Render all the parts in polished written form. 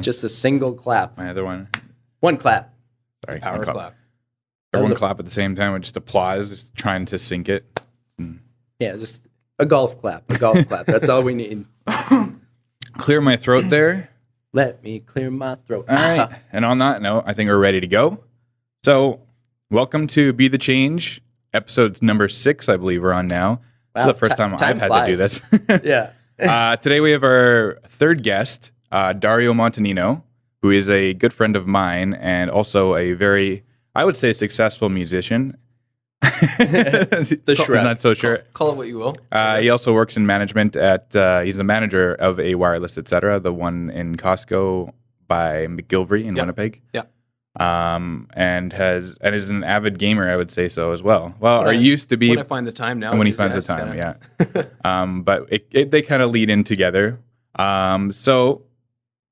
Just a single clap. My other one. One clap. Sorry. Power clap. Everyone clap at the same time with just applause, just trying to sync it. Yeah, just a golf clap. A golf clap. That's all we need. Clear my throat there. Let me clear my throat. All right. And on that note, I think we're ready to go. So, welcome to Be the Change, episode number 6, I believe we're on now. Wow, it's the first time I've had to do this. Yeah. Today we have our third guest, Dario Montanino, who is a good friend of mine and also a very, I would say, successful musician. The Shrek. He's not so sure. Call it what you will. He also works in management at, he's the manager of a Wireless Etc., the one in Costco by McGilvery in Winnipeg. Yeah. And is an avid gamer, I would say so as well. Well, or used to be. When I find the time now. When he finds the time, yeah. But they kind of lead in together. So,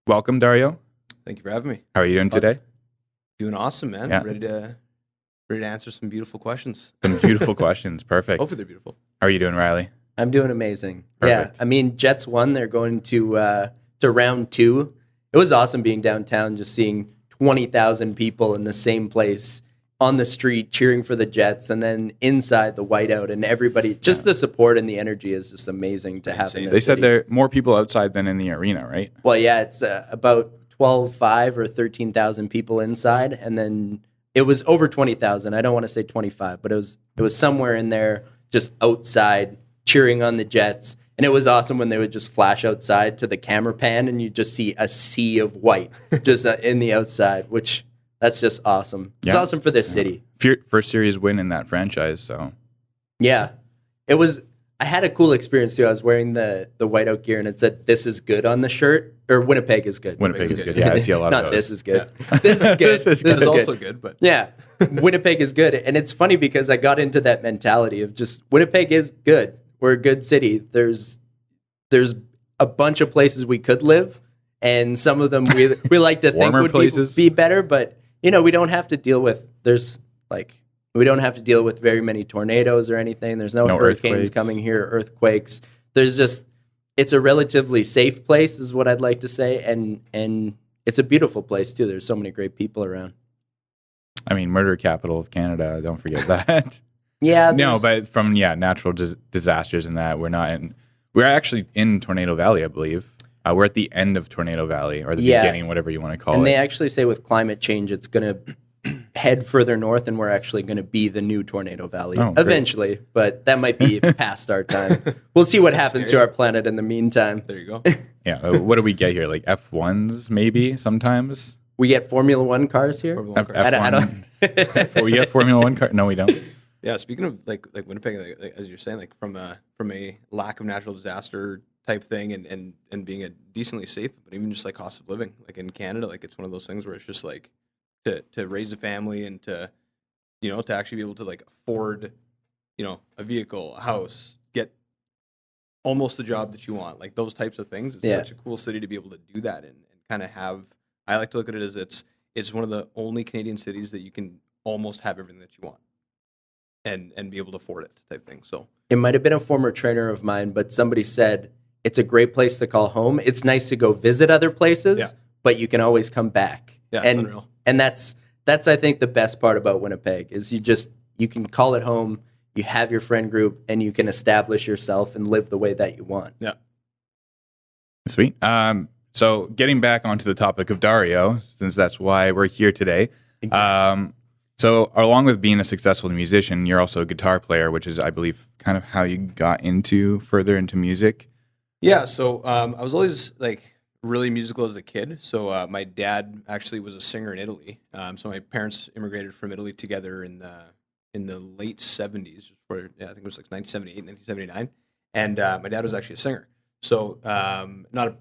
welcome, Dario. Thank you for having me. How are you doing today? Doing awesome, man. Yeah. Ready to answer some beautiful questions. Some beautiful questions. Perfect. Hopefully they're beautiful. How are you doing, Riley? I'm doing amazing. Perfect. Yeah. I mean, Jets won. They're going to round 2. It was awesome being downtown, just seeing 20,000 people in the same place on the street cheering for the Jets, and then inside the whiteout, and everybody, just the support and the energy is just amazing to have in this They said city. there are more people outside than in the arena, right? Well, yeah, it's about 12,500 or 13,000 people inside, and then it was over 20,000. I don't want to say 25, but it was somewhere in there, just outside cheering on the Jets. And it was awesome when they would just flash outside to the camera pan, and you just see a sea of white just in the outside, which that's just awesome. It's awesome for this city. First series win in that franchise, so. Yeah, it was. I had a cool experience too. I was wearing the whiteout gear, and it said "This is good" on the shirt, or "Winnipeg is good." Winnipeg is good. Yeah, I see a lot of Not those. "This is good." Yeah. This is good. This is also good, but yeah, Winnipeg is good, and it's funny because I got into that mentality of just Winnipeg is good. We're a good city. There's a bunch of places we could live, and some of them we like to think would be better, but we don't have to deal with. We don't have to deal with very many tornadoes or anything. There's no hurricanes coming here, earthquakes. It's a relatively safe place, is what I'd like to say, and it's a beautiful place too. There's so many great people around. I mean, murder capital of Canada. Don't forget that. Yeah. No, but from natural disasters and that we're actually in Tornado Valley, I believe. We're at the end of Tornado Valley, or the beginning, whatever you want to call it. And they actually say with climate change, it's going to head further north, and we're actually going to be the new Tornado Valley eventually. But that might be past our time. We'll see what happens to our planet in the meantime. There you go. Yeah. What do we get here? Like F1s, maybe sometimes. We get Formula One cars here. F1. We get Formula One cars. No, we don't. Yeah, speaking of like Winnipeg, like, as you're saying, like from a lack of natural disaster type thing, and being a decently safe, but even just like cost of living, like in Canada, like it's one of those things where it's just like to raise a family and to actually be able to like afford a vehicle, a house, get almost the job that you want, like those types of things. It's such a cool city to be able to do that and kind of have. I like to look at it as it's one of the only Canadian cities that you can almost have everything that you want. And be able to afford it type thing. So it might have been a former trainer of mine, but somebody said it's a great place to call home. It's nice to go visit other places, but you can always come back. Yeah, it's unreal. And that's I think the best part about Winnipeg is you can call it home, you have your friend group, and you can establish yourself and live the way that you want. Yeah. Sweet. So getting back onto the topic of Dario, since that's why we're here today. Exactly. So along with being a successful musician, you're also a guitar player, which is, I believe, kind of how you got further into music. Yeah, so I was always like really musical as a kid. So my dad actually was a singer in Italy. So my parents immigrated from Italy together in the late 70s, I think it was like 1978, 1979. And my dad was actually a singer. So not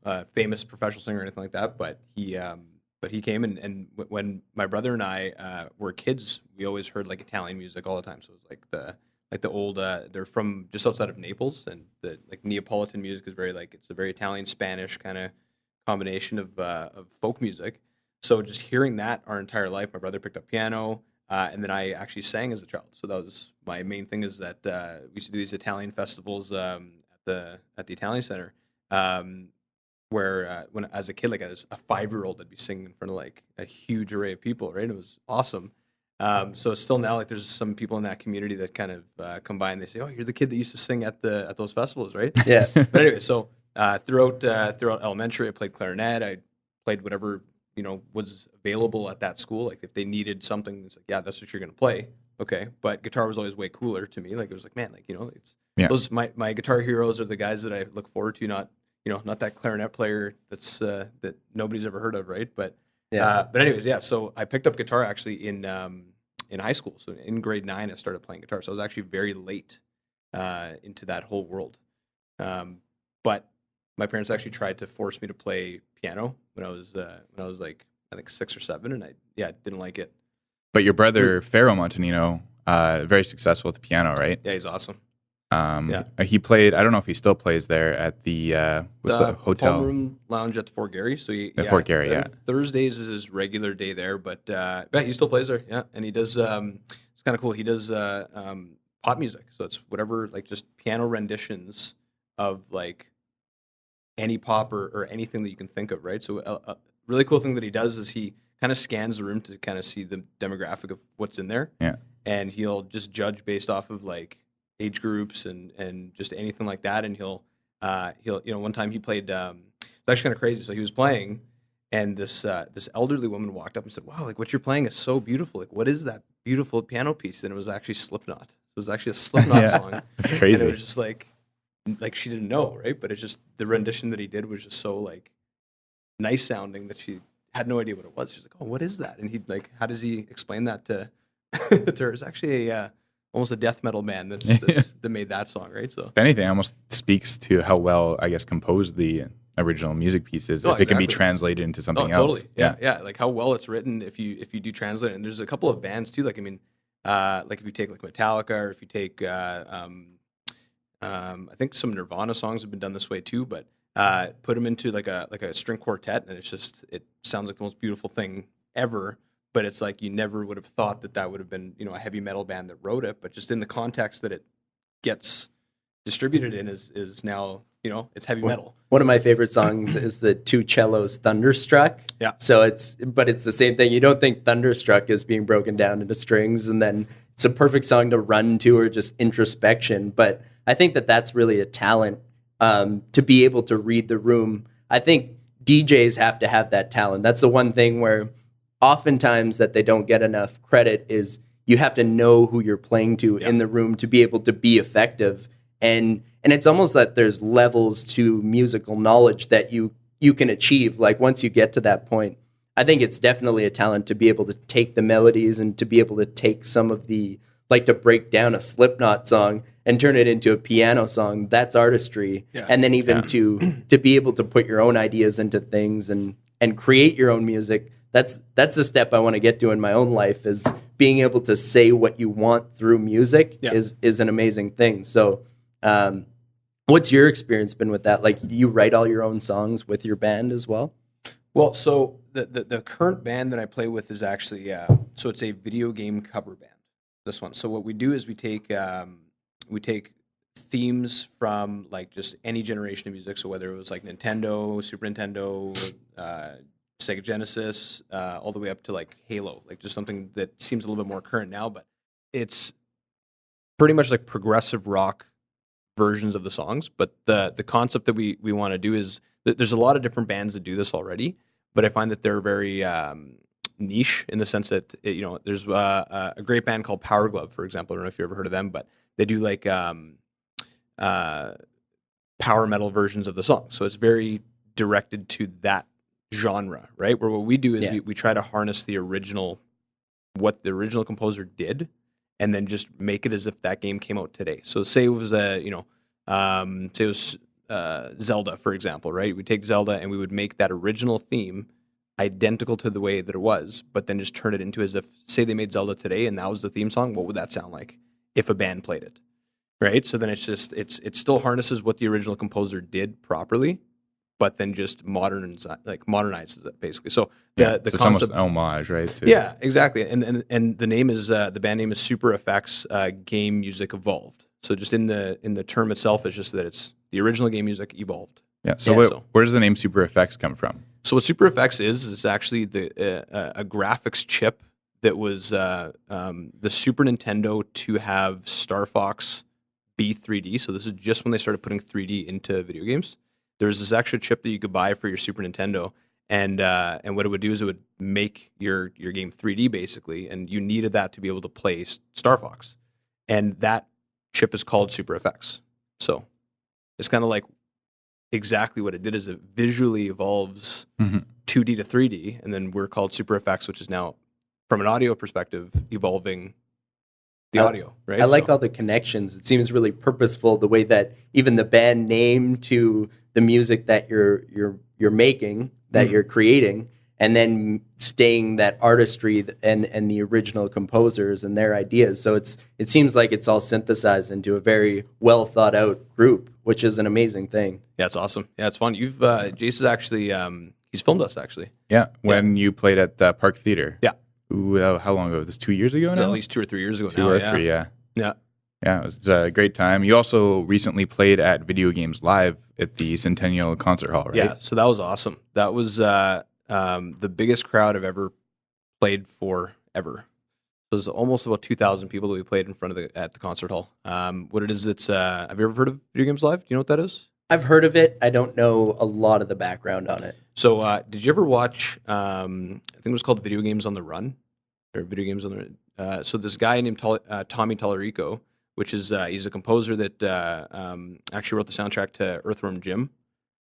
a famous professional singer or anything like that, but he came and when my brother and I were kids, we always heard like Italian music all the time. So it was like the old they're from just outside of Naples, and the like Neapolitan music is it's a very Italian Spanish kind of combination of folk music. So just hearing that our entire life, my brother picked up piano, and then I actually sang as a child. So that was my main thing, is that we used to do these Italian festivals at the Italian Center. where when as a kid, like as a 5-year-old, I'd be singing in front of like a huge array of people, right? It was awesome. So still now, like there's some people in that community that kind of come by and they say, "Oh, you're the kid that used to sing at those festivals, right?" Yeah. But anyway, so throughout elementary, I played clarinet. I played whatever was available at that school. Like if they needed something, it's like, yeah, that's what you're gonna play. Okay, but guitar was always way cooler to me. Like it was like, man, like it's those my guitar heroes are the guys that I look forward to, not that clarinet player that's that nobody's ever heard of, right? But but anyways, yeah. So I picked up guitar actually in high school. So in grade 9, I started playing guitar. So I was actually very late into that whole world. But my parents actually tried to force me to play piano when I was like I think 6 or 7, and I didn't like it. But your brother Dario Montanino, very successful with the piano, right? Yeah, he's awesome. He played. I don't know if he still plays there at the hotel Room Lounge at the Fort Garry. So Fort Garry, Thursdays is his regular day there, but he still plays there. Yeah, and he does. It's kind of cool. He does pop music, so it's whatever, like just piano renditions of like any pop or anything that you can think of, right? So a really cool thing that he does is he kind of scans the room to kind of see the demographic of what's in there. Yeah, and he'll just judge based off of like age groups and just anything like that. And he'll one time he played, it's actually kind of crazy. So he was playing and this elderly woman walked up and said, "Wow, like what you're playing is so beautiful. Like what is that beautiful piano piece?" And it was actually Slipknot. It was actually a Slipknot song. That's crazy. And it was just like she didn't know, right? But it's just the rendition that he did was just so like nice sounding that she had no idea what it was. She's like, "Oh, what is that?" And he'd like, how does he explain that to her? It's actually almost a death metal band that made that song, right? So if anything, it almost speaks to how well, I guess, composed the original music piece is. If it can be translated into something else. Totally. Yeah. Like how well it's written if you do translate it. And there's a couple of bands too. Like I mean, like if you take like Metallica, or if you take I think some Nirvana songs have been done this way too. But put them into like a string quartet, and it sounds like the most beautiful thing ever. But it's like you never would have thought that would have been, a heavy metal band that wrote it. But just in the context that it gets distributed in is now, it's heavy metal. One of my favorite songs is the Two Cellos Thunderstruck. Yeah. So it's the same thing. You don't think Thunderstruck is being broken down into strings, and then it's a perfect song to run to or just introspection. But I think that's really a talent to be able to read the room. I think DJs have to have that talent. That's the one thing where oftentimes that they don't get enough credit is you have to know who you're playing to in the room to be able to be effective. And it's almost that there's levels to musical knowledge that you can achieve. Like once you get to that point, I think it's definitely a talent to be able to take the melodies and to be able to take some of the, like to break down a Slipknot song and turn it into a piano song. That's artistry. Yeah. And then even to be able to put your own ideas into things and create your own music. That's the step I want to get to in my own life, is being able to say what you want through music is an amazing thing. So what's your experience been with that? Like you write all your own songs with your band as well? Well, so the current band that I play with is actually, so it's a video game cover band, this one. So what we do is we take themes from like just any generation of music. So whether it was like Nintendo, Super Nintendo, Sega Genesis, all the way up to like Halo, like just something that seems a little bit more current now, but it's pretty much like progressive rock versions of the songs. But the concept that we want to do is that there's a lot of different bands that do this already, but I find that they're very niche in the sense that there's a great band called Power Glove, for example. I don't know if you ever heard of them, but they do like power metal versions of the song. So it's very directed to that genre, right? Where what we do is we try to harness what the original composer did, and then just make it as if that game came out today. So say it was Zelda, for example, right? We take Zelda and we would make that original theme identical to the way that it was, but then just turn it into as if, say they made Zelda today and that was the theme song, what would that sound like if a band played it, right? So then it still harnesses what the original composer did properly, but then just modernizes it basically. So the so it's concept, almost an homage, right? Yeah, exactly. And the name is the band name is SuperFX Game Music Evolved. So just in the term itself, it's just that it's the original game music evolved. Yeah. So, where does the name SuperFX come from? So what SuperFX is actually a graphics chip that was the Super Nintendo to have Star Fox be 3D. So this is just when they started putting 3D into video games. There was this extra chip that you could buy for your Super Nintendo, and what it would do is it would make your game 3D basically, and you needed that to be able to play Star Fox, and that chip is called SuperFX. So it's kind of like exactly what it did is it visually evolves 2D to 3D, and then we're called SuperFX, which is now, from an audio perspective, evolving the audio, right? I like all the connections. It seems really purposeful, the way that even the band name to the music that you're making, that you're creating, and then staying that artistry and the original composers and their ideas. So it seems like it's all synthesized into a very well thought out group, which is an amazing thing. Yeah, it's awesome. Yeah, it's fun. You've Jayse is actually he's filmed us actually. Yeah, when you played at Park Theater. Yeah. Ooh, how long ago? Was this 2 years ago now? At least 2 or 3 years ago. Two or three, yeah. Yeah. Yeah, it was a great time. You also recently played at Video Games Live at the Centennial Concert Hall, right? Yeah, so that was awesome. That was the biggest crowd I've ever played for ever. It was almost about 2,000 people that we played in front of at the concert hall. What it is, it's have you ever heard of Video Games Live? Do you know what that is? I've heard of it. I don't know a lot of the background on it. So did you ever watch, I think it was called Video Games on the Run? Or Video Games on the Run. So this guy named Tommy Tallarico, which is, he's a composer that actually wrote the soundtrack to Earthworm Jim,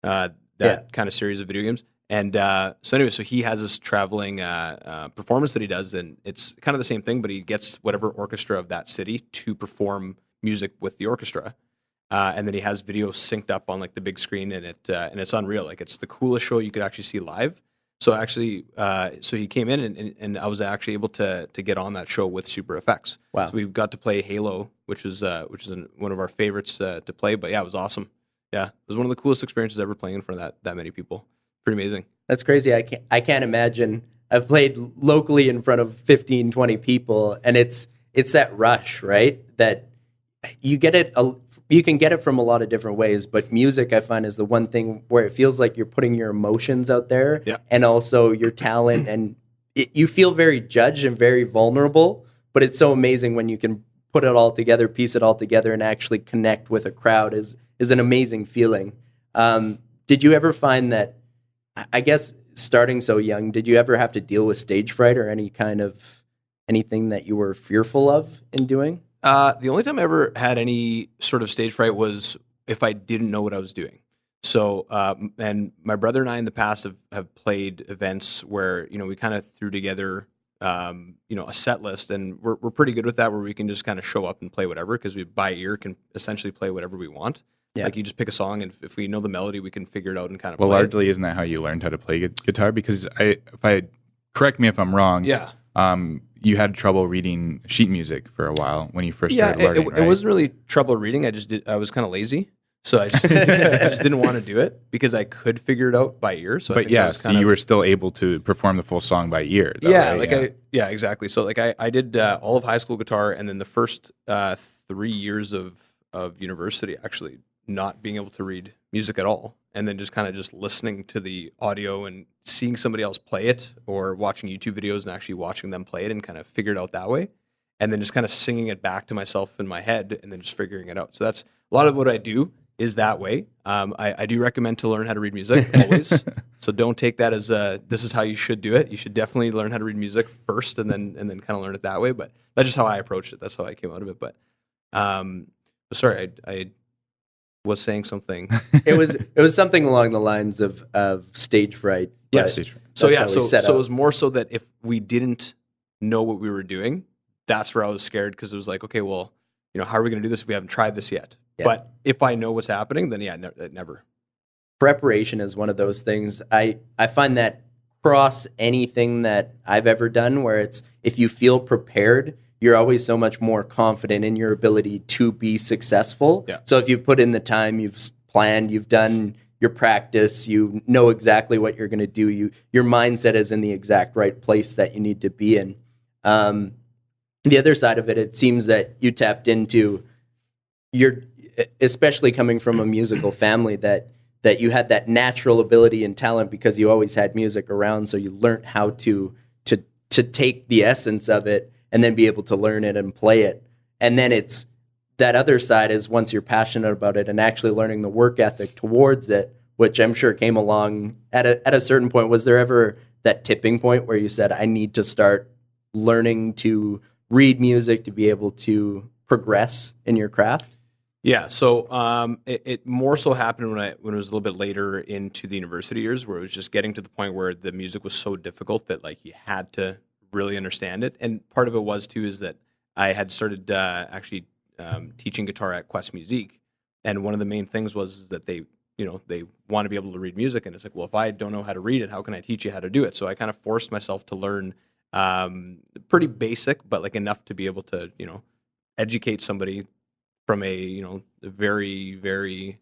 kind of series of video games. And so anyway, so he has this traveling performance that he does, and it's kind of the same thing, but he gets whatever orchestra of that city to perform music with the orchestra. And then he has video synced up on like the big screen, and it's unreal. Like, it's the coolest show you could actually see live. So actually, so he came in, and I was actually able to get on that show with SuperFX. Wow! So we got to play Halo, which is one of our favorites to play. But yeah, it was awesome. Yeah, it was one of the coolest experiences ever playing in front of that many people. Pretty amazing. That's crazy. I can't imagine. I've played locally in front of 15, 20 people, and it's that rush, right? That you get it. You can get it from a lot of different ways, but music, I find, is the one thing where it feels like you're putting your emotions out there, and also your talent, and you feel very judged and very vulnerable. But it's so amazing when you can put it all together, piece it all together, and actually connect with a crowd. Is an amazing feeling. Did you ever find that? I guess starting so young, did you ever have to deal with stage fright or anything that you were fearful of in doing? The only time I ever had any sort of stage fright was if I didn't know what I was doing. So, and my brother and I in the past have played events where, we kind of threw together, a set list, and we're pretty good with that, where we can just kind of show up and play whatever, because we by ear can essentially play whatever we want. Yeah. Like, you just pick a song, and if we know the melody, we can figure it out and kind of play. Well, largely, isn't that how you learned how to play guitar? Because correct me if I'm wrong. Yeah. You had trouble reading sheet music for a while when you first started learning, right? It wasn't really trouble reading. I was kind of lazy. So I just didn't want to do it because I could figure it out by ear. So so you were still able to perform the full song by ear. Exactly. So like I did all of high school guitar, and then the first 3 years of university actually not being able to read music at all, and then just listening to the audio and seeing somebody else play it, or watching YouTube videos and actually watching them play it, and kind of figure it out that way, and then just kind of singing it back to myself in my head, and then just figuring it out. So that's a lot of what I do is that way. I do recommend to learn how to read music always. So don't take that as this is how you should do it. You should definitely learn how to read music first, and then kind of learn it that way. But that's just how I approached it. That's how I came out of it. But sorry, I was saying something. It was something along the lines of stage fright. Yes. Stage fright. So it was more so that if we didn't know what we were doing, that's where I was scared, because it was like, okay, well, how are we going to do this if we haven't tried this yet? Yeah. But if I know what's happening, then never. Preparation is one of those things. I find that across anything that I've ever done, where it's, if you feel prepared, you're always so much more confident in your ability to be successful. Yeah. So if you've put in the time, you've planned, you've done your practice, you know exactly what you're going to do. Your mindset is in the exact right place that you need to be in. The other side of it, it seems that you tapped into especially coming from a musical family, that that you had that natural ability and talent because you always had music around, so you learned how to take the essence of it and then be able to learn it and play it. And then it's that other side is once you're passionate about it and actually learning the work ethic towards it, which I'm sure came along at a certain point. Was there ever that tipping point where you said, I need to start learning to read music to be able to progress in your craft? Yeah, so it more so happened when it was a little bit later into the university years, where it was just getting to the point where the music was so difficult that like you had to really understand it. And part of it was too is that I had started actually teaching guitar at Quest Musique, and one of the main things was that they want to be able to read music, and it's like, well, if I don't know how to read it, how can I teach you how to do it? So I kind of forced myself to learn pretty basic, but like enough to be able to educate somebody from a very very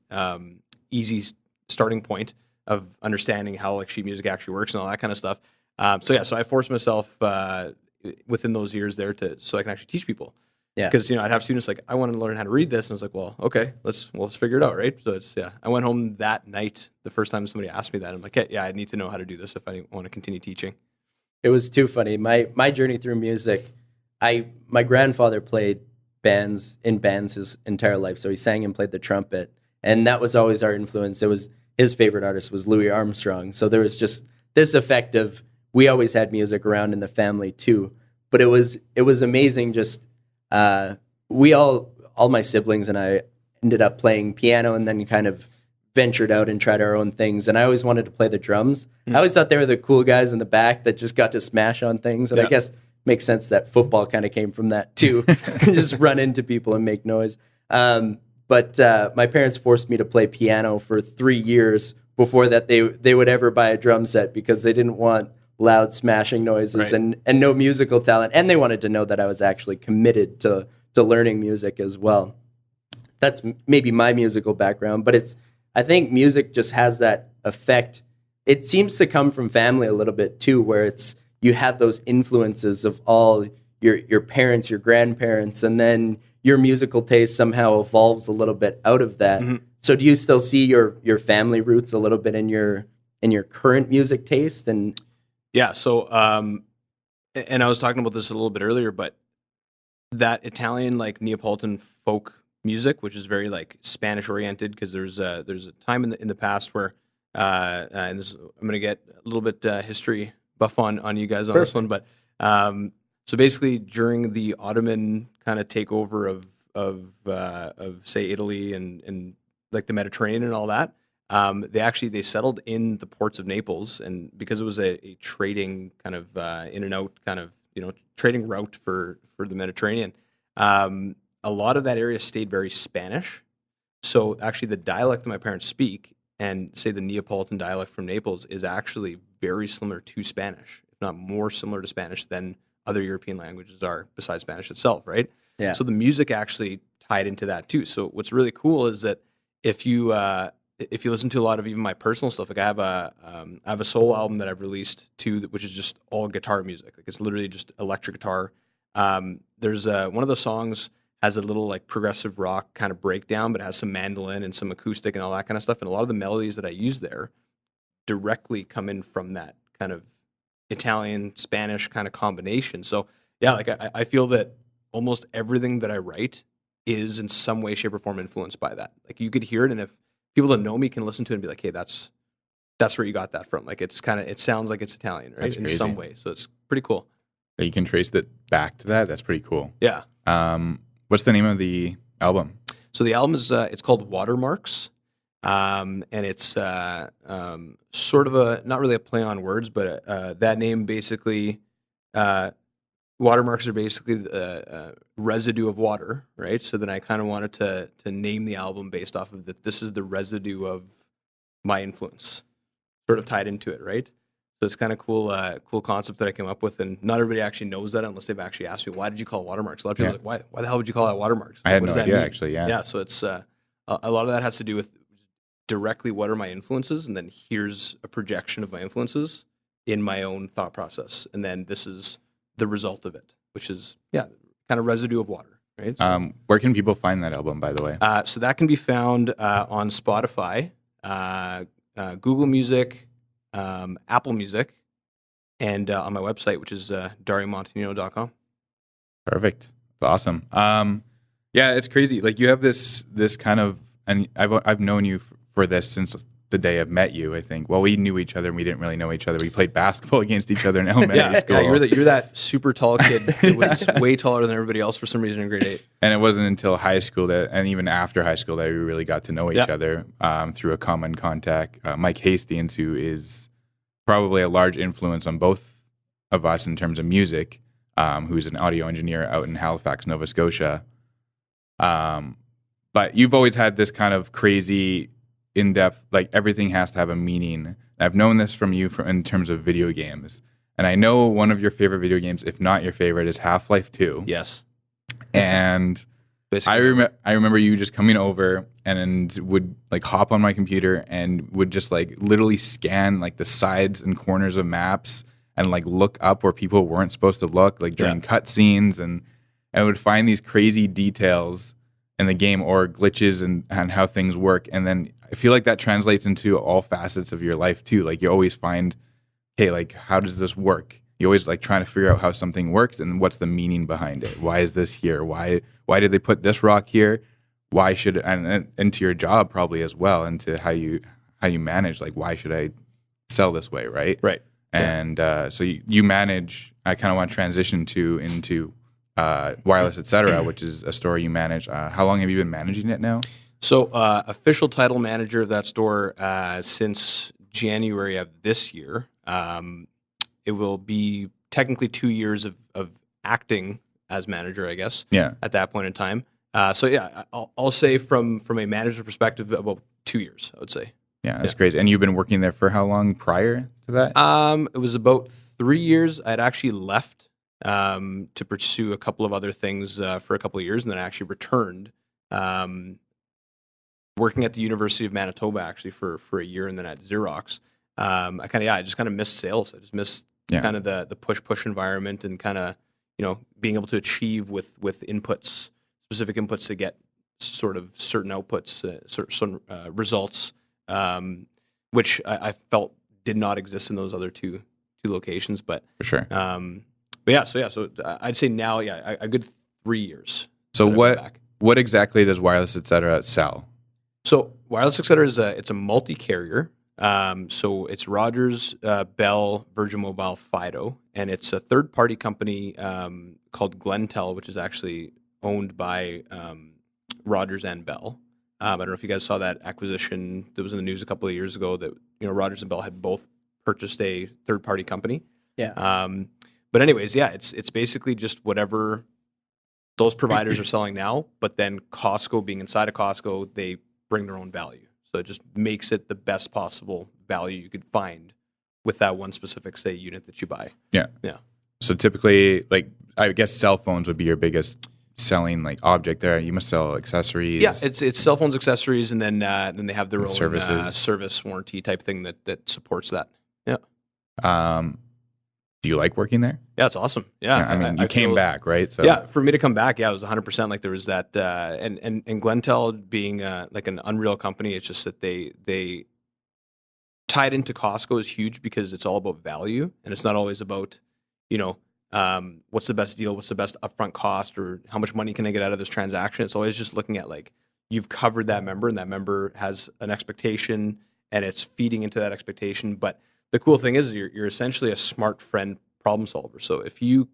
easy starting point of understanding how like sheet music actually works and all that kind of stuff. So I forced myself within those years there so I can actually teach people. Yeah, because I'd have students like, I want to learn how to read this, and I was like, well, okay, let's figure it out, right? So I went home that night the first time somebody asked me that. I'm like, yeah, I need to know how to do this if I want to continue teaching. It was too funny. My journey through music, my grandfather played in bands his entire life, so he sang and played the trumpet, and that was always our influence. It was his favorite artist was Louis Armstrong, so there was just this effect of we always had music around in the family too. But it was amazing. Just all my siblings and I ended up playing piano, and then kind of ventured out and tried our own things. And I always wanted to play the drums. I always thought they were the cool guys in the back that just got to smash on things, and I guess makes sense that football kind of came from that too. Just run into people and make noise. But my parents forced me to play piano for 3 years before that they would ever buy a drum set, because they didn't want loud smashing noises and no musical talent. And they wanted to know that I was actually committed to learning music as well. That's maybe my musical background, but I think music just has that effect. It seems to come from family a little bit too, where you have those influences of all your parents, your grandparents, and then your musical taste somehow evolves a little bit out of that. Mm-hmm. So do you still see your family roots a little bit in your current music taste? And yeah, so and I was talking about this a little bit earlier, but that Italian like Neapolitan folk music, which is very like Spanish oriented, because there's a time in the past where and I'm going to get a little bit history buff on you guys on this one, but so basically during the Ottoman kind of takeover of say Italy and like the Mediterranean and all that, they settled in the ports of Naples, and because it was a trading kind of in and out kind of trading route for the Mediterranean, a lot of that area stayed very Spanish. So actually the dialect that my parents speak, and say the Neapolitan dialect from Naples, is actually very similar to Spanish, if not more similar to Spanish than other European languages are besides Spanish itself, right? Yeah. So the music actually tied into that too. So what's really cool is that if you listen to a lot of even my personal stuff, like I have a solo album that I've released too, which is just all guitar music. Like it's literally just electric guitar. There's one of the songs has a little like progressive rock kind of breakdown, but it has some mandolin and some acoustic and all that kind of stuff. And a lot of the melodies that I use there directly come in from that kind of Italian, Spanish kind of combination. So yeah, like I feel that almost everything that I write is in some way, shape, or form influenced by that. Like you could hear it, and if people that know me can listen to it and be like, hey, that's where you got that from. Like it sounds like it's Italian, right? That's crazy. In some way. So it's pretty cool. You can trace that back to that. That's pretty cool. Yeah. What's the name of the album? So the album is it's called Watermarks, and it's sort of not really a play on words, but that name basically watermarks are basically the residue of water, right? So then I kind of wanted to name the album based off of that. This is the residue of my influence, sort of tied into it, right? So it's kind of cool concept that I came up with, and not everybody actually knows that unless they've actually asked me, why did you call it Watermarks? A lot of people are like, why the hell would you call that Watermarks? I had no idea, actually, yeah. Yeah, so it's a lot of that has to do with directly what are my influences, and then here's a projection of my influences in my own thought process, and then this is the result of it, which is, kind of residue of water, right? So, where can people find that album, by the way? So that can be found on Spotify. Google Music, Apple Music, and on my website, which is dariomontanino.com. Perfect. That's awesome. Yeah, it's crazy. Like you have this kind of, and I've known you for this since the day I've met you. I think. Well, we knew each other, and we didn't really know each other. We played basketball against each other in elementary school. Yeah, you're that super tall kid who was way taller than everybody else for some reason in grade 8. And it wasn't until high school and even after high school that we really got to know each other through a common contact. Mike Hastings, who is probably a large influence on both of us in terms of music, who's an audio engineer out in Halifax, Nova Scotia. But you've always had this kind of crazy, in-depth, like everything has to have a meaning. I've known this from you in terms of video games. And I know one of your favorite video games, if not your favorite, is Half-Life 2. Yes. And I remember you just coming over and would like hop on my computer and would just like literally scan like the sides and corners of maps and like look up where people weren't supposed to look, like during cutscenes, and would find these crazy details in the game or glitches and how things work. And then I feel like that translates into all facets of your life too. Like you always find, okay, like how does this work? You always like trying to figure out how something works and what's the meaning behind it. Why is this here? Why did they put this rock here? Why should and into your job probably as well, into how you manage, like why should I sell this way, right? Right. And so you manage. I kind of want to transition into Wireless, etc., which is a store you manage. How long have you been managing it now? So official title manager of that store since January of this year. It will be technically 2 years of acting as manager, I guess. Yeah. At that point in time. So yeah, I'll say from a manager perspective, about 2 years, I would say. Yeah, that's crazy. And you've been working there for how long prior to that? It was about 3 years. I'd actually left to pursue a couple of other things for a couple of years, and then I actually returned, working at the University of Manitoba actually for a year, and then at Xerox. I just kind of missed sales. I just missed kind of the push environment, and kind of being able to achieve with inputs, specific inputs to get sort of certain outputs, certain results, which I felt did not exist in those other two locations. But for sure. So I'd say now, a good 3 years. So what exactly does Wireless, etc. sell? So Wireless, etc. it's a multi-carrier. So it's Rogers, Bell, Virgin Mobile, Fido, and it's a third-party company called Glentel, which is actually owned by Rogers and Bell. I don't know if you guys saw that acquisition that was in the news a couple of years ago, that Rogers and Bell had both purchased a third-party company. Yeah. But anyways, it's basically just whatever those providers are selling now, but then Costco, being inside of Costco, they bring their own value. So it just makes it the best possible value you could find with that one specific, say, unit that you buy. Yeah. Yeah. So typically, like, I guess cell phones would be your biggest selling like object there. You must sell accessories. Yeah, it's cell phones, accessories, and then they have their own services, service warranty type thing that supports that. Yeah. Do you like working there? Yeah, it's awesome. Yeah, I mean, you came back, right? So yeah, for me to come back, it was 100%. Like there was that, and Glentel being like an Unreal company, it's just that they tied into Costco is huge because it's all about value, and it's not always about what's the best deal, what's the best upfront cost, or how much money can I get out of this transaction. It's always just looking at like you've covered that member, and that member has an expectation, and it's feeding into that expectation. But the cool thing is you're essentially a smart friend problem solver. So if you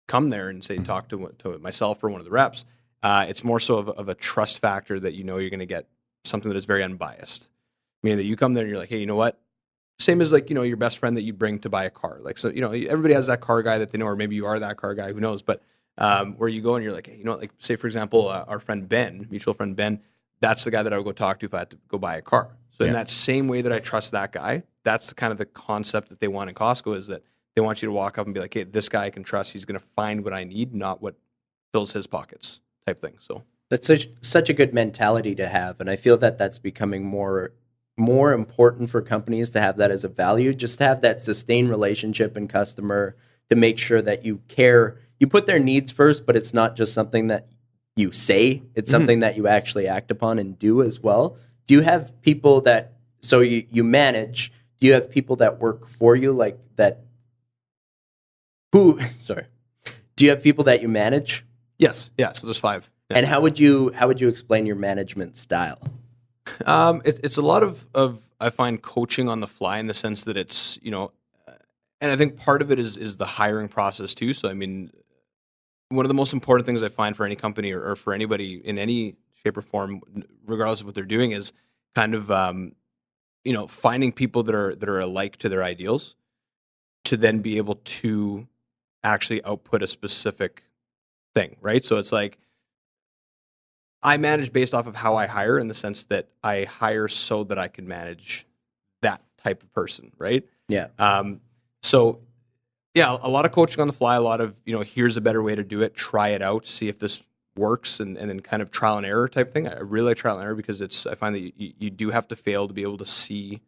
come there and say talk to myself or one of the reps, it's more so of a trust factor that you're going to get something that is very unbiased. Meaning that you come there and you're like, hey, you know what? Same as like your best friend that you bring to buy a car. Like so everybody has that car guy that they know, or maybe you are that car guy, who knows? But where you go and you're like, hey, like say for example, our friend Ben, mutual friend Ben, that's the guy that I would go talk to if I had to go buy a car. So in that same way that I trust that guy, that's the kind of the concept that they want in Costco, is that they want you to walk up and be like, hey, this guy I can trust. He's going to find what I need, not what fills his pockets type thing. So that's such a good mentality to have. And I feel that that's becoming more important for companies to have that as a value, just to have that sustained relationship and customer, to make sure that you care, you put their needs first, but it's not just something that you say, it's something that you actually act upon and do as well. Do you have people that so you manage. Do you have people that work for you like that? Who? Sorry. Do you have people that you manage? Yes. Yeah. So there's 5. Yeah. And how would you explain your management style? It's a lot of I find coaching on the fly in the sense that it's, and I think part of it is the hiring process too. So I mean, one of the most important things I find for any company or for anybody in any shape or form, regardless of what they're doing, is kind of finding people that are alike to their ideals, to then be able to actually output a specific thing, right? So it's like I manage based off of how I hire, in the sense that I hire so that I can manage that type of person, right? Yeah. So yeah, a lot of coaching on the fly, a lot of, here's a better way to do it, try it out, see if this works, and then kind of trial and error type thing. I really like trial and error because I find that you do have to fail to be able to see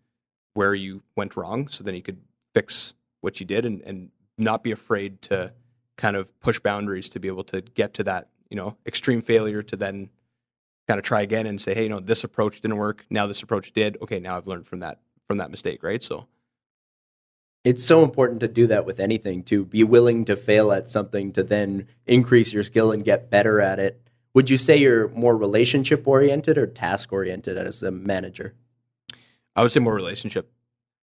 where you went wrong, so then you could fix what you did and not be afraid to kind of push boundaries to be able to get to that, extreme failure, to then kind of try again and say, hey, this approach didn't work. Now this approach did. Okay, now I've learned from that mistake, right? So it's so important to do that with anything, to be willing to fail at something to then increase your skill and get better at it. Would you say you're more relationship oriented or task oriented as a manager? I would say more relationship,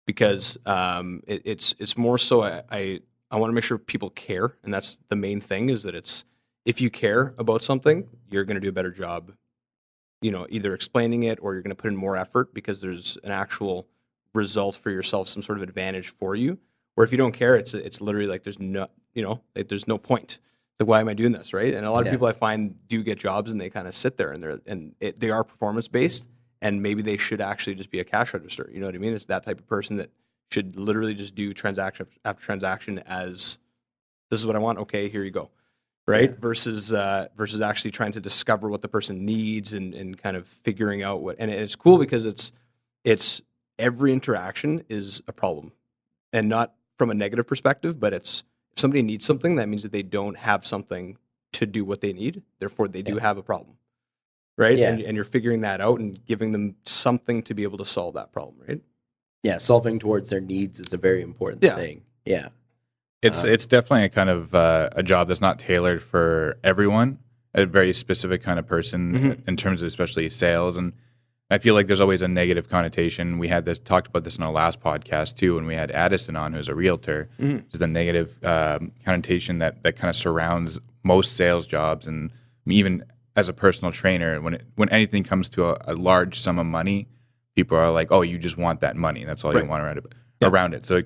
because it's more so I want to make sure people care, and that's the main thing, is that it's, if you care about something, you're going to do a better job, either explaining it, or you're going to put in more effort because there's an actual result for yourself, some sort of advantage for you. Or if you don't care, it's literally like there's no, there's no point. Like, why am I doing this, right? And a lot of people I find do get jobs and they kind of sit there and they are performance based, and maybe they should actually just be a cash register. You know what I mean? It's that type of person that should literally just do transaction after transaction as, this is what I want. Okay, here you go. Right. Yeah. Versus actually trying to discover what the person needs and kind of figuring out what, and it's cool because it's every interaction is a problem, and not from a negative perspective, but it's, if somebody needs something, that means that they don't have something to do what they need. Therefore they do have a problem. Right. Yeah. And you're figuring that out and giving them something to be able to solve that problem. Right. Yeah. Solving towards their needs is a very important thing. Yeah. It's definitely a kind of a job that's not tailored for everyone, a very specific kind of person in terms of especially sales. And I feel like there's always a negative connotation. We had talked about this in our last podcast too, when we had Addison on, who's a realtor. There's the negative connotation that kind of surrounds most sales jobs, and even as a personal trainer, when anything comes to a large sum of money, people are like, "Oh, you just want that money. That's all you want around it." So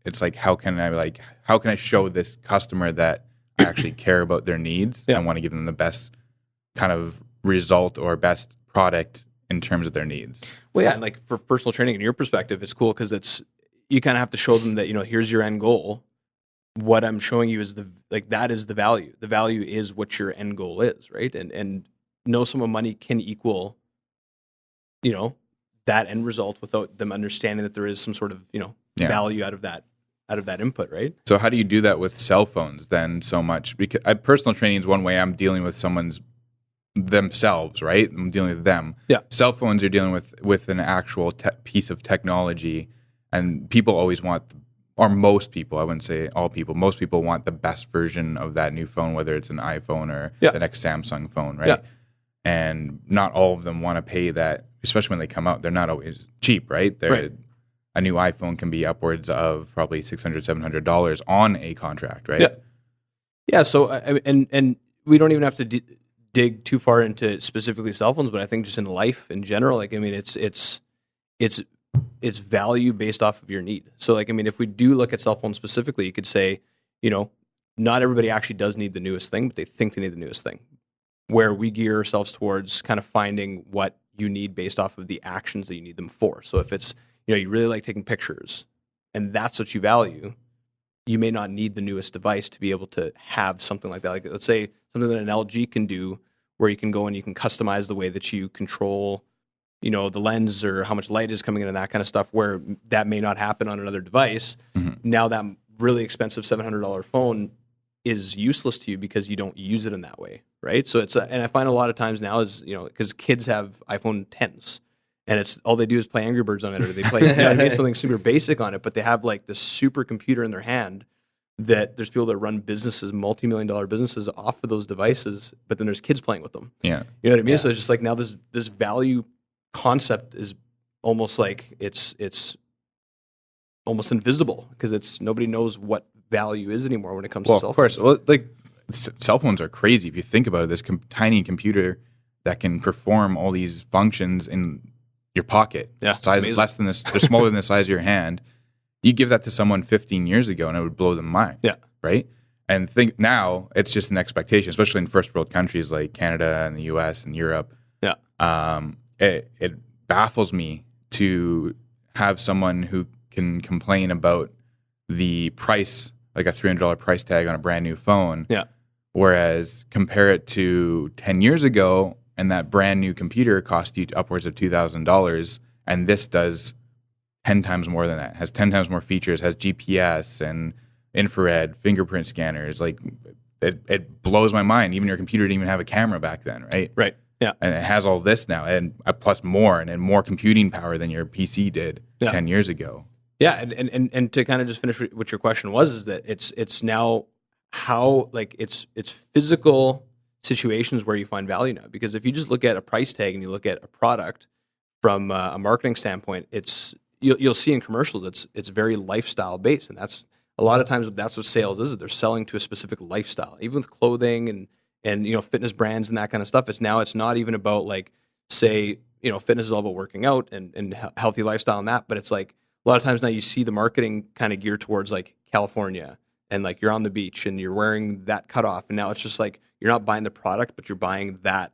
it's like, how can I show this customer that I actually care about their needs and want to give them the best kind of result or best product in terms of their needs? Well, yeah, and like for personal training, in your perspective, it's cool because you kind of have to show them that, here's your end goal. What I'm showing you is that is the value. The value is what your end goal is, right? And no sum of money can equal, that end result without them understanding that there is some sort of, value out of that input, right? So how do you do that with cell phones then so much? Because personal training is one way. I'm dealing with someone's themselves, right? I'm dealing with them. Yeah. Cell phones, you're dealing with an actual piece of technology, and people always want, or most people, I wouldn't say all people, most people want the best version of that new phone, whether it's an iPhone or the next Samsung phone, right? Yeah. And not all of them want to pay that, especially when they come out. They're not always cheap, right? A new iPhone can be upwards of probably $600, $700 on a contract, right? Yeah. Yeah. So, and we don't even have to dig too far into specifically cell phones, but I think just in life in general, it's value based off of your need. So if we do look at cell phones specifically, you could say, not everybody actually does need the newest thing, but they think they need the newest thing. Where we gear ourselves towards kind of finding what you need based off of the actions that you need them for. So if it's, you really like taking pictures and that's what you value, you may not need the newest device to be able to have something like that. Like, let's say something that an LG can do, where you can go and you can customize the way that you control, the lens or how much light is coming in and that kind of stuff, where that may not happen on another device. Now that really expensive $700 phone is useless to you because you don't use it in that way, right? So and I find a lot of times now is, because kids have iPhone 10s and it's all they do is play Angry Birds on it, or they play something super basic on it, but they have like this super computer in their hand that there's people that run businesses, multi-million-dollar businesses off of those devices, but then there's kids playing with them. Yeah. You know what I mean? Yeah. So it's just like now this value concept is almost like it's almost invisible because nobody knows what value is anymore when it comes to cell of course. phones. Well, like cell phones are crazy if you think about it. This tiny computer that can perform all these functions in your pocket. Yeah, it's size amazing. less than this, they're smaller than the size of your hand. You give that to someone 15 years ago, and it would blow their mind. Yeah. Right. And think now it's just an expectation, especially in first world countries like Canada and the U.S. and Europe. Yeah. It baffles me to have someone who can complain about the price, like a $300 price tag on a brand new phone. Yeah. Whereas compare it to 10 years ago, and that brand new computer cost you upwards of $2,000, and this does 10 times more than that, has 10 times more features, has GPS and infrared fingerprint scanners. Like it blows my mind. Even your computer didn't even have a camera back then, right? Right. Yeah. And it has all this now, and plus more, and more computing power than your PC did 10 years ago. Yeah, and to kind of just finish what your question was, is that it's now how, like, it's physical situations where you find value now. Because if you just look at a price tag and you look at a product from a marketing standpoint, you'll see in commercials it's very lifestyle based, and that's a lot of times that's what sales is. They're selling to a specific lifestyle, even with clothing and fitness brands and that kind of stuff. It's not even about, like, say, fitness is all about working out and healthy lifestyle and that, but it's like a lot of times now you see the marketing kind of geared towards like California, and like you're on the beach and you're wearing that cutoff, and now it's just like you're not buying the product, but you're buying that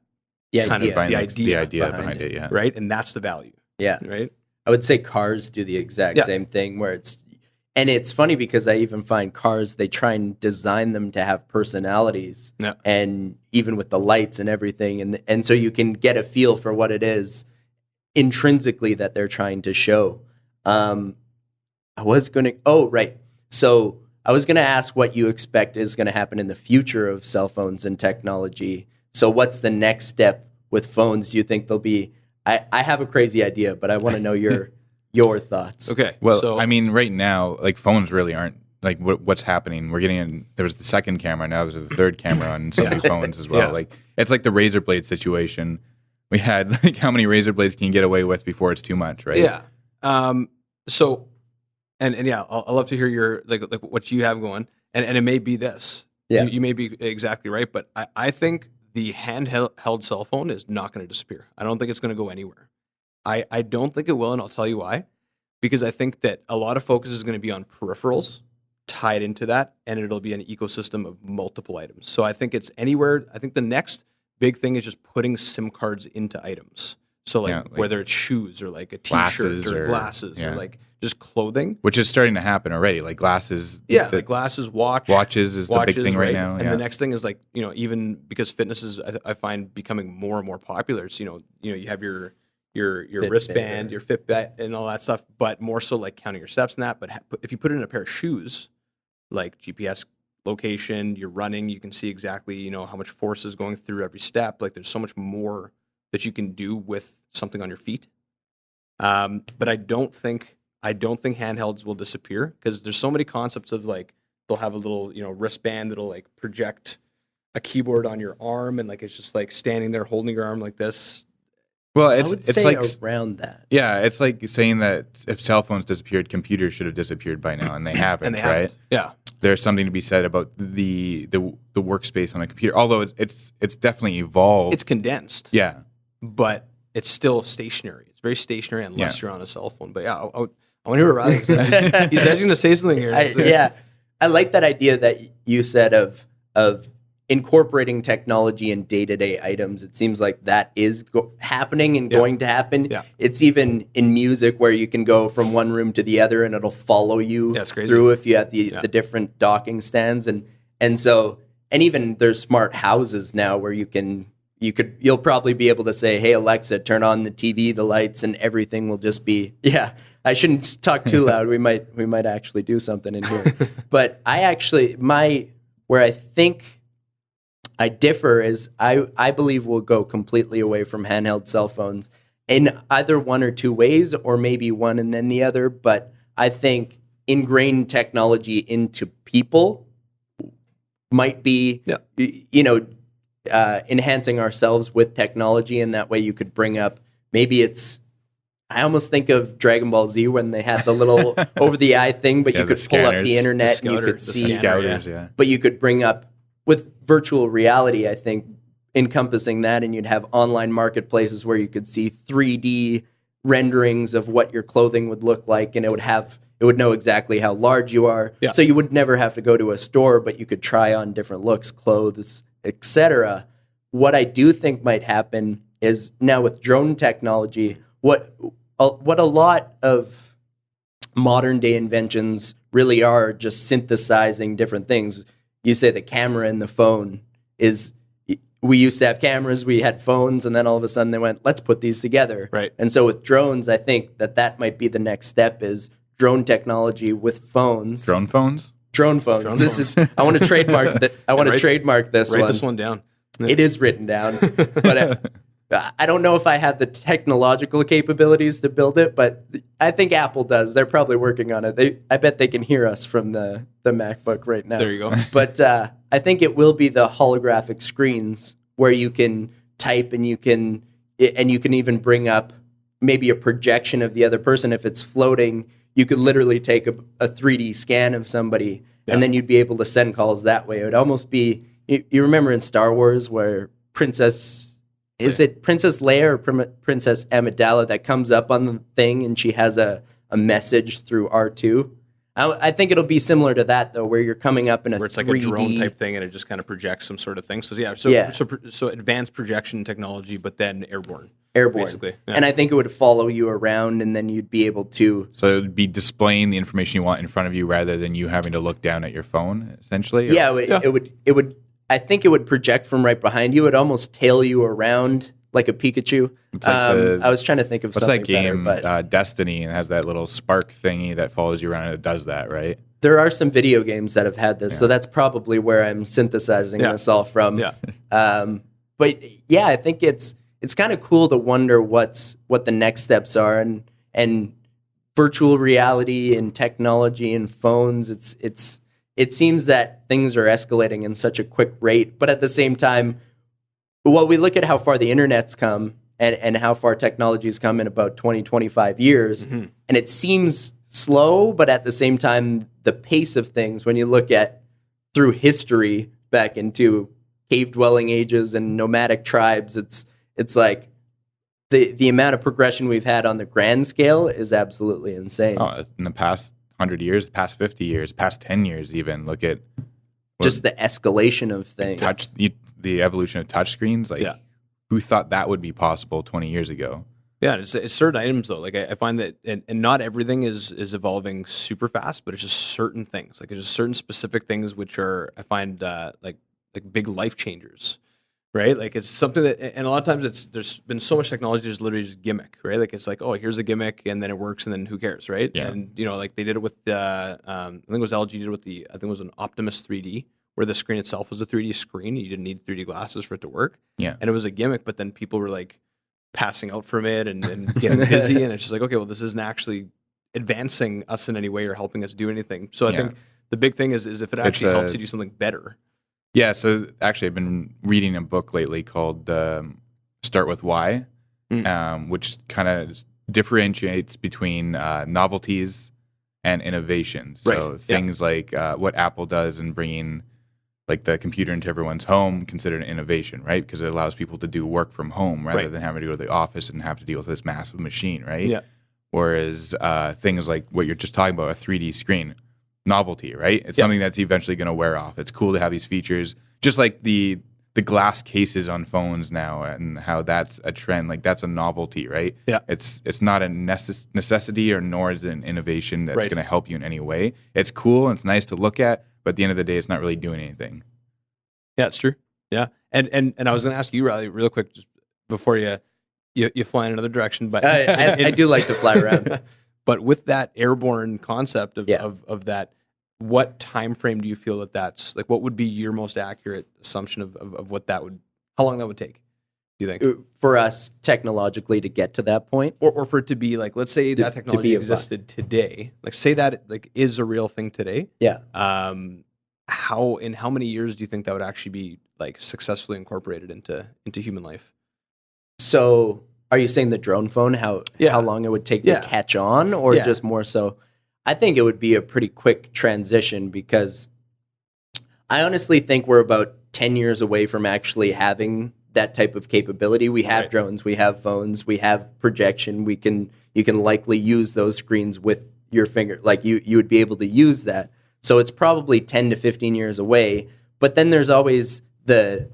The kind idea. of the idea behind it, yeah. right? And that's the value, Yeah. right? I would say cars do the exact same thing where it's funny because I even find cars, they try and design them to have personalities, and even with the lights and everything. And so you can get a feel for what it is intrinsically that they're trying to show. So I was going to ask what you expect is going to happen in the future of cell phones and technology. So what's the next step with phones? Do you think they'll be, I have a crazy idea, but I want to know your thoughts. Okay. Well, so I mean, right now, like, phones really aren't, like, what's happening. We're getting there was the second camera, now there's a third camera on some new phones as well. Yeah. Like, it's like the razor blade situation. We had, like, how many razor blades can you get away with before it's too much, right? Yeah. So, and yeah, I'll love to hear your like what you have going, and it may be this. Yeah. You may be exactly right, but I think the handheld cell phone is not going to disappear. I don't think it's going to go anywhere. I don't think it will, and I'll tell you why. Because I think that a lot of focus is going to be on peripherals tied into that, and it'll be an ecosystem of multiple items. So I think it's anywhere. I think the next big thing is just putting SIM cards into items. So like whether it's shoes or like a T-shirt or glasses or like just clothing. Which is starting to happen already. Like glasses. Yeah, like glasses, watches is the big thing right now. And the next thing is like, even because fitness is, I find, becoming more and more popular. It's, you have your wristband, your Fitbit and all that stuff, but more so like counting your steps and that. But if you put it in a pair of shoes, like GPS location, you're running, you can see exactly, how much force is going through every step. Like there's so much more that you can do with something on your feet. But I don't think handhelds will disappear, because there's so many concepts of, like, they'll have a little, wristband that'll like project a keyboard on your arm, and like it's just like standing there holding your arm like this. Well, I would it's say like around that. Yeah, it's like saying that if cell phones disappeared, computers should have disappeared by now, and they haven't, right? Haven't. Yeah. There's something to be said about the workspace on a computer, although it's definitely evolved. It's condensed. Yeah. But it's still stationary. It's very stationary unless you're on a cell phone. But yeah, I want to hear what Riley said. He's edging to say something here. I like that idea that you said of incorporating technology in day-to-day items. It seems like that is happening and going to happen. Yeah. It's even in music where you can go from one room to the other and it'll follow you through if you have the different docking stands. And so, and even there's smart houses now where you'll probably be able to say, hey, Alexa, turn on the TV, the lights, and everything will just be, I shouldn't talk too loud. We might actually do something in here. But where I think I differ is I believe we'll go completely away from handheld cell phones, in either one or two ways, or maybe one and then the other. But I think ingrained technology into people might be, enhancing ourselves with technology. And that way you could bring up, maybe it's, I almost think of Dragon Ball Z when they had the little over the eye thing, but you could pull up the internet and you could see scouters, but you could bring up with virtual reality, I think, encompassing that, and you'd have online marketplaces where you could see 3D renderings of what your clothing would look like, and it would know exactly how large you are. Yeah. So you would never have to go to a store, but you could try on different looks, clothes, etc. What I do think might happen is now with drone technology, what a lot of modern day inventions really are just synthesizing different things. You say the camera in the phone is, we used to have cameras, we had phones, and then all of a sudden they went, let's put these together. Right. And so with drones, I think that might be the next step, is drone technology with phones. Drone phones? Drone phones. I want to trademark that. I want to trademark this one. Write this one down. It is written down, but I don't know if I have the technological capabilities to build it, but I think Apple does. They're probably working on it. I bet they can hear us from the MacBook right now. There you go. But I think it will be the holographic screens where you can type and you can even bring up maybe a projection of the other person. If it's floating, you could literally take a 3D scan of somebody, and then you'd be able to send calls that way. It would almost be, you remember in Star Wars where is it Princess Leia or Princess Amidala that comes up on the thing and she has a message through R2? I think it'll be similar to that, though, where you're coming up in a 3D. Where it's like a drone type thing and it just kind of projects some sort of thing. So advanced projection technology, but then airborne. Basically. Yeah. And I think it would follow you around, and then you'd be able to... So it would be displaying the information you want in front of you rather than you having to look down at your phone, essentially? Yeah, it would. I think it would project from right behind you. It'd almost tail you around like a Pikachu. It's like I was trying to think of something better. What's that game, Destiny, and has that little spark thingy that follows you around and it does that, right? There are some video games that have had this, so that's probably where I'm synthesizing this all from. Yeah. But yeah, I think it's kind of cool to wonder what the next steps are, and virtual reality and technology and phones. It seems that things are escalating in such a quick rate, but at the same time, we look at how far the internet's come and how far technology's come in about 20, 25 years, and it seems slow, but at the same time, the pace of things, when you look at through history back into cave-dwelling ages and nomadic tribes, it's like the amount of progression we've had on the grand scale is absolutely insane. Oh, in the past 100 years, past 50 years, past 10 years even, look at... Just the escalation of things. The evolution of touchscreens. Who thought that would be possible 20 years ago? Yeah, it's certain items, though. Like, I find that, and not everything is evolving super fast, but it's just certain things. Like, it's just certain specific things which are, I find, like big life changers. Right, like it's something that, and a lot of times there's been so much technology, there's literally just gimmick, right? Like it's like, oh, here's a gimmick, and then it works, and then who cares, right? Yeah. And like they did it with I think it was LG did it with I think it was an Optimus 3D, where the screen itself was a 3D screen. You didn't need 3D glasses for it to work. Yeah, and it was a gimmick, but then people were like passing out from it and getting dizzy, and it's just like, okay, well, this isn't actually advancing us in any way or helping us do anything. So I think the big thing is if it actually helps you do something better. Yeah, so actually I've been reading a book lately called Start With Why, which kind of differentiates between novelties and innovation. So things like what Apple does in bringing like the computer into everyone's home, considered an innovation, right? Because it allows people to do work from home rather than having to go to the office and have to deal with this massive machine, right? Yeah. Whereas things like what you're just talking about, a 3D screen, novelty, right? It's something that's eventually going to wear off. It's cool to have these features, just like the glass cases on phones now, and how that's a trend. Like that's a novelty, right? Yeah. It's not a necessity, or nor is it an innovation that's going to help you in any way. It's cool and it's nice to look at, but at the end of the day, it's not really doing anything. Yeah, it's true. Yeah, and I was going to ask you, Riley, real quick, just before you fly in another direction, but I do like to fly around. But with that airborne concept of that, what time frame do you feel that's like? What would be your most accurate assumption of what that would, how long that would take? Do you think? For us technologically to get to that point, Or for it to be like, let's say that technology be existed today, like say that it, like is a real thing today. yeah. In how many years do you think that would actually be like successfully incorporated into human life? So are you saying the drone phone, how long it would take to catch on, or just more so? I think it would be a pretty quick transition, because I honestly think we're about 10 years away from actually having that type of capability. We have drones, we have phones, we have projection. You can likely use those screens with your finger. Like you would be able to use that. So it's probably 10 to 15 years away. But then there's always the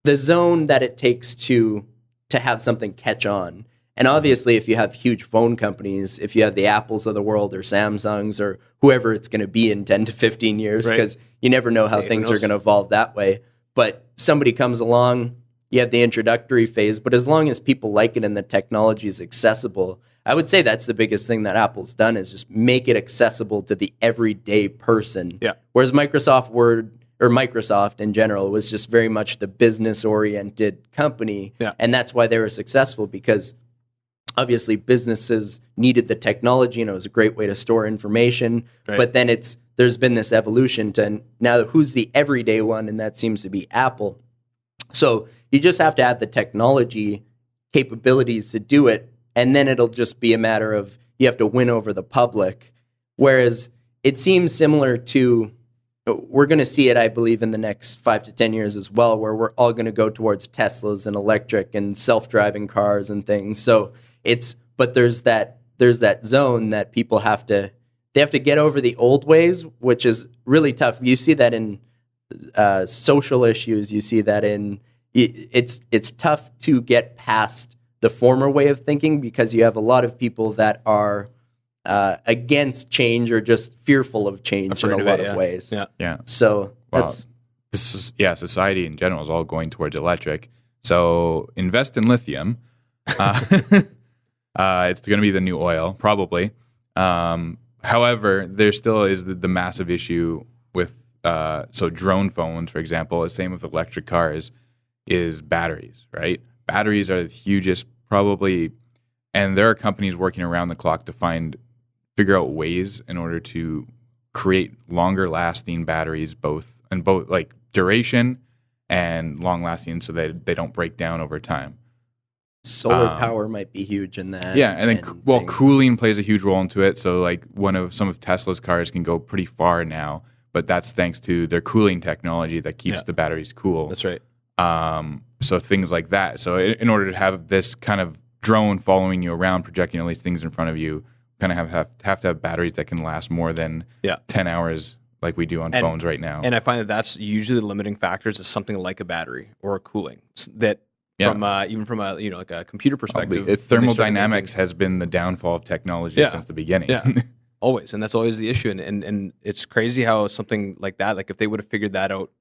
zone that it takes to have something catch on. And obviously, if you have huge phone companies, if you have the Apples of the world or Samsungs or whoever it's going to be in 10 to 15 years, because you never know how things are going to evolve that way. But somebody comes along, you have the introductory phase, but as long as people like it and the technology is accessible, I would say that's the biggest thing that Apple's done, is just make it accessible to the everyday person. Yeah. Whereas Microsoft Word, or Microsoft in general, was just very much the business-oriented company. Yeah. And that's why they were successful, because obviously businesses needed the technology and it was a great way to store information. Right. But then there's been this evolution to now who's the everyday one, and that seems to be Apple. So you just have to have the technology capabilities to do it, and then it'll just be a matter of you have to win over the public. Whereas it seems similar to, we're going to see it, I believe, in the next 5 to 10 years as well, where we're all going to go towards Teslas and electric and self-driving cars and things. So but there's that zone that people have to get over the old ways, which is really tough. You see that in social issues. You see that it's tough to get past the former way of thinking, because you have a lot of people that are against change or just fearful of change in a lot of ways. Yeah. So that's society in general is all going towards electric. So invest in lithium. It's going to be the new oil, probably. However, there still is the massive issue with drone phones, for example. The same with electric cars, is batteries, right? Batteries are the hugest, probably, and there are companies working around the clock to figure out ways in order to create longer lasting batteries, both like duration and long lasting, so that they don't break down over time. Solar power might be huge in that. Yeah, and then cooling plays a huge role into it. So like some of Tesla's cars can go pretty far now, but that's thanks to their cooling technology that keeps the batteries cool. That's right. So things like that. So in order to have this kind of drone following you around, projecting all these things in front of you, kind of have to have batteries that can last more than 10 hours like we do on phones right now. And I find that's usually the limiting factors is something like a battery or a cooling that even from a like a computer perspective. Thermodynamics has been the downfall of technology since the beginning. Yeah. Always. And that's always the issue. And it's crazy how something like that, like if they would have figured that out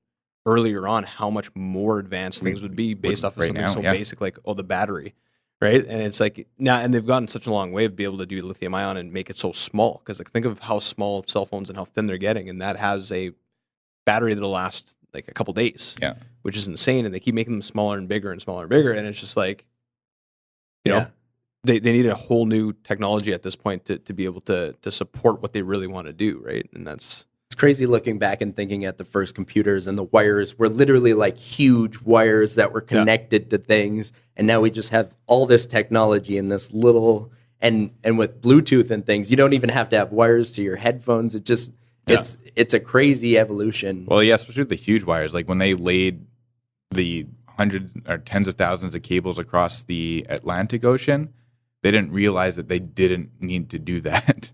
earlier on, how much more advanced things would be based off of something basic like the battery. Right. And it's like now, and they've gotten such a long way to be able to do lithium ion and make it so small. Because like think of how small cell phones and how thin they're getting, and that has a battery that'll last like a couple days. Yeah. Which is insane. And they keep making them smaller and bigger and smaller and bigger. And it's just like, you know, they need a whole new technology at this point to be able to support what they really want to do. Right. And it's crazy looking back and thinking at the first computers, and the wires were literally like huge wires that were connected to things. And now we just have all this technology in this little, and with Bluetooth and things, you don't even have to have wires to your headphones. It just, it's a crazy evolution. Well, yeah, especially with the huge wires. Like when they laid the hundreds or tens of thousands of cables across the Atlantic Ocean, they didn't realize that they didn't need to do that.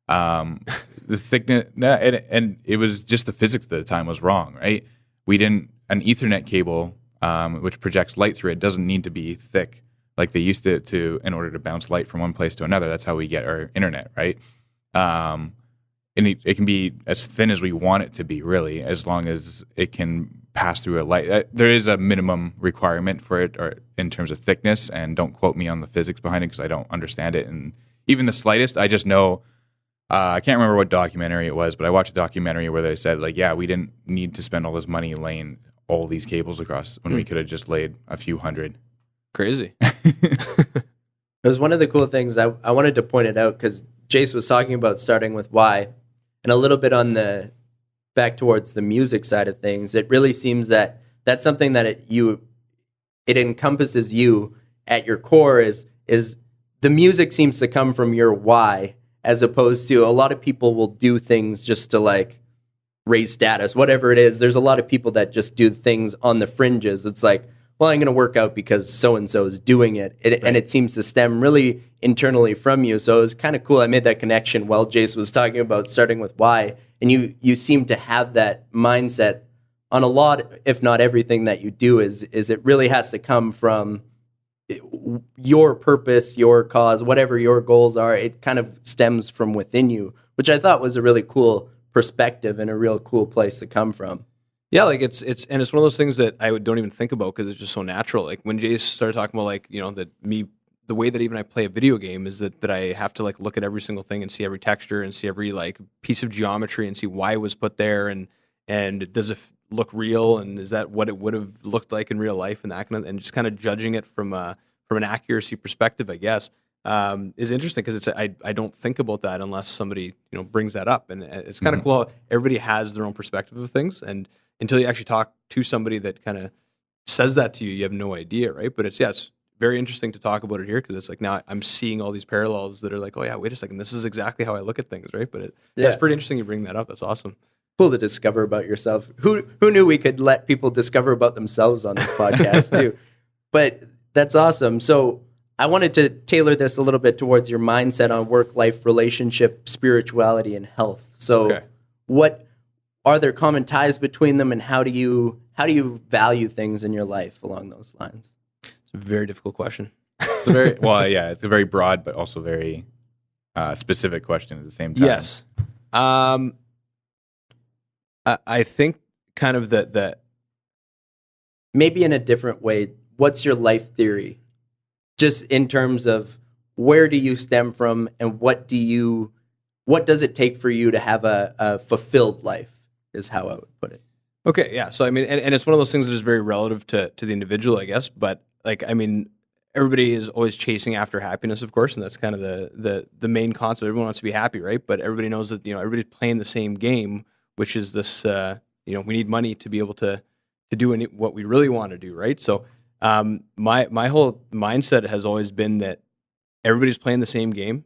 The thickness, and it was just the physics at the time was wrong, right? An Ethernet cable, which projects light through it, doesn't need to be thick like they used to in order to bounce light from one place to another. That's how we get our internet, right? And it can be as thin as we want it to be, really, as long as it can pass through a light. There is a minimum requirement for it, or in terms of thickness, and don't quote me on the physics behind it because I don't understand it. And even the slightest, I just know. I can't remember what documentary it was, but I watched a documentary where they said, like, yeah, we didn't need to spend all this money laying all these cables across when we could have just laid a few hundred. crazy. It was one of the cool things I wanted to point it out because Jayse was talking about starting with why, and a little bit on the back towards the music side of things. It really seems that that's something that it encompasses you at your core is the music seems to come from your why, as opposed to a lot of people will do things just to like raise status, whatever it is. There's a lot of people that just do things on the fringes. It's like, well, I'm going to work out because so-and-so is doing it. And it seems to stem really internally from you. So it was kind of cool. I made that connection while Jayse was talking about starting with why. And you seem to have that mindset on a lot, if not everything that you do is it really has to come from your purpose, your cause, whatever your goals are. It kind of stems from within you, which I thought was a really cool perspective and a real cool place to come from. Yeah, like it's one of those things that I don't even think about because it's just so natural. Like when Jayse started talking about like, you know, the way that even I play a video game is that I have to like look at every single thing and see every texture and see every like piece of geometry and see why it was put there and does it look real and is that what it would have looked like in real life and that kind of, and just kind of judging it from an accuracy perspective, I guess, is interesting because I don't think about that unless somebody brings that up, and it's kind of cool. How everybody has their own perspective of things, and until you actually talk to somebody that kind of says that to you, you have no idea, right? But it's very interesting to talk about it here because it's like now I'm seeing all these parallels that are like, oh yeah, wait a second, this is exactly how I look at things, right? But it's pretty interesting you bring that up. That's awesome. Cool to discover about yourself. Who knew we could let people discover about themselves on this podcast too? But that's awesome. So I wanted to tailor this a little bit towards your mindset on work, life, relationship, spirituality, and health. So what are there common ties between them, and how do you value things in your life along those lines? It's a very difficult question. It's a very it's a very broad but also very specific question at the same time. Yes. I think kind of that maybe in a different way, what's your life theory? Just in terms of where do you stem from and what does it take for you to have a fulfilled life is how I would put it. Okay, yeah. So I mean, and it's one of those things that is very relative to the individual, I guess. But like, I mean, everybody is always chasing after happiness, of course, and that's kind of the main concept. Everyone wants to be happy, right? But everybody knows that everybody's playing the same game, which is this. We need money to be able to do what we really want to do, right? So my whole mindset has always been that everybody's playing the same game.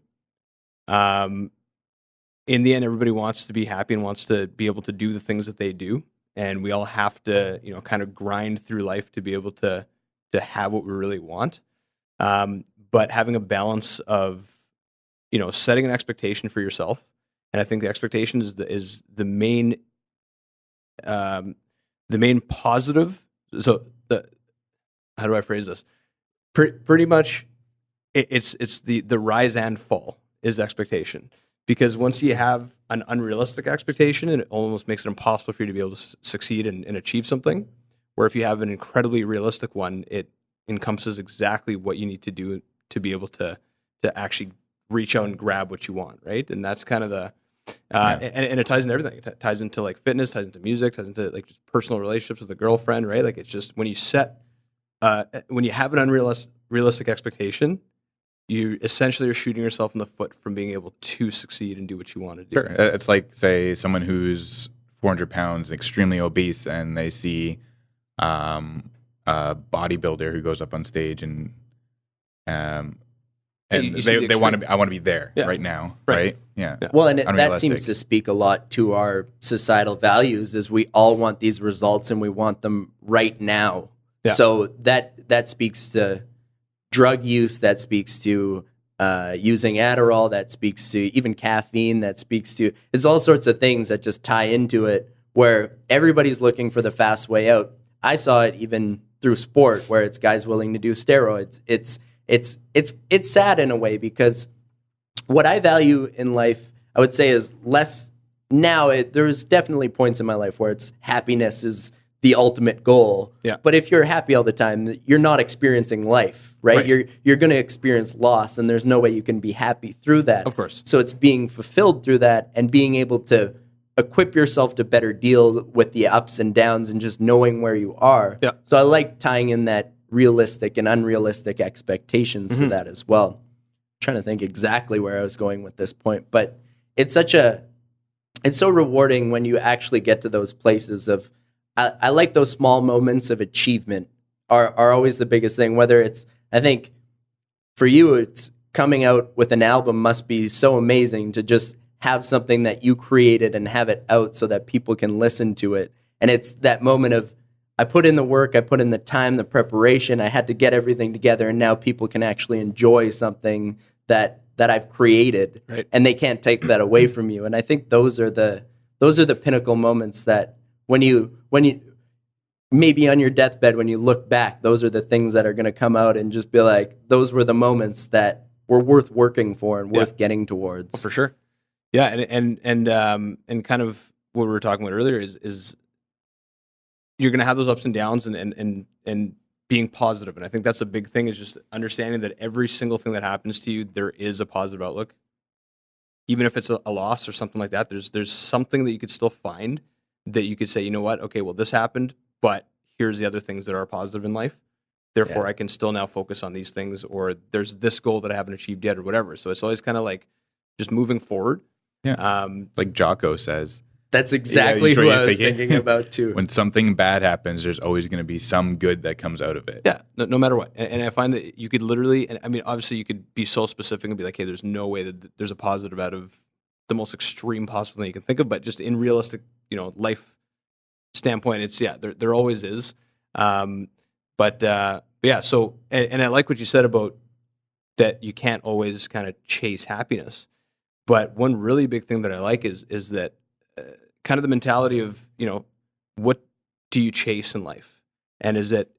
In the end, everybody wants to be happy and wants to be able to do the things that they do. And we all have to, kind of grind through life to be able to have what we really want. But having a balance of, setting an expectation for yourself. And I think the expectation is the main positive. So how do I phrase this? Pretty much it's the rise and fall is expectation. Because once you have an unrealistic expectation, it almost makes it impossible for you to be able to succeed and achieve something. Where if you have an incredibly realistic one, it encompasses exactly what you need to do to be able to actually reach out and grab what you want, right? And that's kind of the and it ties into everything. It ties into like fitness, ties into music, ties into like just personal relationships with a girlfriend, right? Like it's just when you have an unrealistic expectation, you essentially are shooting yourself in the foot from being able to succeed and do what you want to do. Sure. It's like, say, someone who's 400 pounds, extremely obese, and they see a bodybuilder who goes up on stage and they want to be, I want to be there right now, right? Yeah. Well, and that seems to speak a lot to our societal values is we all want these results and we want them right now. Yeah. So that speaks to drug use, that speaks to using Adderall, that speaks to even caffeine, that speaks to, it's all sorts of things that just tie into it where everybody's looking for the fast way out. I saw it even through sport where it's guys willing to do steroids. It's sad in a way because what I value in life, I would say is less now. There's definitely points in my life where it's happiness is the ultimate goal. Yeah. But if you're happy all the time, you're not experiencing life, right? You're going to experience loss, and there's no way you can be happy through that. Of course. So it's being fulfilled through that and being able to equip yourself to better deal with the ups and downs and just knowing where you are. Yeah. So I like tying in that realistic and unrealistic expectations to that as well. I'm trying to think exactly where I was going with this point, but it's so rewarding when you actually get to those places of, I like those small moments of achievement are always the biggest thing. Whether it's, I think for you, it's coming out with an album must be so amazing to just have something that you created and have it out so that people can listen to it. And it's that moment of, I put in the work, I put in the time, the preparation, I had to get everything together, and now people can actually enjoy something that I've created, right, and they can't take that away from you. And I think those are the pinnacle moments that when you maybe on your deathbed, when you look back, those are the things that are going to come out and just be like, those were the moments that were worth working for and worth getting towards. Oh, for sure. Yeah. And kind of what we were talking about earlier is you're going to have those ups and downs and being positive. And I think that's a big thing, is just understanding that every single thing that happens to you, there is a positive outlook. Even if it's a loss or something like that, there's something that you could still find that you could say, you know what, okay, well, this happened, but here's the other things that are positive in life. Therefore, I can still now focus on these things, or there's this goal that I haven't achieved yet, or whatever. So it's always kind of like just moving forward. Yeah. Like Jocko says. That's exactly who I was thinking about too. When something bad happens, there's always going to be some good that comes out of it. Yeah, no matter what. And I find that you could literally, and I mean, obviously you could be so specific and be like, hey, there's no way that there's a positive out of the most extreme possible thing you can think of, but just in realistic, life standpoint, it's, there always is. But yeah, so, and I like what you said about that you can't always kind of chase happiness. But one really big thing that I like is that kind of the mentality of, what do you chase in life? And is it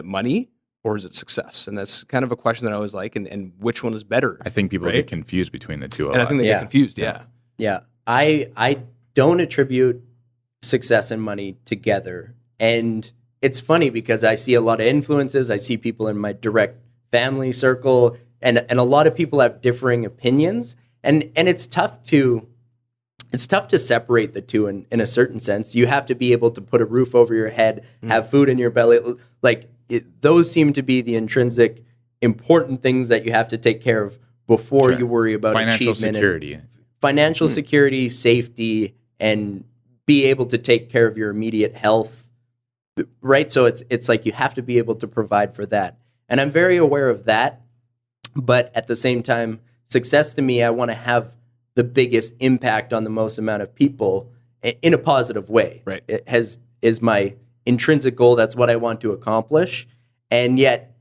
money or is it success? And that's kind of a question that I always like, and which one is better? I think people get confused between the two. And I think they get confused. Yeah. Yeah. I don't attribute success and money together. And it's funny because I see a lot of influences. I see people in my direct family circle, and a lot of people have differing opinions. And it's tough to separate the two in a certain sense. You have to be able to put a roof over your head, have food in your belly. Like those seem to be the intrinsic important things that you have to take care of before you worry about financial achievement. Security. Financial security, safety, and be able to take care of your immediate health, right? So it's like you have to be able to provide for that. And I'm very aware of that. But at the same time, success to me, I want to have the biggest impact on the most amount of people in a positive way. Right. It is my intrinsic goal. That's what I want to accomplish. And yet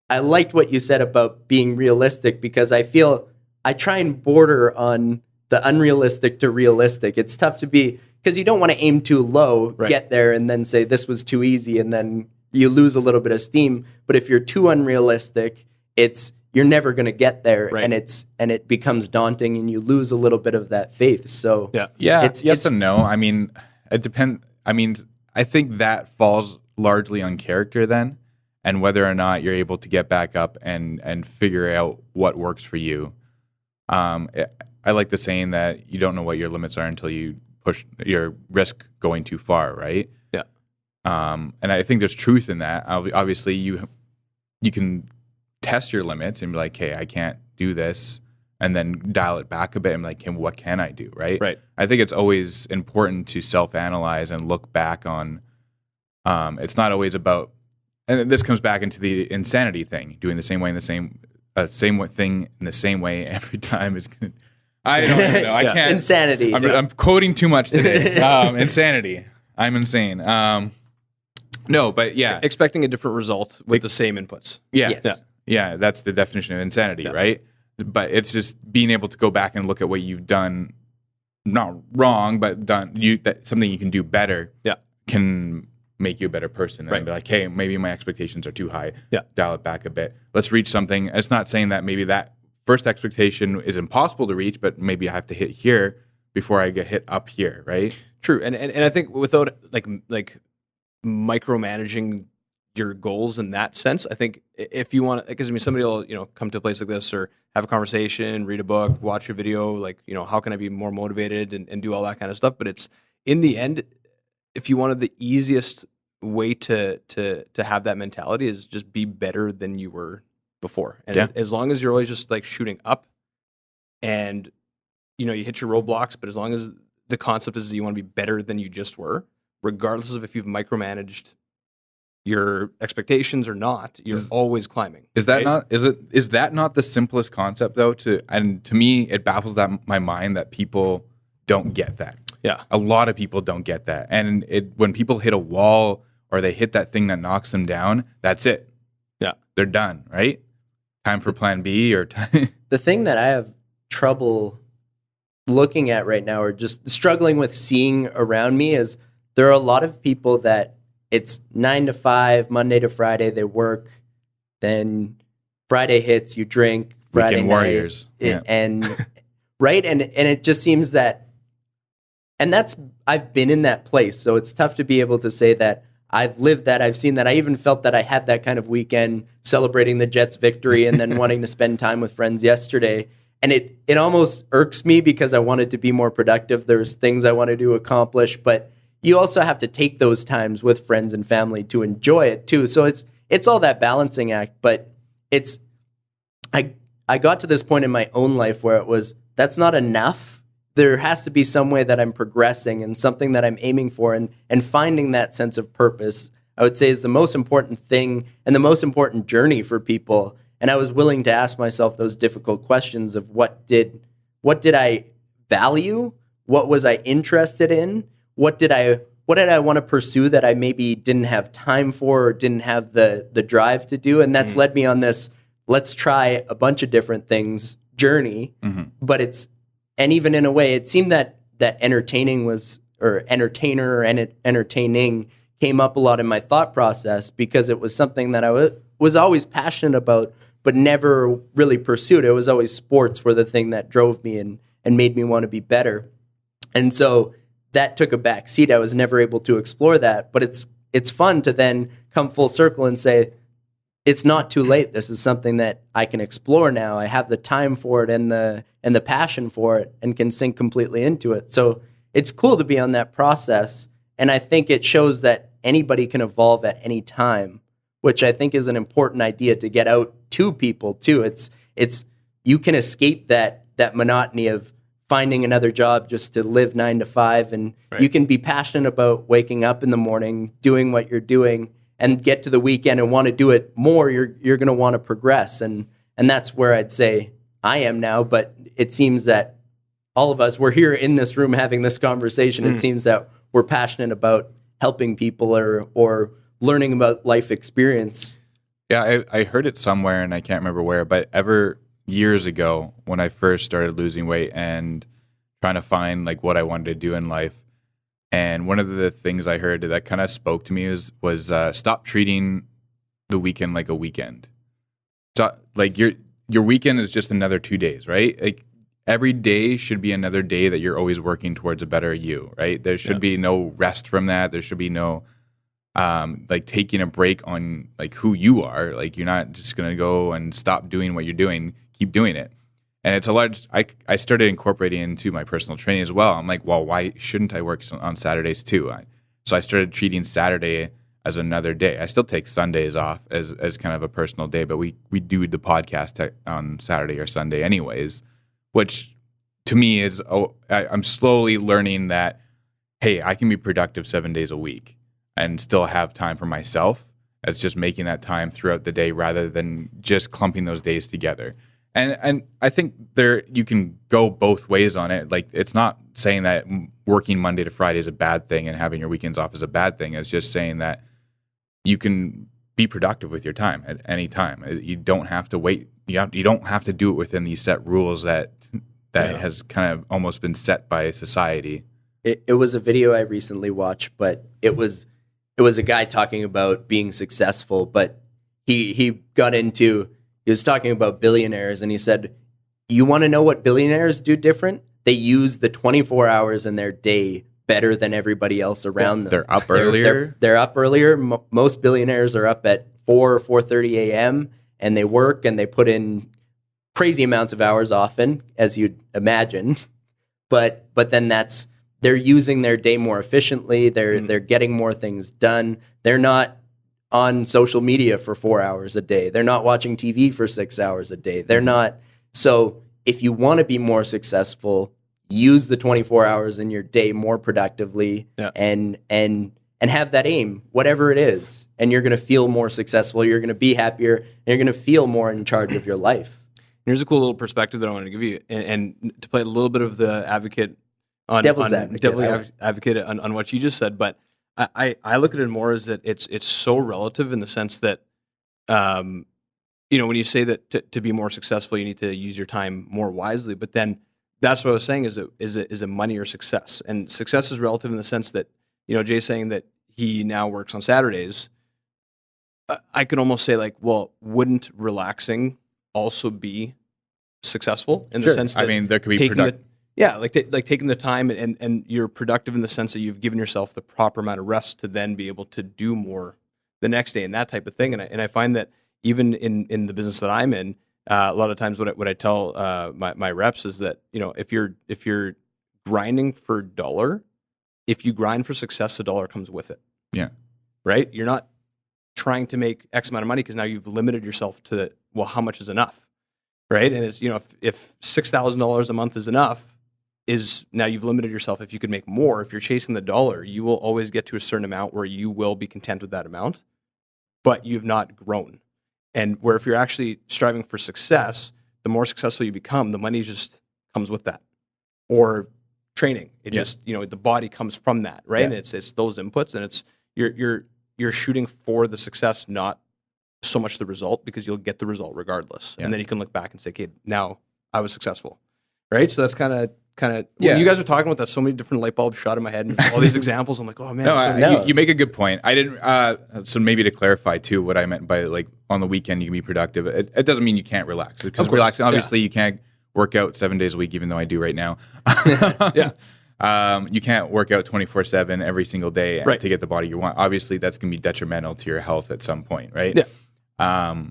I liked what you said about being realistic, because I feel I try and border on the unrealistic to realistic. It's tough to be, because you don't want to aim too low, get there, and then say this was too easy, and then you lose a little bit of steam. But if you're too unrealistic, you're never going to get there, and it becomes daunting, and you lose a little bit of that faith. So it's yes and no. I mean, it depends. I mean, I think that falls largely on character then, and whether or not you're able to get back up and figure out what works for you. I like the saying that you don't know what your limits are until you push your risk going too far, right? Yeah. And I think there's truth in that. Obviously, you can test your limits and be like, hey, I can't do this, and then dial it back a bit and be like, hey, what can I do, right? Right. I think it's always important to self-analyze and look back on, it's not always about, and this comes back into the insanity thing, doing the same way in the same thing in the same way every time is good. I don't even know. I can't. Insanity. I'm quoting too much today. Insanity. I'm insane. No, but yeah. Expecting a different result with the same inputs. Yeah. Yes. Yeah, that's the definition of insanity, right? But it's just being able to go back and look at what you've done, not wrong, but something you can do better. Yeah. Can make you a better person. And be like, hey, maybe my expectations are too high. Yeah. Dial it back a bit. Let's reach something. It's not saying that maybe that first expectation is impossible to reach, but maybe I have to hit here before I get hit up here, right? True. And I think without like micromanaging your goals in that sense, I think if you want, because I mean, somebody will come to a place like this or have a conversation, read a book, watch a video, like how can I be more motivated and do all that kind of stuff. But it's in the end, if you wanted the easiest way to have that mentality is just be better than you were before. And as long as you're always just like shooting up and, you hit your roadblocks, but as long as the concept is that you want to be better than you just were, regardless of if you've micromanaged your expectations or not, you're always climbing. Is that not the simplest concept though? To me, it baffles my mind that people don't get that. Yeah, a lot of people don't get that, and when people hit a wall or they hit that thing that knocks them down, that's it. Yeah, they're done. Right? Time for Plan B or time. The thing that I have trouble looking at right now, or just struggling with seeing around me, is there are a lot of people that it's 9 to 5, Monday to Friday, they work. Then Friday hits, you drink. Friday Weekend night, warriors. And right. And it just seems that, and I've been in that place. So it's tough to be able to say that I've lived that. I've seen that. I even felt that I had that kind of weekend celebrating the Jets' victory and then wanting to spend time with friends yesterday. And it almost irks me because I wanted to be more productive. There's things I wanted to accomplish, but you also have to take those times with friends and family to enjoy it too. So it's all that balancing act, but I got to this point in my own life where it was, that's not enough. There has to be some way that I'm progressing and something that I'm aiming for, and finding that sense of purpose, I would say, is the most important thing and the most important journey for people. And I was willing to ask myself those difficult questions of what did I value? What was I interested in? What did I want to pursue that I maybe didn't have time for or didn't have the drive to do? And that's led me on this, let's try a bunch of different things journey. But and even in a way, it seemed that entertaining entertaining came up a lot in my thought process because it was something that I was always passionate about, but never really pursued. It was always sports were the thing that drove me and made me want to be better. And so that took a back seat. I was never able to explore that, but it's fun to then come full circle and say, it's not too late. This is something that I can explore now. I have the time for it and the passion for it and can sink completely into it. So it's cool to be on that process. And I think it shows that anybody can evolve at any time, which I think is an important idea to get out to people too. It's you can escape that monotony of finding another job just to live 9 to 5, and you can be passionate about waking up in the morning, doing what you're doing, and get to the weekend and want to do it more. You're going to want to progress, and that's where I'd say I am now. But it seems that all of us, we're here in this room having this conversation. It seems that we're passionate about helping people or learning about life experience. Yeah, I heard it somewhere, and I can't remember where, but years ago when I first started losing weight and trying to find like what I wanted to do in life. And one of the things I heard that kind of spoke to me was stop treating the weekend like a weekend. So, like your weekend is just another 2 days, right? Like every day should be another day that you're always working towards a better you, right? There should be no rest from that. There should be no like taking a break on like who you are. Like you're not just going to go and stop doing what you're doing. Keep doing it. And it's I started incorporating into my personal training as well. I'm like, well, why shouldn't I work on Saturdays too? So I started treating Saturday as another day. I still take Sundays off as kind of a personal day, but we do the podcast on Saturday or Sunday anyways, which to me is, I'm slowly learning that, hey, I can be productive 7 days a week and still have time for myself. It's just making that time throughout the day rather than just clumping those days together. And I think you can go both ways on it. Like it's not saying that working Monday to Friday is a bad thing and having your weekends off is a bad thing. It's just saying that you can be productive with your time at any time. You don't have to wait. You don't have to do it within these set rules that has kind of almost been set by society. It was a video I recently watched, but it was a guy talking about being successful, but he was talking about billionaires, and he said, you want to know what billionaires do different? They use the 24 hours in their day better than everybody else around them. They're up earlier. They're up earlier. Most billionaires are up at 4 or 4:30 a.m. and they work and they put in crazy amounts of hours often, as you'd imagine. But then that's they're using their day more efficiently. They're getting more things done. They're not on social media for 4 hours a day. They're not watching TV for 6 hours a day. They're not. So if you want to be more successful, use the 24 hours in your day more productively, and have that aim, whatever it is, and you're going to feel more successful. You're going to be happier, and you're going to feel more in charge of your life. Here's a cool little perspective that I want to give you, and to play a little bit of the advocate on devil's advocate on what you just said. But I look at it more as that it's so relative in the sense that, when you say that to be more successful, you need to use your time more wisely. But then that's what I was saying is it money or success? And success is relative in the sense that, Jay's saying that he now works on Saturdays. I could almost say like, well, wouldn't relaxing also be successful in the sense that, there could be productive. Like taking the time and you're productive in the sense that you've given yourself the proper amount of rest to then be able to do more the next day and that type of thing. And I find that even in the business that I'm in, a lot of times what I tell my reps is that, if you're grinding for dollar, if you grind for success, the dollar comes with it. Yeah. Right? You're not trying to make X amount of money because now you've limited yourself to, well, how much is enough? Right? And it's, if $6,000 a month is enough, now you've limited yourself. If you could make more, if you're chasing the dollar, you will always get to a certain amount where you will be content with that amount, but you've not grown. And where if you're actually striving for success, the more successful you become, the money just comes with that. Or training. It just, the body comes from that, right? Yeah. And it's those inputs, and it's you're shooting for the success, not so much the result, because you'll get the result regardless. And then you can look back and say, okay, now I was successful. Right? So that's kind of when you guys were talking about that, so many different light bulbs shot in my head and all these examples. I'm like, oh man. You make a good point. I didn't. So maybe to clarify too, what I meant by like on the weekend you can be productive. It doesn't mean you can't relax. Because relaxing, obviously, you can't work out 7 days a week, even though I do right now. You can't work out 24/7 every single day to get the body you want. Obviously, that's going to be detrimental to your health at some point, right? Yeah.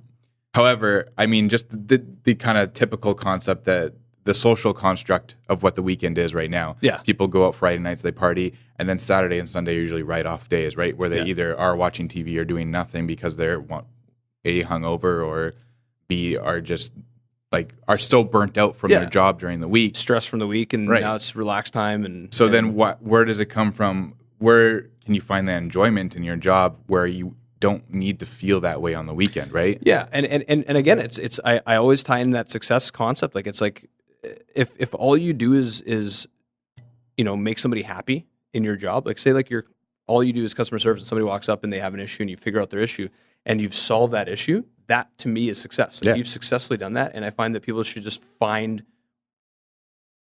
However, just the kind of typical concept that the social construct of what the weekend is right now. Yeah. People go out Friday nights, they party, and then Saturday and Sunday are usually write-off days, right? Where they either are watching TV or doing nothing because they're A, hungover, or B, are just are still burnt out from their job during the week. Stress from the week, and now it's relaxed time. And so then where does it come from? Where can you find that enjoyment in your job where you don't need to feel that way on the weekend, right? Yeah, and again, it's I always tie in that success concept. Like, it's like if all you do is make somebody happy in your job, like say like all you do is customer service and somebody walks up and they have an issue and you figure out their issue and you've solved that issue, that to me is success. Like, you've successfully done that, and I find that people should just find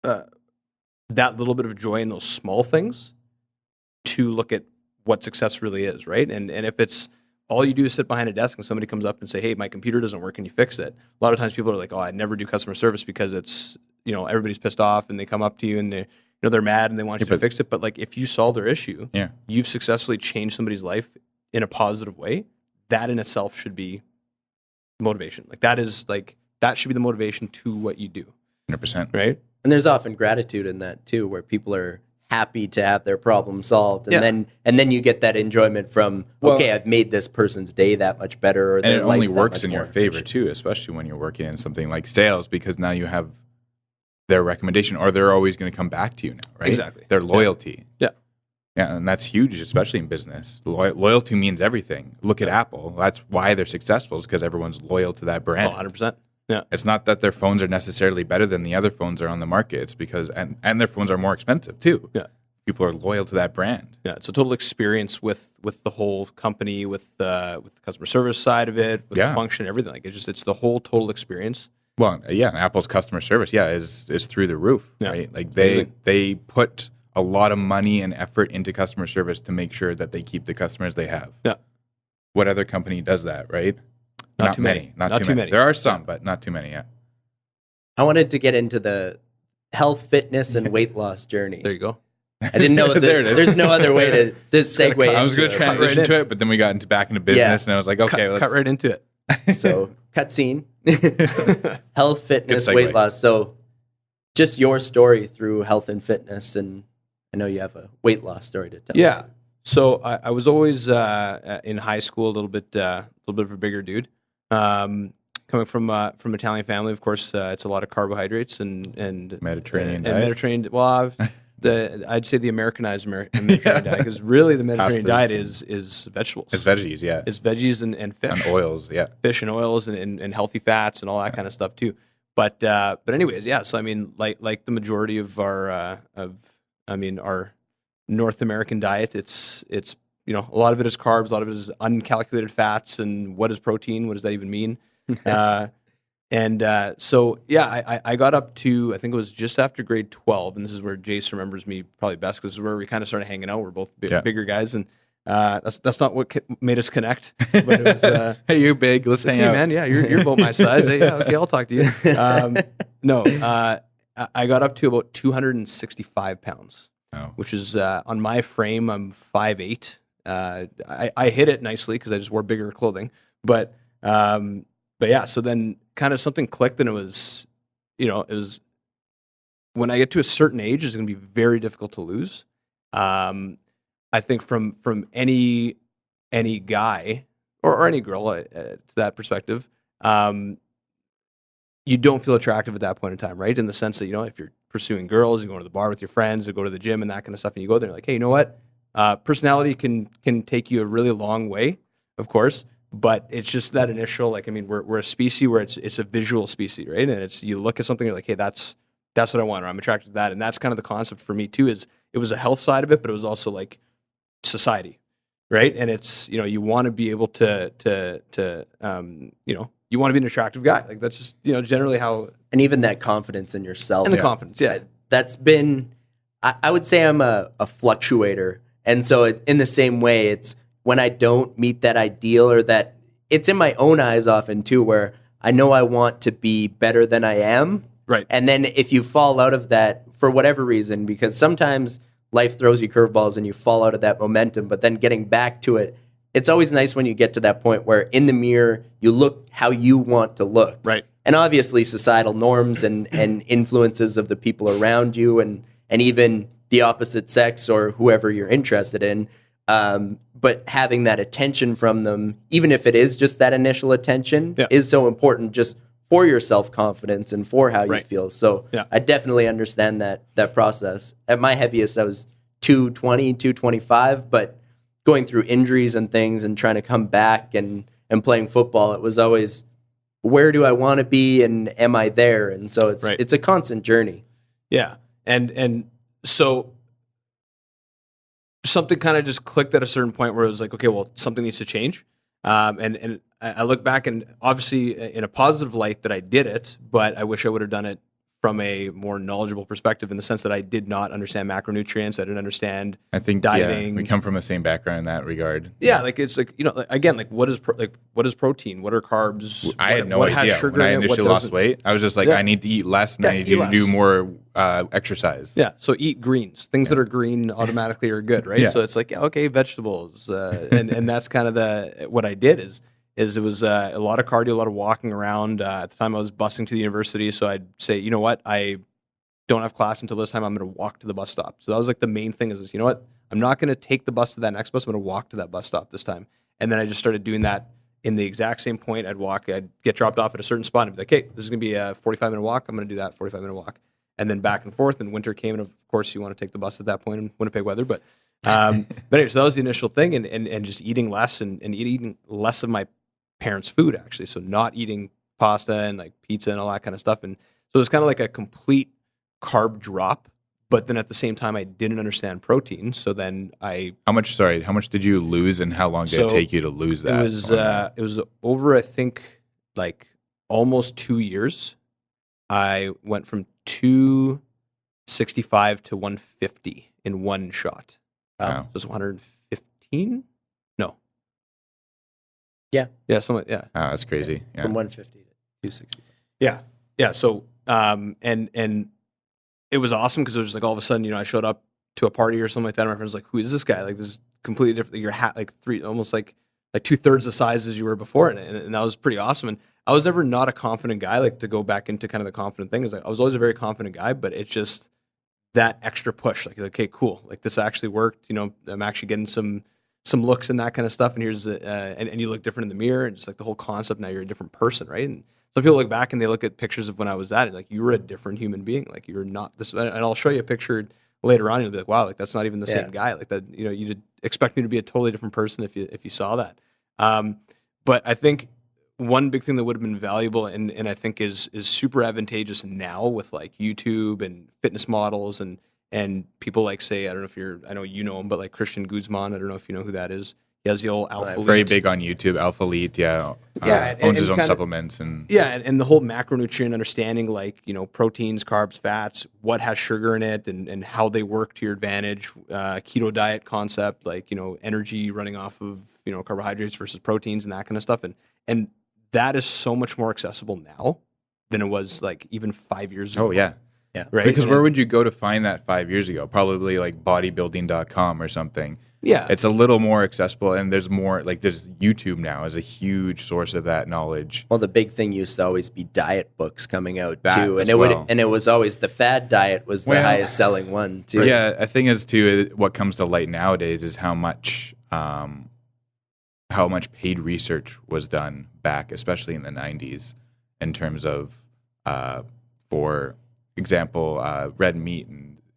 that little bit of joy in those small things to look at what success really is, right? And if it's all you do is sit behind a desk and somebody comes up and say, hey, my computer doesn't work, and you fix it. A lot of times people are like, oh, I never do customer service because it's, everybody's pissed off and they come up to you and they're mad and they want you to fix it. But like, if you solve their issue, you've successfully changed somebody's life in a positive way. That in itself should be motivation. Like, that should be the motivation to what you do. 100%. Right? And there's often gratitude in that too, where people are happy to have their problem solved, and then you get that enjoyment from, okay, I've made this person's day that much better, or and it only works in your favor too, especially when you're working in something like sales, because now you have their recommendation, or they're always going to come back to you now, right? Exactly. Their loyalty. Yeah, and that's huge, especially in business. Loyalty means everything. Look at Apple. That's why they're successful, is because everyone's loyal to that brand. 100%. Yeah. It's not that their phones are necessarily better than the other phones that are on the market. It's because, and their phones are more expensive too. Yeah. People are loyal to that brand. Yeah. It's a total experience with the whole company, with the customer service side of it, with the function, everything. Like, it's the whole total experience. Well, Apple's customer service, is through the roof, right? Like, they put a lot of money and effort into customer service to make sure that they keep the customers they have. Yeah. What other company does that, right? Not too many. Not too many. There are some, but not too many, I wanted to get into the health, fitness, and weight loss journey. There you go. I didn't know there's no other way to segue. I was going to transition to it, but then we got back into business, and I was like, okay, let's cut right into it. So, cutscene. Health, fitness, weight loss. So, just your story through health and fitness, and I know you have a weight loss story to tell. Yeah. So I was always in high school a little bit of a bigger dude. Coming from Italian family, of course, it's a lot of carbohydrates and Mediterranean and diet. Mediterranean. Well, I'd say the Americanized Mediterranean diet, because really the Mediterranean Pastas diet is vegetables. It's veggies, yeah. It's veggies and fish. And oils, yeah. Fish and oils and healthy fats and all that kind of stuff too. But anyways, yeah. So I mean, like the majority of our our North American diet, it's a lot of it is carbs, a lot of it is uncalculated fats, and what is protein? What does that even mean? So yeah, I got up to, I think it was just after grade 12, and this is where Jayse remembers me probably best, because this is where we kind of started hanging out. We're both bigger guys, and that's not what made us connect. But it was, hey, you're big. Let's hang out, man. Yeah, you're about my size. Hey, yeah, okay, I'll talk to you. I got up to about 265 pounds, which is on my frame. I'm 5'8". I hit it nicely because I just wore bigger clothing, but yeah. So then, kind of something clicked, and it was when I get to a certain age, it's going to be very difficult to lose. I think from any guy or any girl to that perspective, you don't feel attractive at that point in time, right? In the sense that, if you're pursuing girls, you go to the bar with your friends, or go to the gym and that kind of stuff, and you go there, like, hey, you know what? Personality can take you a really long way, of course, but it's just that initial, we're a species where it's a visual species, right? And it's, you look at something, you're like, hey, that's what I want, or I'm attracted to that. And that's kind of the concept for me too, is it was a health side of it, but it was also like society, right? And it's, you want to be able to you want to be an attractive guy. Like, that's just, generally how. And even that confidence in yourself. And the confidence, yeah. That's been, I would say I'm a fluctuator. And so in the same way, it's when I don't meet that ideal, or that it's in my own eyes often too, where I know I want to be better than I am. Right. And then if you fall out of that for whatever reason, because sometimes life throws you curveballs and you fall out of that momentum, but then getting back to it, it's always nice when you get to that point where in the mirror, you look how you want to look. Right. And obviously societal norms and influences of the people around you, and even the opposite sex or whoever you're interested in. But having that attention from them, even if it is just that initial attention, is so important just for your self-confidence and for how you feel. So I definitely understand that process. At my heaviest, I was 220, 225, but going through injuries and things and trying to come back and playing football, it was always, where do I want to be, and am I there? And so it's a constant journey. Yeah. And so something kind of just clicked at a certain point where it was like, okay, well, something needs to change. And I look back, and obviously in a positive light that I did it, but I wish I would have done it from a more knowledgeable perspective, in the sense that I did not understand macronutrients. I didn't understand dieting. We come from the same background in that regard. Yeah, like it's like, again, like what is protein? What are carbs? I had no idea. When I initially lost weight, I was just like, I need to eat less, and I need to do more exercise. Yeah, so eat greens. Things that are green automatically are good, right? So it's like, okay, vegetables, and that's kind of what I did is it was a lot of cardio, a lot of walking around. At the time, I was busing to the university, so I'd say, you know what, I don't have class until this time. I'm going to walk to the bus stop. So that was like the main thing, is you know what, I'm not going to take the bus to that next bus. I'm going to walk to that bus stop this time. And then I just started doing that in the exact same point. I'd get dropped off at a certain spot and be like, hey, this is going to be a 45-minute walk. I'm going to do that 45-minute walk. And then back and forth, and winter came, and of course you want to take the bus at that point in Winnipeg weather. But anyway, so that was the initial thing, and just eating less and eating less of my parents' food, actually. So not eating pasta and like pizza and all that kind of stuff. And so it was kind of like a complete carb drop. But then at the same time, I didn't understand protein. So then How much did you lose, and how long did it take you to lose that? It was over, I think, like almost 2 years. I went from 265 to 150 in one shot. Wow. So it was 115? No. Yeah. Yeah, something. Yeah. Oh, that's crazy. Yeah. From 150 to 260. Yeah. Yeah. So, and it was awesome, because it was just like all of a sudden, I showed up to a party or something like that, and my friend's like, who is this guy? Like, this is completely different. You're like almost like 2/3 the size as you were before. And that was pretty awesome. And I was never not a confident guy, like, to go back into kind of the confident thing. Is like, I was always a very confident guy, but it's just that extra push. Like, okay, cool. Like this actually worked. You know, I'm actually getting some looks and that kind of stuff. And here's and you look different in the mirror, and just like the whole concept. Now you're a different person, right? And some people look back and they look at pictures of when I was that, and like you were a different human being. Like you're not this. And I'll show you a picture later on. And you'll be like, wow, like that's not even the same guy. Like that, you know, you'd expect me to be a totally different person if you saw that. But I think one big thing that would have been valuable and I think is super advantageous now with like YouTube and fitness models and people like, say, I don't know if I know you know him, but like Christian Guzman, I don't know if you know who that is. He has the old Alpha Elite. Very big on YouTube, Alpha Elite, owns his own supplements and the whole macronutrient understanding, like, you know, proteins, carbs, fats, what has sugar in it, and how they work to your advantage. Keto diet concept, like, you know, energy running off of, you know, carbohydrates versus proteins and that kind of stuff, and that is so much more accessible now than it was like even 5 years ago. Oh yeah. Yeah. Right. Because where would you go to find that 5 years ago? Probably like bodybuilding.com or something. Yeah. It's a little more accessible, and there's more, like, there's YouTube now is a huge source of that knowledge. Well, the big thing used to always be diet books coming out That too, and as well. it was always the fad diet was the highest selling one too. Yeah, I think is too what comes to light nowadays is how much paid research was done back, especially in the 90s, in terms of, for example, red meat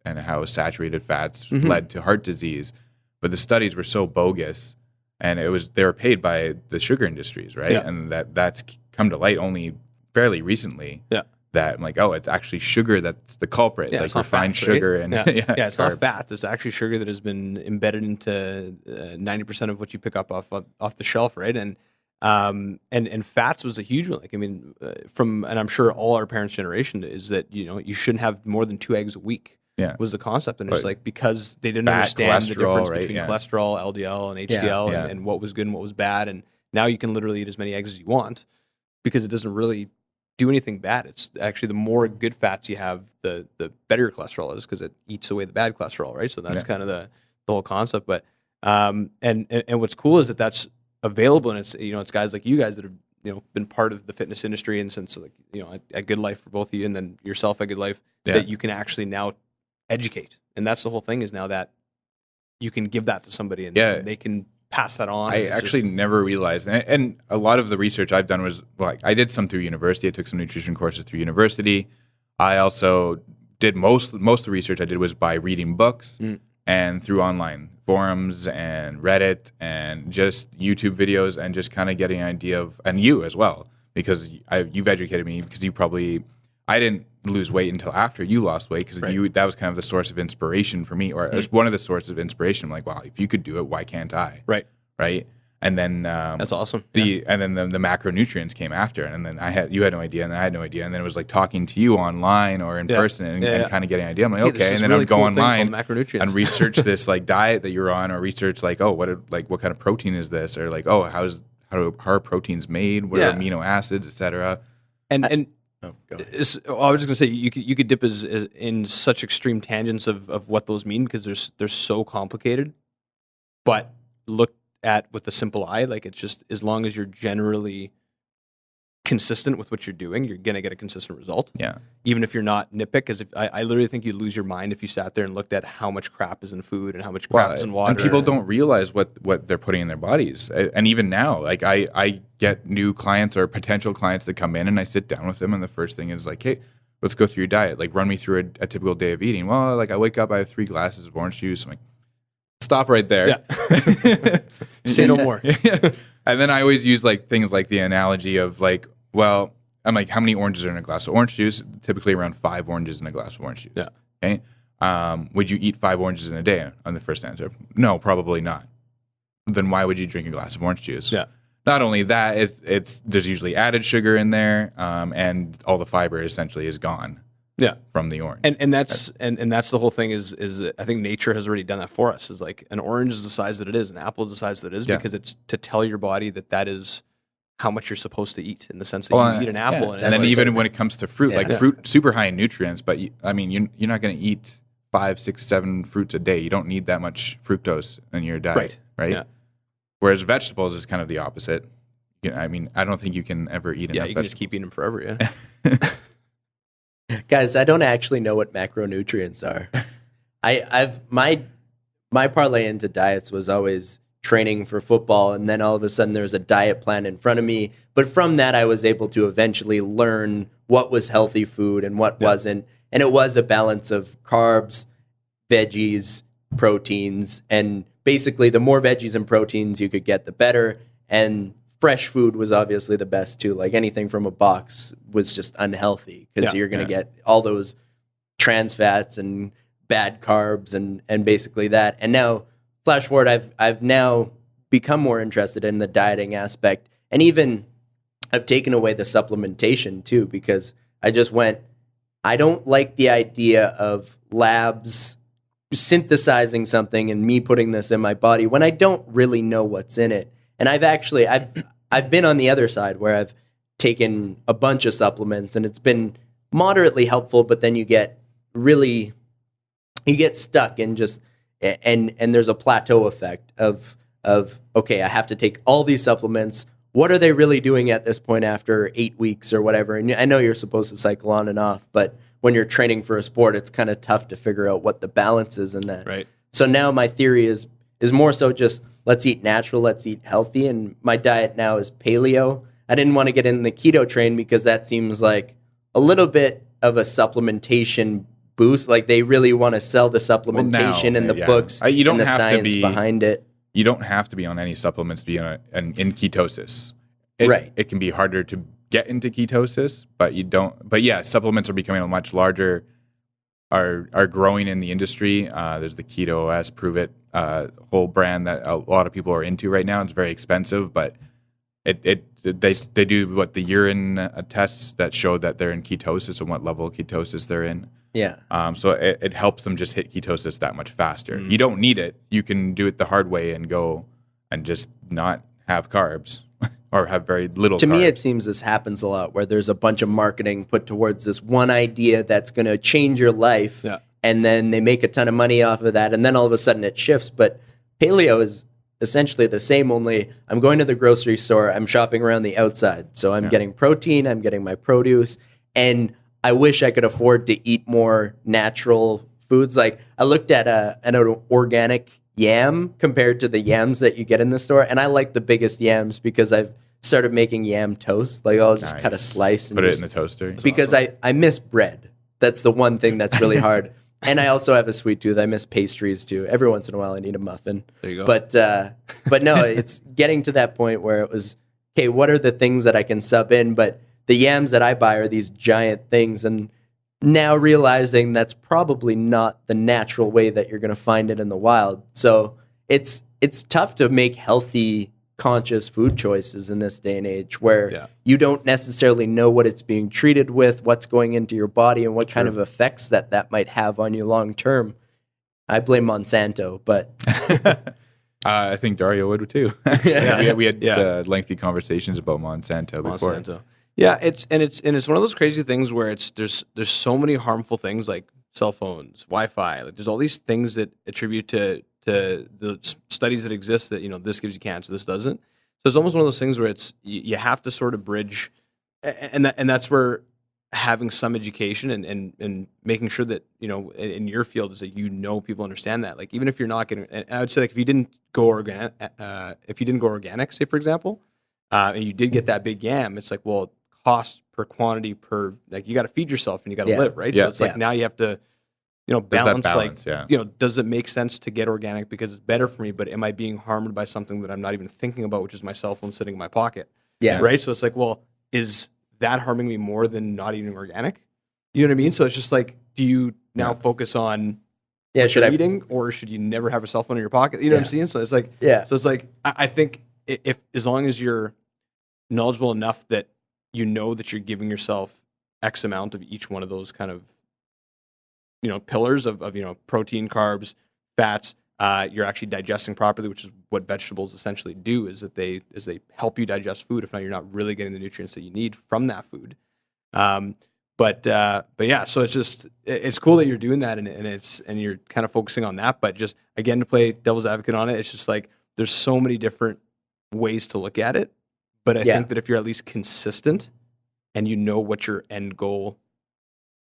and how saturated fats led to heart disease. But the studies were so bogus, and they were paid by the sugar industries, right? Yeah. And that's come to light only fairly recently. Yeah. That I'm like, oh, it's actually sugar that's the culprit, Yeah, like it's not refined fats, right? sugar and it's not carbs. fat. It's actually sugar that has been embedded into 90% of what you pick up off the shelf, right? And fats was a huge one. Like, I mean, and I'm sure all our parents' generation is that, you know, you shouldn't have more than 2 eggs a week. Yeah. Was the concept, and it's like because they didn't Fat, understand the difference cholesterol, between right? cholesterol, LDL, and HDL, Yeah. and what was good and what was bad. And now you can literally eat as many eggs as you want because it doesn't really do anything bad. It's actually the more good fats you have, the better your cholesterol is because it eats away the bad cholesterol, right? So that's kind of the whole concept. But and what's cool is that that's available, and it's, you know, it's guys like you guys that have, you know, been part of the fitness industry, and since, like, you know, a Good Life for both of you, and then yourself at Good Life, that you can actually now educate. And that's the whole thing, is now that you can give that to somebody and they can pass that on. I actually never realized, and a lot of the research I've done was, like, I did some through university. I took some nutrition courses through university. I also did most of the research I did was by reading books and through online forums and Reddit and just YouTube videos, and just kind of getting an idea of, and you as well, because you've educated me, because I didn't lose weight until after you lost weight, because that was kind of the source of inspiration for me, or it was one of the sources of inspiration. I'm like, wow, if you could do it, why can't I? Right. And then that's awesome. And then the macronutrients came after, and then you had no idea, and I had no idea, and then it was like talking to you online or in person and kind of getting an idea. I'm like, okay, and then I would go online and research this like diet that you're on, or research like, oh, what kind of protein is this, or like, oh, how are proteins made, what are amino acids, etc. And Oh, go ahead. I was just gonna say you could dip as in such extreme tangents of what those mean, because they're so complicated. But look at with the simple eye, like, it's just, as long as you're generally consistent with what you're doing, you're gonna get a consistent result. Yeah. Even if you're not nitpick, because I literally think you'd lose your mind if you sat there and looked at how much crap is in food and how much crap is in water. And people don't realize what they're putting in their bodies. And even now, like, I get new clients or potential clients that come in, and I sit down with them, and the first thing is like, hey, let's go through your diet. Like, run me through a typical day of eating. Well, like, I wake up, I have 3 glasses of orange juice. I'm like, stop right there. Yeah. Say no more. And then I always use like things like the analogy of like, well, I'm like, how many oranges are in a glass of orange juice? Typically around 5 oranges in a glass of orange juice. Yeah. Okay. Would you eat 5 oranges in a day? On the first answer, no, probably not. Then why would you drink a glass of orange juice? Yeah. Not only that, there's usually added sugar in there, and all the fiber essentially is gone. Yeah. From the orange. And that's the whole thing is I think nature has already done that for us. Is like, an orange is the size that it is, an apple is the size that it is, because it's to tell your body that is how much you're supposed to eat, in the sense that you eat an apple. And then even when it comes to fruit, fruit, super high in nutrients, but you're not going to eat 5, 6, 7 fruits a day. You don't need that much fructose in your diet. Right? Yeah. Whereas vegetables is kind of the opposite. I don't think you can ever eat enough vegetables. You can just keep eating them forever, yeah. Guys, I don't actually know what macronutrients are. I've my parlay into diets was always training for football, and then all of a sudden there's a diet plan in front of me. But from that, I was able to eventually learn what was healthy food and what wasn't. And it was a balance of carbs, veggies, proteins, and basically the more veggies and proteins you could get, the better. And fresh food was obviously the best too. Like anything from a box was just unhealthy because you're going to get all those trans fats and bad carbs and basically that. And now, flash forward, I've now become more interested in the dieting aspect, and even I've taken away the supplementation too, because I just went, I don't like the idea of labs synthesizing something and me putting this in my body when I don't really know what's in it. And I've been on the other side where I've taken a bunch of supplements and it's been moderately helpful, but then you get stuck in just and there's a plateau effect of okay, I have to take all these supplements. What are they really doing at this point after 8 weeks or whatever? And I know you're supposed to cycle on and off, but when you're training for a sport, it's kind of tough to figure out what the balance is in that. Right. So now my theory is more so just let's eat natural, let's eat healthy, and my diet now is paleo. I didn't want to get in the keto train because that seems like a little bit of a supplementation boost. Like they really want to sell the supplementation and the books you don't and the have science to be, behind it. You don't have to be on any supplements to be in ketosis. Right. It can be harder to get into ketosis, but you don't. But yeah, supplements are becoming a much larger, are growing in the industry. There's the Keto OS, Prove It, whole brand that a lot of people are into right now. It's very expensive, but they do what the urine tests that show that they're in ketosis and what level of ketosis they're in. Yeah. So it helps them just hit ketosis that much faster. You don't need it. You can do it the hard way and go and just not have carbs or have very little To carbs. me, it seems this happens a lot where there's a bunch of marketing put towards this one idea that's going to change your life. Yeah. And then they make a ton of money off of that. And then all of a sudden it shifts. But paleo is essentially the same, only I'm going to the grocery store, I'm shopping around the outside. So I'm getting protein, I'm getting my produce, and I wish I could afford to eat more natural foods. Like I looked at an organic yam compared to the yams that you get in the store, and I like the biggest yams because I've started making yam toast. Like I'll just cut a slice and put it in the toaster. Because I miss bread. That's the one thing that's really hard. And I also have a sweet tooth. I miss pastries too. Every once in a while I need a muffin. There you go. But no, it's getting to that point where it was, okay, what are the things that I can sub in? But the yams that I buy are these giant things, and now realizing that's probably not the natural way that you're going to find it in the wild. So it's tough to make healthy, conscious food choices in this day and age where you don't necessarily know what it's being treated with, what's going into your body, and what kind of effects that might have on you long term. I blame Monsanto, but I think Dario would too. We had lengthy conversations about Monsanto before. Yeah, it's one of those crazy things where there's so many harmful things like cell phones, Wi-Fi. Like there's all these things that attribute to the studies that exist that this gives you cancer, this doesn't. So it's almost one of those things where you have to sort of bridge, and that's where having some education and making sure that in your field is that people understand that. Like even if you're not getting, and I would say like if you didn't go organic, say for example, and you did get that big yam, it's like, well, cost per quantity per, like you got to feed yourself and you got to live, right? So it's like now you have to balance does it make sense to get organic because it's better for me, but am I being harmed by something that I'm not even thinking about, which is my cell phone sitting in my pocket? Right. So it's like, well, is that harming me more than not eating organic? You know what I mean? So it's just like, do you now focus on should I eating, or should you never have a cell phone in your pocket? You know what I'm saying? So it's like, so it's like, I think if as long as you're knowledgeable enough that that you're giving yourself X amount of each one of those kind of pillars of protein, carbs, fats, you're actually digesting properly, which is what vegetables essentially do, is that they help you digest food. If not, you're not really getting the nutrients that you need from that food. But yeah, so it's cool that you're doing that, and you're kind of focusing on that. But just again, to play devil's advocate on it, it's just like there's so many different ways to look at it. But I think that if you're at least consistent and what your end goal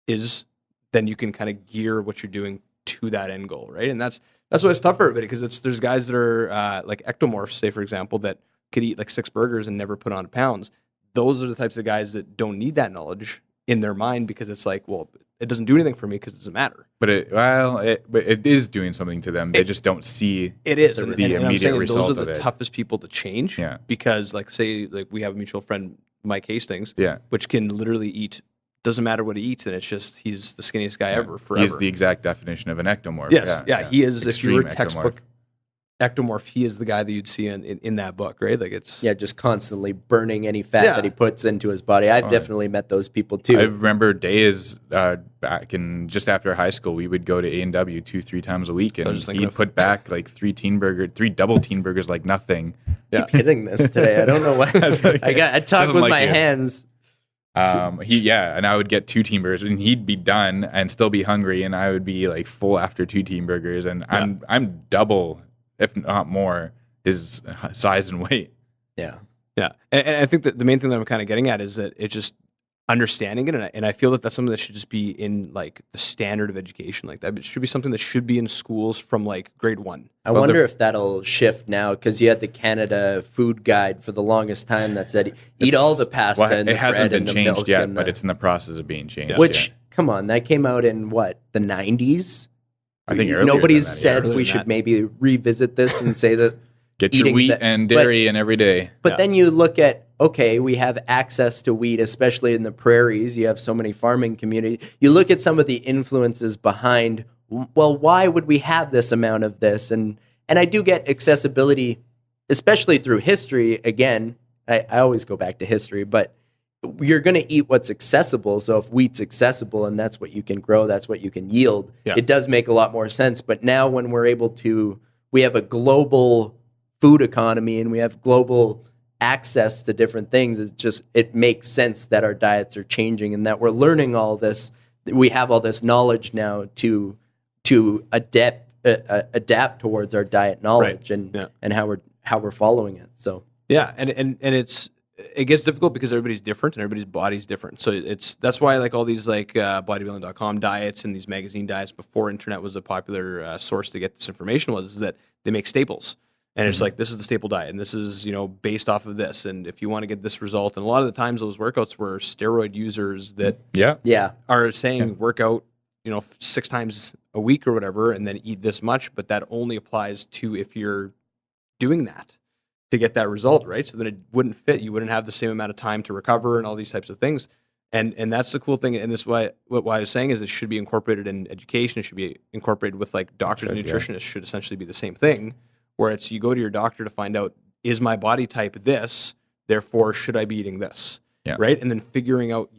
is, then you can kind of gear what you're doing to that end goal, right? And that's why it's tough for everybody, because there's guys that are like ectomorphs, say for example, that could eat like 6 burgers and never put on pounds. Those are the types of guys that don't need that knowledge in their mind, because it's like, well, it doesn't do anything for me because it doesn't matter. But it is doing something to them. They just don't see it is the and immediate I'm saying result those are of the it. toughest people to change. Yeah. Because like say like we have a mutual friend, Mike Hastings, Yeah. which can literally eat, doesn't matter what he eats, and it's just he's the skinniest guy ever forever. He's the exact definition of an ectomorph. Yes, yeah, he is. If you were Extreme textbook ectomorph, he is the guy that you'd see in that book, right? Like it's just constantly burning any fat that he puts into his body. I've definitely met those people too. I remember days back in just after high school, we would go to A&W 2-3 times a week, and he'd put back like 3 double teen burgers like nothing. Keep hitting this today. I don't know why. I talk with my hands. And I would get 2 teen burgers, and he'd be done and still be hungry, and I would be like full after 2 teen burgers, and I'm double, if not more, his size and weight. Yeah. And I think that the main thing that I'm kind of getting at is that it's just understanding it, and I feel that that's something that should just be in like the standard of education. Like that, it should be something that should be in schools from like grade 1. I wonder if that'll shift now, because you had the Canada food guide for the longest time that said eat all the pasta and the it hasn't bread been and the changed milk yet, and but it's in the process of being changed. Which, come on, that came out in what, the 90s? I think earlier nobody's than that, said earlier we than should that. maybe revisit this and say that Get your wheat and dairy in every day. But then you look at, okay, we have access to wheat, especially in the prairies. You have so many farming communities. You look at some of the influences behind, well, why would we have this amount of this? And I do get accessibility, especially through history. Again, I always go back to history, but you're going to eat what's accessible. So if wheat's accessible and that's what you can grow, that's what you can yield, it does make a lot more sense. But now when we're able to, we have a global food economy and we have global access to different things, it makes sense that our diets are changing and that we're learning all this. We have all this knowledge now to adapt towards our diet knowledge and how we're following it. So and it gets difficult because everybody's different and everybody's body's different. So that's why like all these like bodybuilding.com diets and these magazine diets before internet was a popular source to get this information is that they make staples. And it's like, this is the staple diet, and this is, based off of this. And if you want to get this result, and a lot of the times those workouts were steroid users that are saying work out, 6 times a week or whatever, and then eat this much. But that only applies to if you're doing that to get that result, right? So then it wouldn't fit. You wouldn't have the same amount of time to recover and all these types of things. And that's the cool thing. And this why what I was saying is it should be incorporated in education. It should be incorporated with like doctors and nutritionists should essentially be the same thing. Where it's you go to your doctor to find out, is my body type this, therefore should I be eating this, right? And then figuring out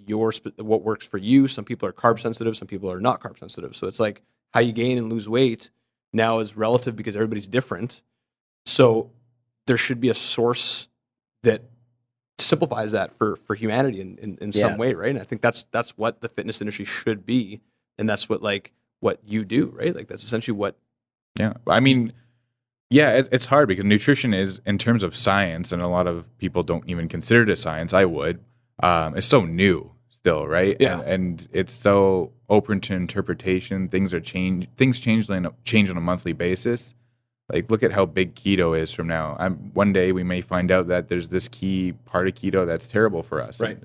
what works for you. Some people are carb sensitive, some people are not carb sensitive. So it's like how you gain and lose weight now is relative because everybody's different. So there should be a source that simplifies that for humanity in some way, right? And I think that's what the fitness industry should be, and that's what you do, right? Like that's essentially what. Yeah, I mean. Yeah, it's hard because nutrition is, in terms of science, and a lot of people don't even consider it a science. I would. It's so new still, right? Yeah. And it's so open to interpretation. Things change on a monthly basis. Like, look at how big keto is from now. One day we may find out that there's this key part of keto that's terrible for us. Right.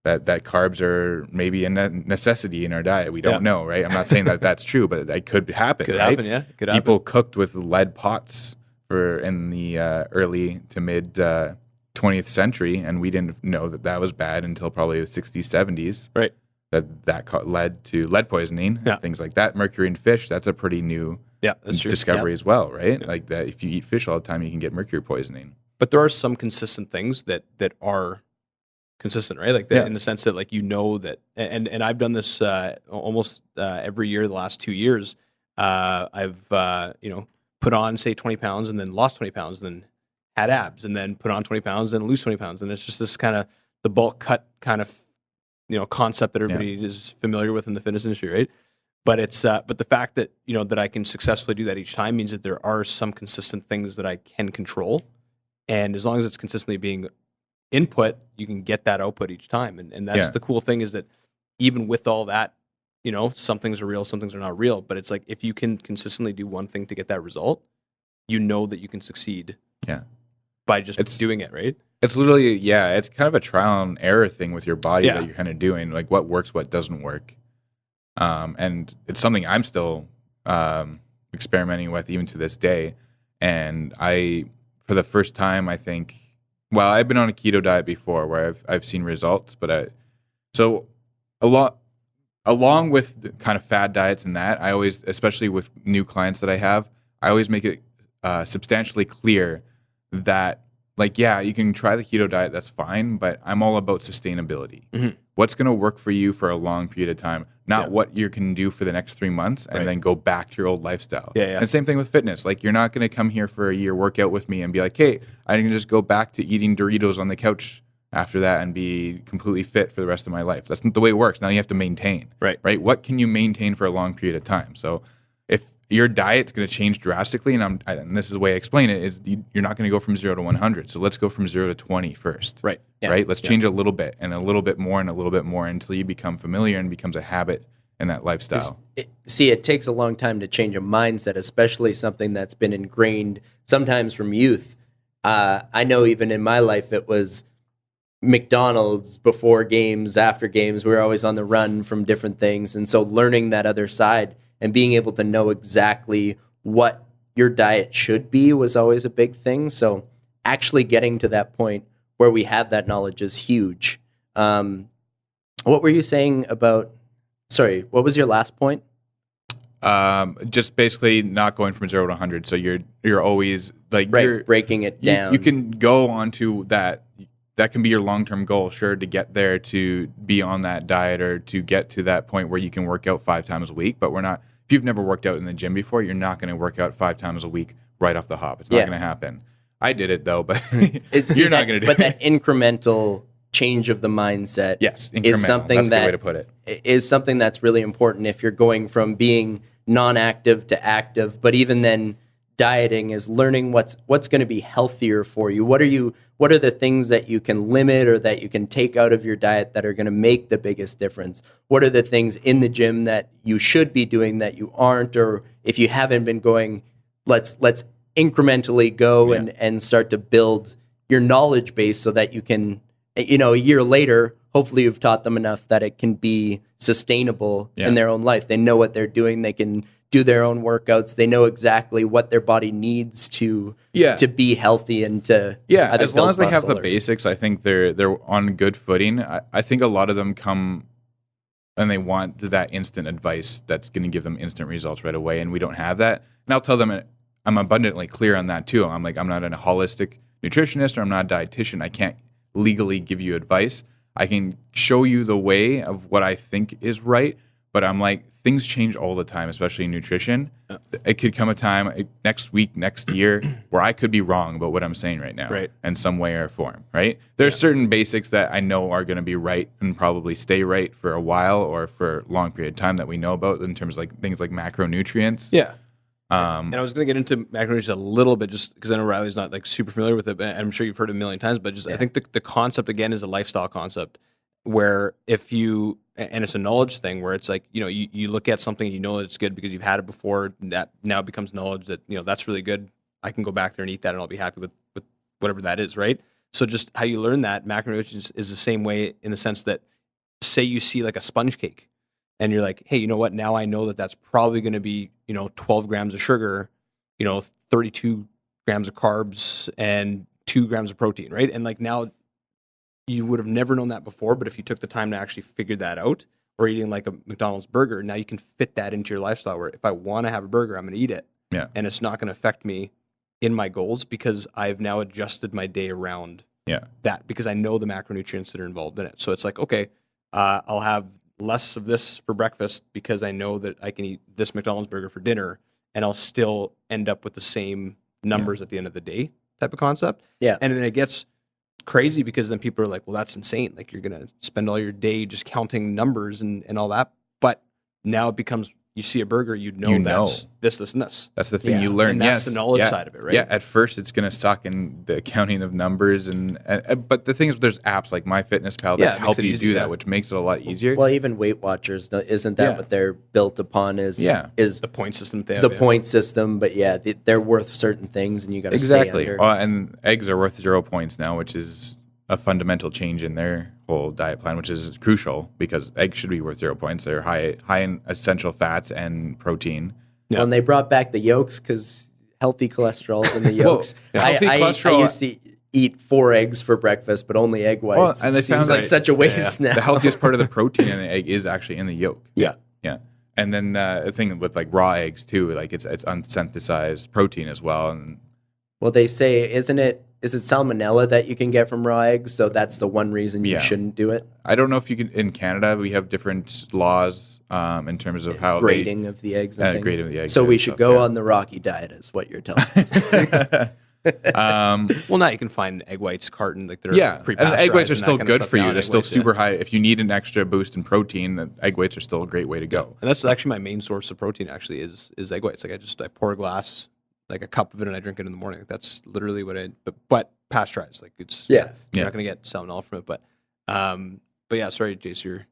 That carbs are maybe a necessity in our diet. We don't know, right? I'm not saying that that's true, but that could happen. Could right? happen, yeah. Could happen. People cooked with lead pots in the early to mid 20th century, and we didn't know that was bad until probably the 60s, 70s. Right. That led to lead poisoning, things like that. Mercury in fish, that's a pretty new that's true. discovery as well, right? Like that, if you eat fish all the time, you can get mercury poisoning. But there are some consistent things that are consistent, right? Like in the sense that like that, and I've done this almost every year the last 2 years. I've put on say 20 pounds and then lost 20 pounds, and then had abs, and then put on 20 pounds and lose 20 pounds, and it's just this kind of the bulk cut kind of concept that everybody is familiar with in the fitness industry, right? But it's but the fact that that I can successfully do that each time means that there are some consistent things that I can control, and as long as it's consistently being input, you can get that output each time. And that's the cool thing is that even with all that some things are real, some things are not real. But it's like if you can consistently do one thing to get that result, you know that you can succeed. Yeah. By just doing it, right? It's literally, it's kind of a trial and error thing with your body Yeah. that you're kind of doing, like what works, what doesn't work. And it's something I'm still experimenting with even to this day. And for the first time, I think, I've been on a keto diet before where I've seen results, but along with the kind of fad diets and that, I always, especially with new clients that I have, I always make it substantially clear that, like, you can try the keto diet, that's fine, but I'm all about sustainability. Mm-hmm. What's going to work for you for a long period of time, not what you can do for the next 3 months and then go back to your old lifestyle. And same thing with fitness. Like, you're not going to come here for a year workout with me and be like, hey, I can just go back to eating Doritos on the couch after that and be completely fit for the rest of my life. That's not the way it works. Now you have to maintain. Right? What can you maintain for a long period of time? So if your diet's going to change drastically, and this is the way I explain it, is you're not going to go from 0 to 100. So let's go from 0 to 20 first. Right. Right? Let's change a little bit and a little bit more and a little bit more until you become familiar and becomes a habit in that lifestyle. It takes a long time to change a mindset, especially something that's been ingrained sometimes from youth. I know even in my life, it was McDonald's before games, after games. We were always on the run from different things. And so learning that other side and being able to know exactly what your diet should be was always a big thing. So actually getting to that point where we have that knowledge is huge. What were you saying about, what was your last point? Just basically not going from 0 to 100. So you're always like, you're breaking it down. You can go onto that. That can be your long-term goal, sure, to get there, to be on that diet or to get to that point where you can work out 5 times a week. But if you've never worked out in the gym before, you're not going to work out 5 times a week right off the hop. It's not going to happen. I did it though, but you're not going to do it. But that incremental change of the mindset is something that's a good way to put it. Is something that's really important if you're going from being non-active to active. But even then, dieting is learning what's going to be healthier for you. What are the things that you can limit or that you can take out of your diet that are going to make the biggest difference? What are the things in the gym that you should be doing that you aren't, or if you haven't been going, let's incrementally go and start to build your knowledge base so that you can, a year later, hopefully you've taught them enough that it can be sustainable in their own life. They know what they're doing. They can do their own workouts. They know exactly what their body needs to be healthy and to as long as they have the basics, I think they're on good footing. I think a lot of them come and they want that instant advice that's going to give them instant results right away, and we don't have that. And I'll tell them, I'm abundantly clear on that too. I'm like, I'm not a holistic nutritionist or I'm not a dietitian. I can't legally give you advice. I can show you the way of what I think is right, but I'm like, things change all the time, especially in nutrition. It could come a time next week, next year, where I could be wrong about what I'm saying right now, in some way or form, right? There's certain basics that I know are going to be right and probably stay right for a while or for a long period of time that we know about in terms of like things like macronutrients. Yeah. And I was going to get into macronutrients a little bit just because I know Riley's not like super familiar with it, but I'm sure you've heard it a million times, but just I think the concept again is a lifestyle concept where if you, and it's a knowledge thing where it's like, you look at something, you know that it's good because you've had it before, that now becomes knowledge that, that's really good. I can go back there and eat that and I'll be happy with whatever that is, right? So just how you learn that macronutrients is the same way in the sense that say you see like a sponge cake and you're like, hey, you know what? Now I know that that's probably going to be, 12 grams of sugar, 32 grams of carbs and 2 grams of protein, right? And like now you would have never known that before, but if you took the time to actually figure that out, or eating like a McDonald's burger, now you can fit that into your lifestyle where if I want to have a burger, I'm going to eat it. Yeah. And it's not going to affect me in my goals because I've now adjusted my day around that because I know the macronutrients that are involved in it. So it's like, okay, I'll have less of this for breakfast because I know that I can eat this McDonald's burger for dinner and I'll still end up with the same numbers at the end of the day type of concept. Yeah. And then it gets crazy because then people are like, well, that's insane. Like you're going to spend all your day just counting numbers and all that. But now it becomes, you see a burger, that's this, and this. That's the thing you learn. And that's the knowledge side of it, right? Yeah, at first it's going to suck in the accounting of numbers, but the thing is, there's apps like MyFitnessPal that help you do that, which makes it a lot easier. Well, even Weight Watchers, isn't that what they're built upon? Is the point system they have, the point system? But they're worth certain things, and you got to stay under. And eggs are worth 0 points now, which is a fundamental change in their whole diet plan, which is crucial because eggs should be worth 0 points. They're high in essential fats and protein. Yeah. Well, and they brought back the yolks because healthy cholesterol's in the yolks. Healthy cholesterol. I used to eat 4 eggs for breakfast, but only egg whites. And it seems like such a waste now. The healthiest part of the protein in the egg is actually in the yolk. Yeah. Yeah. And then the thing with like raw eggs too, like it's unsynthesized protein as well. And well, they say, is it salmonella that you can get from raw eggs? So that's the one reason you shouldn't do it. I don't know if you can. In Canada, we have different laws in terms of how grading of the eggs. And grading of the eggs. So we should go on the Rocky diet, is what you're telling us. Well, now you can find egg whites carton that are pre-pasteurized. And egg whites are still good for you. They're still whites, super high. If you need an extra boost in protein, the egg whites are still a great way to go. And that's actually my main source of protein. Actually, is egg whites. Like I pour a glass, like a cup of it, and I drink it in the morning. That's literally what but pasteurized. Like you're not gonna get salmonella from it. But yeah, sorry, Jayse, you're.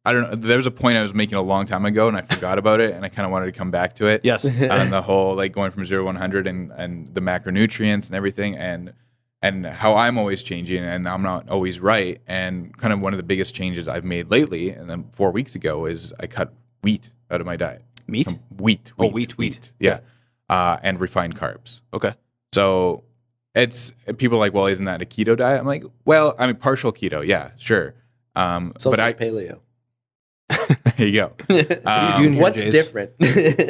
I don't know. There was a point I was making a long time ago, and I forgot about it, and I kind of wanted to come back to it. Yes. On the whole, like going from 0 to 100 and the macronutrients and everything, and how I'm always changing, and I'm not always right. And kind of one of the biggest changes I've made lately, and then 4 weeks ago, is I cut wheat out of my diet. Meat? Wheat. Wheat. Yeah. And refined carbs. Okay. So it's people are like, well, isn't that a keto diet? I'm like, well, I mean, partial keto. Yeah, sure. It's also paleo. There you go. What are you doing here, what's Jayse? different?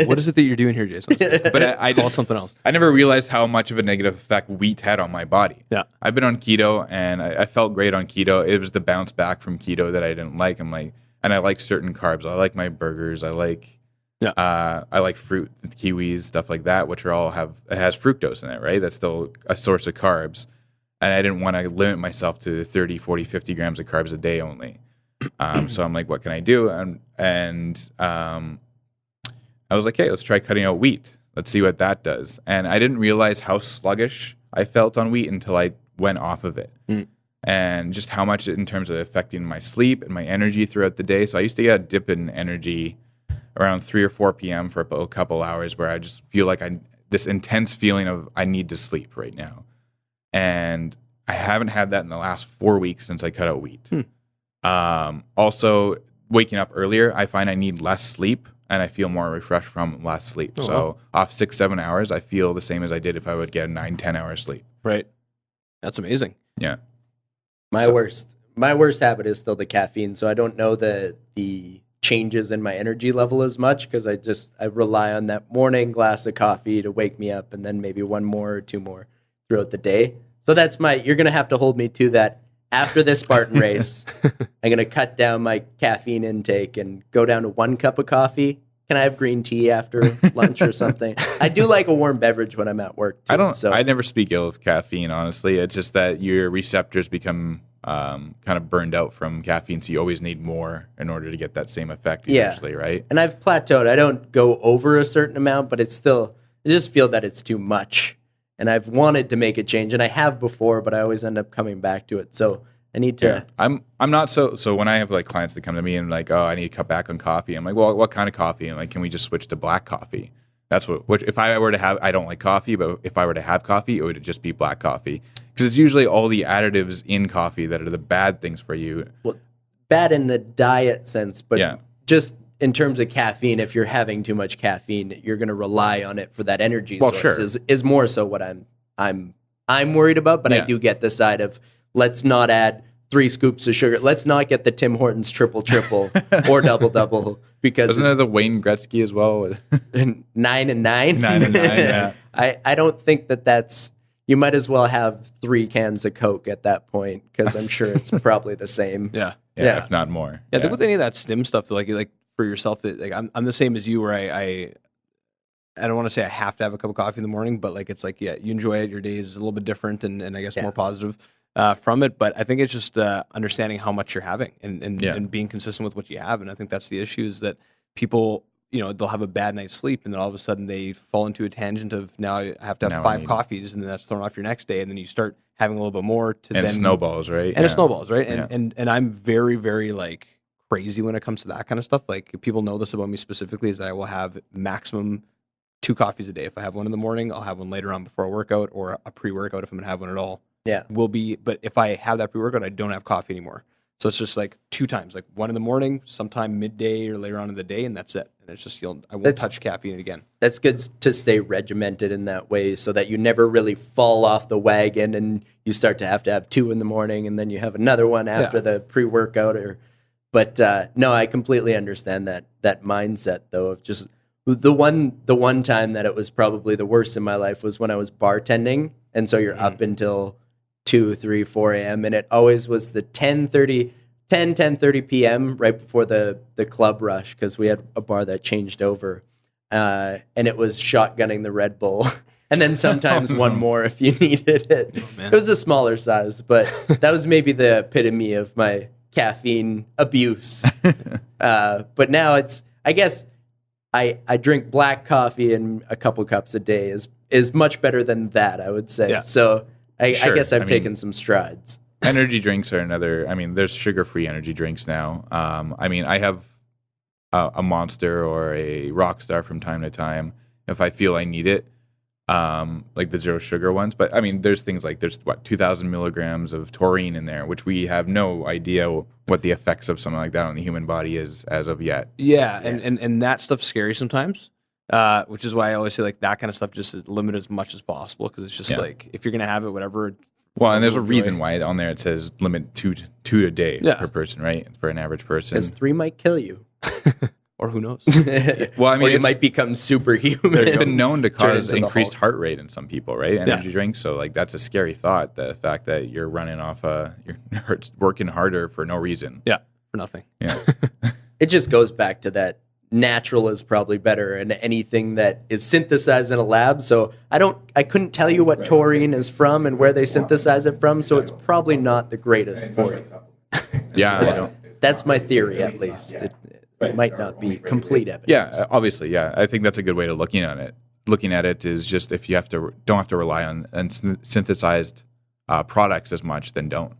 What is it that you're doing here, Jayse? But I call just it something else. I never realized how much of a negative effect wheat had on my body. Yeah. I've been on keto, and I felt great on keto. It was the bounce back from keto that I didn't like. And I like certain carbs. I like my burgers. I like fruit, kiwis, stuff like that, which it has fructose in it, right? That's still a source of carbs. And I didn't want to limit myself to 30, 40, 50 grams of carbs a day only. So I'm like, what can I do? And I was like, hey, let's try cutting out wheat. Let's see what that does. And I didn't realize how sluggish I felt on wheat until I went off of it. And just how much in terms of affecting my sleep and my energy throughout the day. So I used to get a dip in energy around 3 or 4 p.m. for a couple hours where I just feel like this intense feeling of I need to sleep right now. And I haven't had that in the last 4 weeks since I cut out wheat. Also, waking up earlier, I find I need less sleep and I feel more refreshed from less sleep. So off 6-7 hours, I feel the same as I did if I would get a 9-10 hours sleep. Right. That's amazing. Yeah. My worst habit is still the caffeine. So I don't know the changes in my energy level as much because I rely on that morning glass of coffee to wake me up and then maybe 1 more or 2 more throughout the day. So you're going to have to hold me to that. After this Spartan race, I'm going to cut down my caffeine intake and go down to 1 cup of coffee. Can I have green tea after lunch or something? I do like a warm beverage when I'm at work, too. I never speak ill of caffeine, honestly. It's just that your receptors become kind of burned out from caffeine, so you always need more in order to get that same effect eventually, right? And I've plateaued. I don't go over a certain amount, but I just feel that it's too much. And I've wanted to make a change, and I have before, but I always end up coming back to it. So I need to. Yeah. I'm not so when I have like clients that come to me and like, oh, I need to cut back on coffee. I'm like, well, what kind of coffee? And like, can we just switch to black coffee? That's what if I were to have. I don't like coffee, but if I were to have coffee, it would just be black coffee because it's usually all the additives in coffee that are the bad things for you. Well, bad in the diet sense, but just. In terms of caffeine, if you're having too much caffeine, you're going to rely on it for that energy source. Sure. Is more so what I'm worried about. But I do get the side of let's not add 3 scoops of sugar. Let's not get the Tim Hortons triple or double because isn't that the Wayne Gretzky as well? 9 and 9. 9 and 9. Yeah. I don't think that's. You might as well have 3 cans of Coke at that point because I'm sure it's probably the same. Yeah, if not more. Yeah, I think with any of that stim stuff, like for yourself, that like I'm the same as you, where I don't want to say I have to have a cup of coffee in the morning, but like it's like you enjoy it. Your day is a little bit different, and I guess more positive from it. But I think it's just understanding how much you're having and being consistent with what you have. And I think that's the issue is that people, they'll have a bad night's sleep, and then all of a sudden they fall into a tangent of now I have to have Now I 5 need- coffees, and then that's thrown off your next day, and then you start having a little bit more to And then it snowballs, right? and it snowballs, right? Yeah. And I'm very, very like crazy when it comes to that kind of stuff. Like people know this about me specifically is that I will have maximum 2 coffees a day. If I have one in the morning, I'll have one later on before a workout, or a pre-workout if I'm gonna have one at all. Yeah. But if I have that pre-workout, I don't have coffee anymore. So it's just like 2 times, like one in the morning, sometime midday or later on in the day, and that's it. And it's just I won't touch caffeine again. That's good to stay regimented in that way, so that you never really fall off the wagon and you start to have 2 in the morning, and then you have another one after the pre-workout. But no, I completely understand that mindset though of just the one time that it was probably the worst in my life was when I was bartending, and so you're up until 2, 3, 4 a.m. and it always was the 10:30 p.m. right before the club rush, because we had a bar that changed over, and it was shotgunning the Red Bull, and then sometimes one more if you needed it. It was a smaller size, but that was maybe the epitome of my caffeine abuse. But now I guess I drink black coffee and a couple cups a day is much better than that, I would say. Yeah. So I Sure. guess I've I mean, taken some strides. Energy drinks are another. I mean, there's sugar-free energy drinks now. I mean, I have a Monster or a Rockstar from time to time if I feel I need it, like the zero sugar ones. But I mean, there's things like 2,000 milligrams of taurine in there, which we have no idea what the effects of something like that on the human body is as of yet. Yeah. And that stuff's scary sometimes. Which is why I always say like that kind of stuff just is limit as much as possible, because it's just like if you're gonna have it, whatever. Well, and there's a reason why on there it says limit two a day Yeah. per person, right? For an average person. Because 3 might kill you. Or who knows? Well, I mean, or you it's- might become superhuman. There's been known to Turn cause into the increased Hulk. heart rate in some people, right? Energy drinks. So like that's a scary thought. The fact that you're running off, you're working harder for no reason. Yeah, for nothing. Yeah. It just goes back to that natural is probably better, and anything that is synthesized in a lab. So I couldn't tell you what taurine is from and where they synthesize it from. So it's probably not the greatest for you. Yeah. I don't- That's my theory, at least. It might not be complete evidence. Yeah, obviously, yeah. I think that's a good way to looking at it. Looking at it is just if you don't have to rely on synthesized products as much, then don't.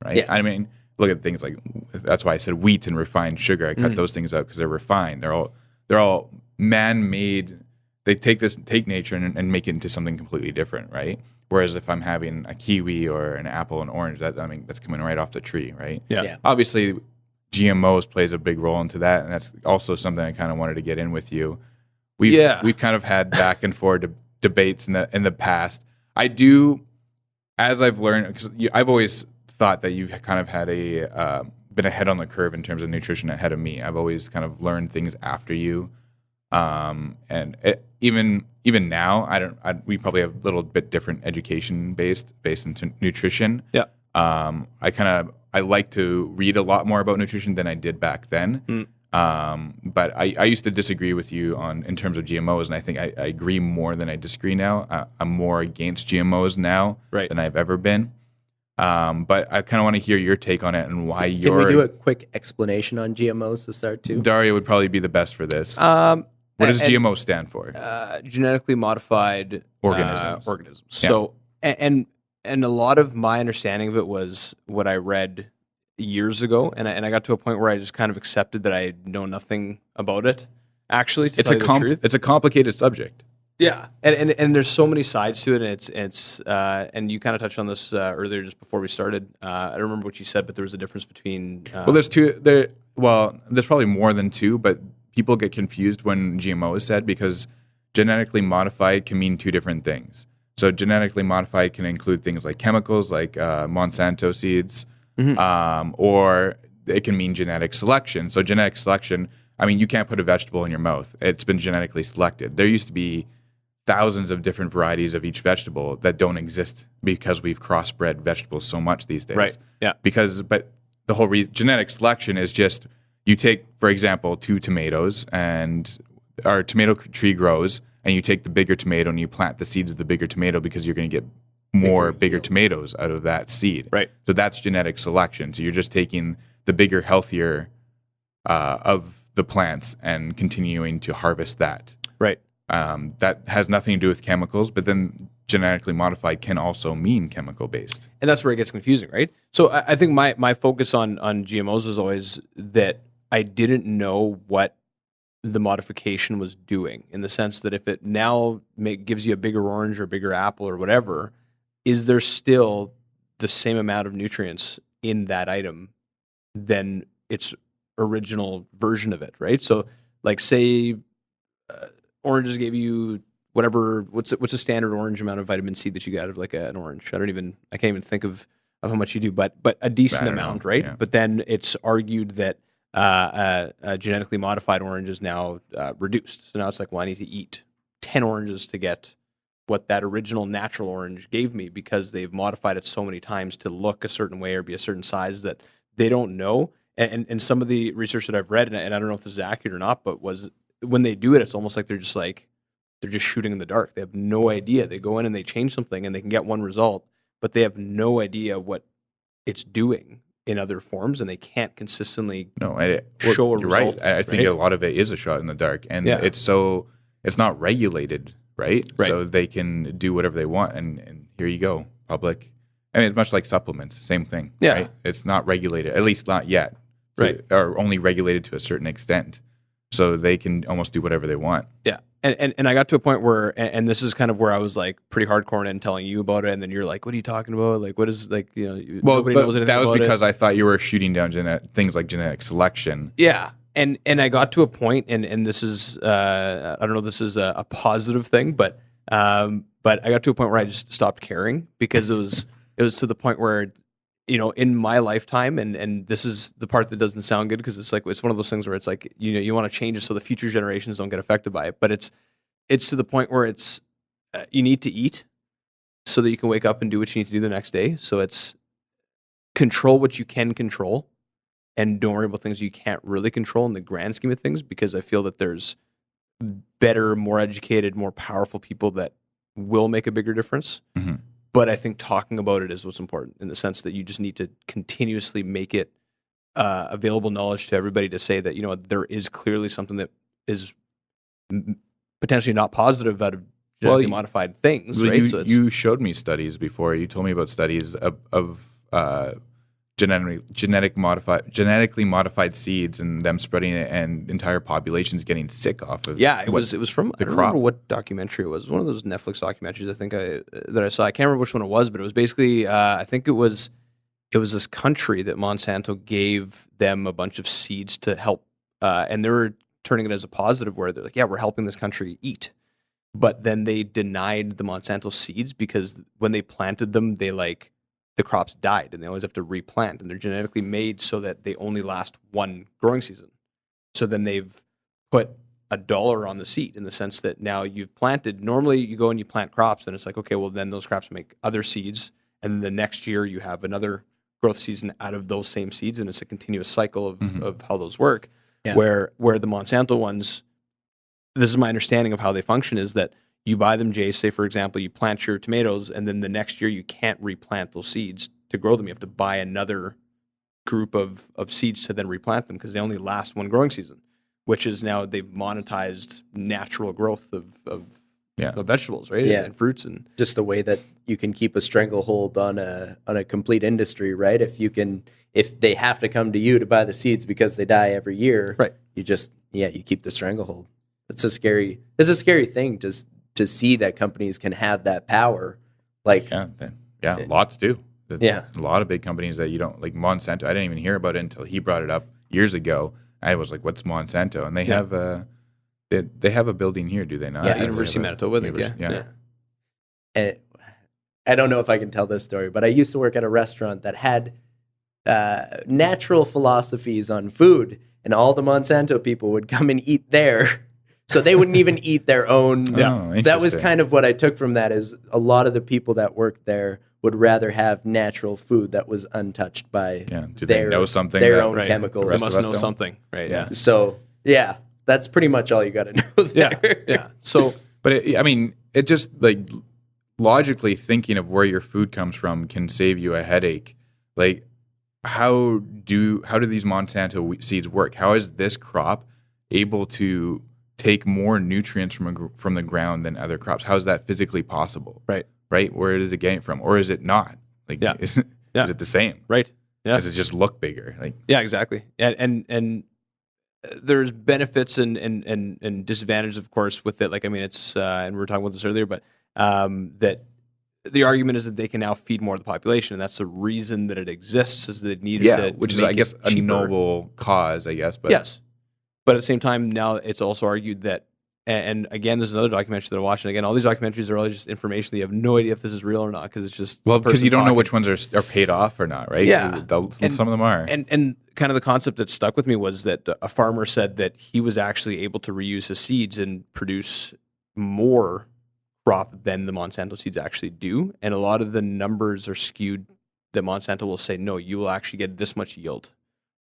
Right. Yeah. I mean, look at things like that's why I said wheat and refined sugar. I cut those things out because they're refined. They're all man-made. They take nature and make it into something completely different, right? Whereas if I'm having a kiwi or an apple and orange, that's coming right off the tree, right? Yeah. Obviously, GMOs plays a big role into that, and that's also something I kind of wanted to get in with you. We've kind of had back and forth debates in the past. I do, as I've learned, because I've always thought that you've kind of had been ahead on the curve in terms of nutrition ahead of me. I've always kind of learned things after you, and even now, we probably have a little bit different education based into nutrition. Yeah. I like to read a lot more about nutrition than I did back then. But I used to disagree with you in terms of GMOs, and I think I agree more than I disagree now. I'm more against GMOs now than I've ever been. But I kind of want to hear your take on it and why Can we do a quick explanation on GMOs to start too? Dario would probably be the best for this. What does GMO stand for? Genetically modified Organisms. Yeah. So, and a lot of my understanding of it was what I read years ago, and I got to a point where I just kind of accepted that I know nothing about it. Actually, to tell you the truth, it's a complicated subject. Yeah, and there's so many sides to it, and it's and you kind of touched on this earlier just before we started. I don't remember what you said, but there was a difference between. There's two. There's probably more than two, but people get confused when GMO is said because genetically modified can mean two different things. So genetically modified can include things like chemicals, like Monsanto seeds, or it can mean genetic selection. So genetic selection, I mean, you can't put a vegetable in your mouth. It's been genetically selected. There used to be thousands of different varieties of each vegetable that don't exist because we've crossbred vegetables so much these days. Right. Yeah. But the whole genetic selection is just you take, for example, 2 tomatoes and our tomato tree grows, and you take the bigger tomato and you plant the seeds of the bigger tomato because you're going to get more bigger tomatoes out of that seed. Right. So that's genetic selection. So you're just taking the bigger, healthier of the plants and continuing to harvest that. Right. That has nothing to do with chemicals, but then genetically modified can also mean chemical based. And that's where it gets confusing, right? So I think my focus on GMOs was always that I didn't know what the modification was doing, in the sense that if it now gives you a bigger orange or a bigger apple or whatever, is there still the same amount of nutrients in that item than its original version of it, right? So like say oranges gave you whatever, what's a standard orange amount of vitamin C that you get out of like an orange? I can't even think of how much you do, but a decent amount, right? Yeah. But then it's argued that a genetically modified orange is now reduced. So now it's like, well, I need to eat 10 oranges to get what that original natural orange gave me, because they've modified it so many times to look a certain way or be a certain size that they don't know. And some of the research that I've read, and I don't know if this is accurate or not, but was when they do it, it's almost like they're just shooting in the dark. They have no idea. They go in and they change something and they can get one result, but they have no idea what it's doing in other forms, and they can't consistently show a you're result. Right. I think a lot of it is a shot in the dark, and it's not regulated, right? So they can do whatever they want, and here you go, public. I mean, it's much like supplements, same thing. Yeah. Right? It's not regulated, at least not yet. Right. Or only regulated to a certain extent. So they can almost do whatever they want. Yeah. And I got to a point where, and this is kind of where I was like pretty hardcore in telling you about it, and then you're like, what are you talking about? Like, what is, like, nobody knows anything that was about because it. I thought you were shooting down things like genetic selection. Yeah. And I got to a point, and this is, I don't know if this is a positive thing, but I got to a point where I just stopped caring, because it was to the point where, in my lifetime, and this is the part that doesn't sound good, because it's one of those things where it's like, you want to change it so the future generations don't get affected by it. But it's to the point where it's, you need to eat so that you can wake up and do what you need to do the next day. So it's control what you can control, and don't worry about things you can't really control in the grand scheme of things, because I feel that there's better, more educated, more powerful people that will make a bigger difference. Mm-hmm. But I think talking about it is what's important, in the sense that you just need to continuously make it available knowledge to everybody, to say that, there is clearly something that is potentially not positive out of genetically modified things, right? You showed me studies before. You told me about studies of genetically modified seeds, and them spreading it, and entire populations getting sick off of. Yeah, it was from the I don't crop. remember what documentary it was. One of those Netflix documentaries, I think that I saw. I can't remember which one it was, but it was basically I think it was this country that Monsanto gave them a bunch of seeds to help, and they were turning it as a positive, where they're like, yeah, we're helping this country eat. But then they denied the Monsanto seeds, because when they planted them, the crops died, and they always have to replant, and they're genetically made so that they only last one growing season. So then they've put $1 on the seed, in the sense that now you've planted. Normally you go and you plant crops, and it's like, okay, well then those crops make other seeds, and then the next year you have another growth season out of those same seeds, and it's a continuous cycle of how those work. Yeah. Where the Monsanto ones, this is my understanding of how they function, is that you buy them, Jay, say, for example, you plant your tomatoes, and then the next year you can't replant those seeds to grow them. You have to buy another group of seeds to then replant them, because they only last one growing season, which is now they've monetized natural growth of vegetables, right? Yeah. And fruits. And just the way that you can keep a stranglehold on a complete industry, right? If they have to come to you to buy the seeds because they die every year, right? You keep the stranglehold. It's a scary thing to see that companies can have that power. Lots do. A lot of big companies that you don't, like Monsanto. I didn't even hear about it until he brought it up years ago. I was like, "What's Monsanto?" And they have they have a building here, do they not? Yeah, University of Manitoba. I think, yeah. And I don't know if I can tell this story, but I used to work at a restaurant that had natural philosophies on food, and all the Monsanto people would come and eat there. So they wouldn't even eat their own. Yeah. That was kind of what I took from that, is a lot of the people that worked there would rather have natural food that was untouched by they know something their own chemicals. They must know something, right? Yeah. So, that's pretty much all you got to know there. Yeah. So, but it just, like, logically thinking of where your food comes from can save you a headache. Like, how do these Monsanto seeds work? How is this crop able to take more nutrients from the ground than other crops? How is that physically possible? Right. Where is it getting it from, or is it not? Like, is it the same? Right. Yeah. Does it just look bigger? Like, yeah, exactly. And there's benefits and disadvantages, of course, with it. Like, I mean, it's and we were talking about this earlier, but that the argument is that they can now feed more of the population, and that's the reason that it exists, is that it needed to, which to is, make I guess, it a cheaper. noble cause, I guess. But Yes. But at the same time, now it's also argued that, and again, there's another documentary that I watched, and again, all these documentaries are all just information that you have no idea if this is real or not, because it's just because you don't know talking. which ones are paid off or not, right? Yeah. Some of them are. And kind of the concept that stuck with me was that a farmer said that he was actually able to reuse his seeds and produce more crop than the Monsanto seeds actually do. And a lot of the numbers are skewed that Monsanto will say, no, you will actually get this much yield.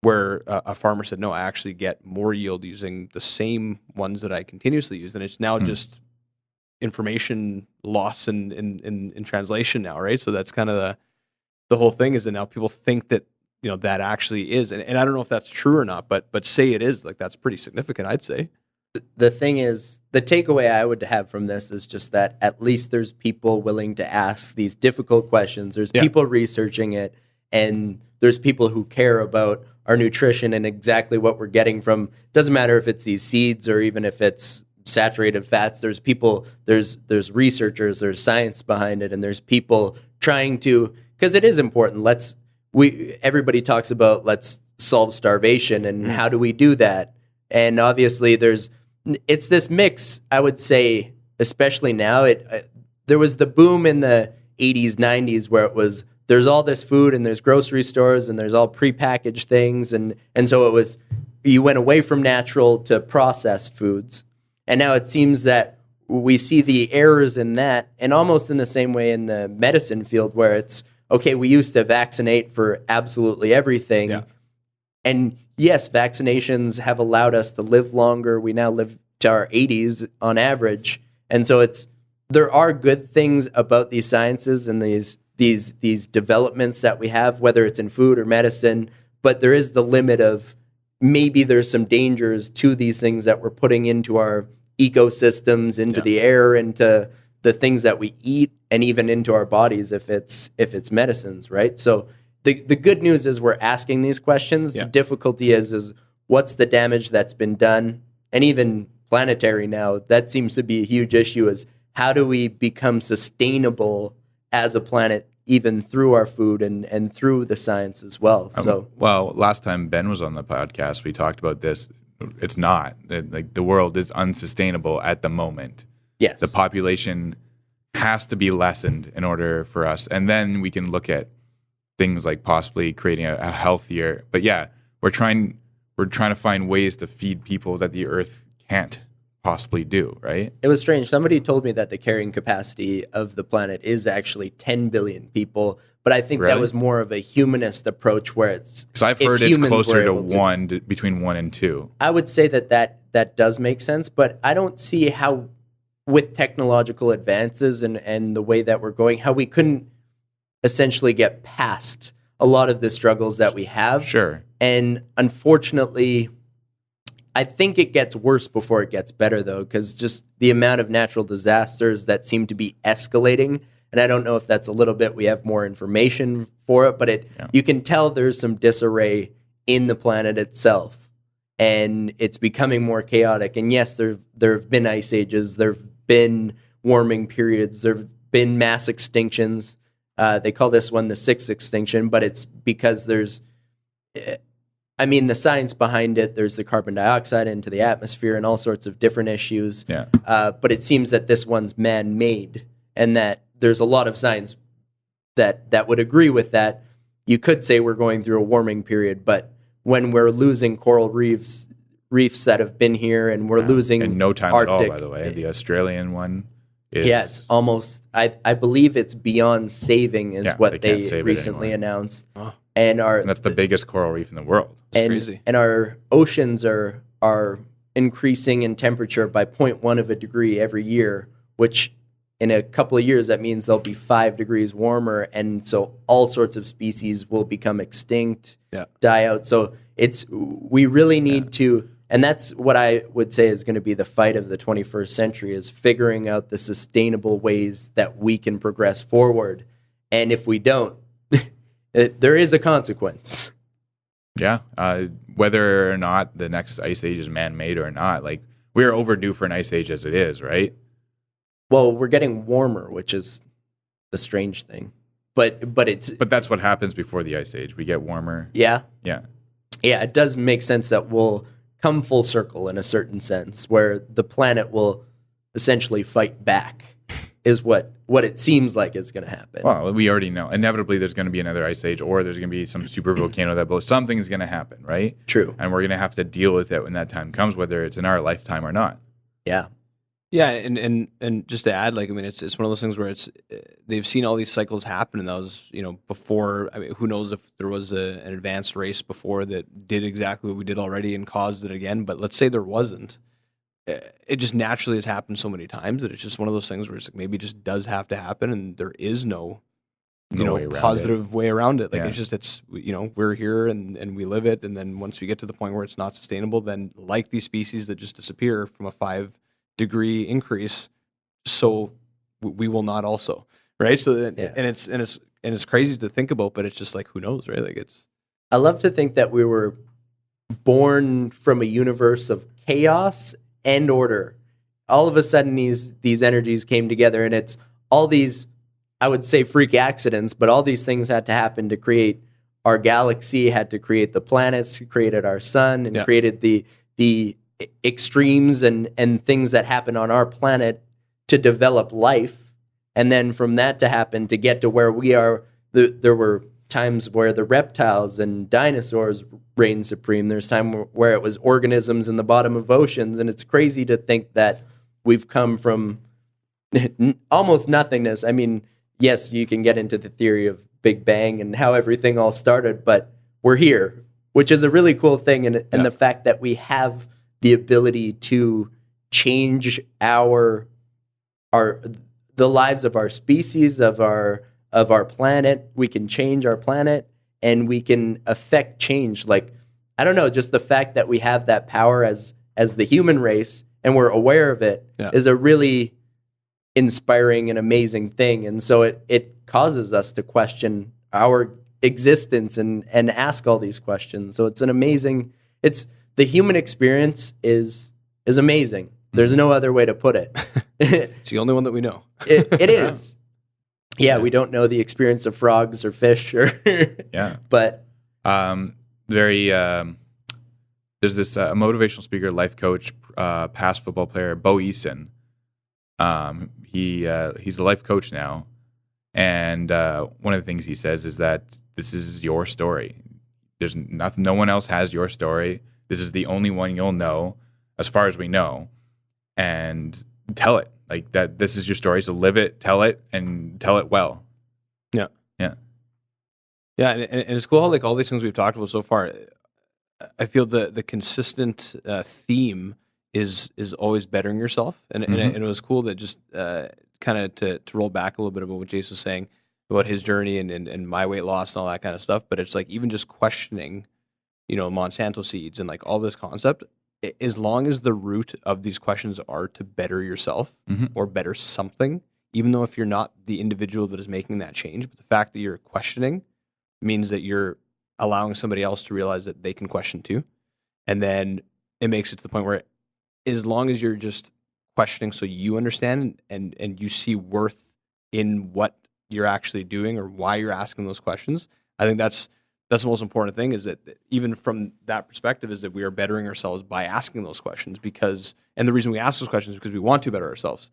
Where a farmer said, no, I actually get more yield using the same ones that I continuously use. And it's now just information loss in translation now, right? So that's kind of the whole thing, is that now people think that, you know, that actually is. And I don't know if that's true or not, but say it is, like, that's pretty significant, I'd say. The thing is, the takeaway I would have from this is just that at least there's people willing to ask these difficult questions. There's people researching it, and there's people who care about our nutrition and exactly what we're getting from. Doesn't matter if it's these seeds or even if it's saturated fats. There's people, there's researchers, there's science behind it, and there's people trying to, because it is important. Everybody talks about let's solve starvation, and how do we do that? And obviously it's this mix, I would say, especially now. There was the boom in the 80s, 90s where it was, there's all this food and there's grocery stores and there's all prepackaged things. And so it was, you went away from natural to processed foods. And now it seems that we see the errors in that, and almost in the same way in the medicine field, where it's, okay, we used to vaccinate for absolutely everything. Yeah. And yes, vaccinations have allowed us to live longer. We now live to our 80s on average. And so there are good things about these sciences and these developments that we have, whether it's in food or medicine, but there is the limit of maybe there's some dangers to these things that we're putting into our ecosystems, into the air, into the things that we eat, and even into our bodies if it's medicines, right? So the good news is we're asking these questions. The difficulty is what's the damage that's been done, and even planetary now, that seems to be a huge issue, is how do we become sustainable as a planet, even through our food and through the science as well. So, well, last time Ben was on the podcast, we talked about this. It's not. Like, the world is unsustainable at the moment. Yes. The population has to be lessened in order for us. And then we can look at things like possibly creating a healthier, but we're trying to find ways to feed people that the earth can't possibly do, right? It was strange. Somebody told me that the carrying capacity of the planet is actually 10 billion people, but I think that was more of a humanist approach, where it's, because I've heard it's closer to between 1 and 2. I would say that does make sense, but I don't see how, with technological advances and the way that we're going, how we couldn't essentially get past a lot of the struggles that we have. Sure. And unfortunately, I think it gets worse before it gets better, though, because just the amount of natural disasters that seem to be escalating. And I don't know if that's a little bit, we have more information for it, but you can tell there's some disarray in the planet itself, and it's becoming more chaotic. And yes, there have been ice ages, there have been warming periods, there have been mass extinctions. They call this one the sixth extinction, but it's because there's, the science behind it, there's the carbon dioxide into the atmosphere and all sorts of different issues. Yeah. But it seems that this one's man-made, and that there's a lot of science that would agree with that. You could say we're going through a warming period, but when we're losing coral reefs that have been here, and we're losing in no time Arctic, at all, by the way, the Australian one. It's almost, I believe it's beyond saving is what they recently announced. Oh. And that's the biggest coral reef in the world. It's crazy. And our oceans are increasing in temperature by 0.1 of a degree every year, which in a couple of years, that means they'll be 5 degrees warmer. And so all sorts of species will become extinct, die out. So we really need to, And that's what I would say is going to be the fight of the 21st century, is figuring out the sustainable ways that we can progress forward. And if we don't, there is a consequence. Yeah. Whether or not the next ice age is man-made or not, like, we are overdue for an ice age as it is, right? Well, we're getting warmer, which is the strange thing. But that's what happens before the ice age. We get warmer. Yeah. Yeah. Yeah, it does make sense that we'll come full circle in a certain sense, where the planet will essentially fight back, is what it seems like is going to happen. Well, we already know. Inevitably, there's going to be another ice age, or there's going to be some super volcano that blows. Something is going to happen, right? True. And we're going to have to deal with it when that time comes, whether it's in our lifetime or not. Yeah. Yeah, and just to add, like, I mean, it's one of those things where they've seen all these cycles happen, and that was, before. I mean, who knows if there was an advanced race before that did exactly what we did already and caused it again. But let's say there wasn't. It just naturally has happened so many times that it's just one of those things where it's like maybe it just does have to happen, and there is no positive way around it. Like, it's we're here and we live it, and then once we get to the point where it's not sustainable, then like these species that just disappear from a 5-degree increase, so we will not also, right? So and it's crazy to think about, but it's just like, who knows, right? Like, I love to think that we were born from a universe of chaos and order. All of a sudden, these energies came together, and it's all these, I would say, freak accidents, but all these things had to happen to create our galaxy, had to create the planets, created our sun, and created the extremes and things that happen on our planet to develop life. And then from that to happen to get to where we are, there were times where the reptiles and dinosaurs reigned supreme. There's time where it was organisms in the bottom of oceans. And it's crazy to think that we've come from almost nothingness. I mean, yes, you can get into the theory of Big Bang and how everything all started, but we're here, which is a really cool thing. And the fact that we have the ability to change the lives of our species, of our planet. We can change our planet, and we can affect change. Like, I don't know, just the fact that we have that power as the human race, and we're aware of it, is a really inspiring and amazing thing. And so it causes us to question our existence and ask all these questions. So it's the human experience is amazing. There's no other way to put it. It's the only one that we know. It is. Yeah, we don't know the experience of frogs or fish but there's this motivational speaker, life coach, past football player, Bo Eason. He's a life coach now, and one of the things he says is that this is your story. There's nothing. No one else has your story. This is the only one you'll know, as far as we know, and tell it like that. This is your story, so live it, tell it, and tell it well. Yeah, and it's cool how, like, all these things we've talked about so far, I feel the consistent theme is always bettering yourself, and it was cool that just kind of to roll back a little bit about what Jayse was saying about his journey and my weight loss and all that kind of stuff. But it's like, even just questioning, Monsanto seeds and like all this concept, as long as the root of these questions are to better yourself or better something, even though if you're not the individual that is making that change, but the fact that you're questioning means that you're allowing somebody else to realize that they can question too. And then it makes it to the point where, as long as you're just questioning so you understand and you see worth in what you're actually doing or why you're asking those questions, I think that's the most important thing, is that even from that perspective is that we are bettering ourselves by asking those questions, and the reason we ask those questions is because we want to better ourselves,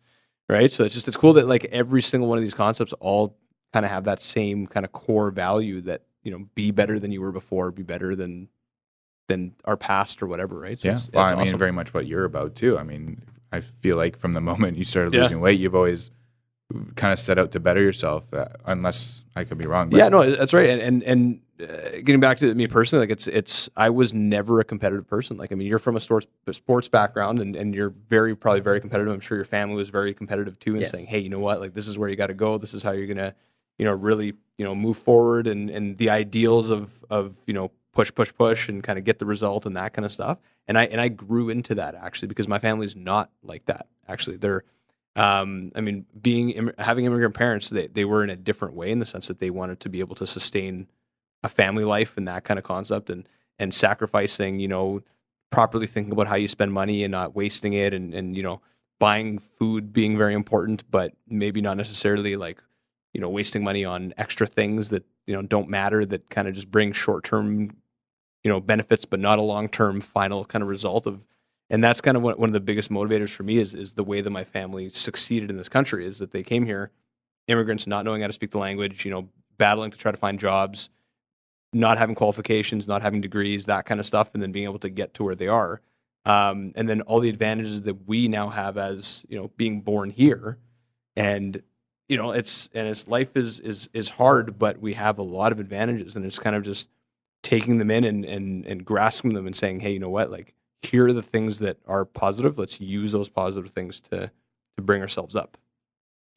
right? So it's cool that, like, every single one of these concepts all kind of have that same kind of core value that, be better than you were before, be better than our past or whatever, right? So it's I mean, awesome. very much what you're about too. I mean, I feel like from the moment you started losing weight, you've always kind of set out to better yourself, unless I could be wrong. But. Yeah, no, that's right. And getting back to me personally, like, it's I was never a competitive person. Like, I mean, you're from a sports background, and you're probably very competitive. I'm sure your family was very competitive too, and saying, hey, you know what, like, this is where you got to go. This is how you're gonna, really, move forward, and the ideals of push, and kind of get the result and that kind of stuff. And I grew into that actually because my family's not like that. Actually, they're, I mean, having immigrant parents, they were in a different way in the sense that they wanted to be able to sustain a family life and that kind of concept, and sacrificing, properly thinking about how you spend money and not wasting it, and buying food being very important, but maybe not necessarily like, wasting money on extra things that, don't matter, that kind of just bring short-term, benefits, but not a long-term final kind of result of. And that's kind of one of the biggest motivators for me is the way that my family succeeded in this country, is that they came here, immigrants, not knowing how to speak the language, battling to try to find jobs, not having qualifications, not having degrees, that kind of stuff, and then being able to get to where they are. And then all the advantages that we now have as, being born here. And, it's life is hard, but we have a lot of advantages, and it's kind of just taking them in and grasping them and saying, hey, you know what, like, here are the things that are positive. Let's use those positive things to bring ourselves up.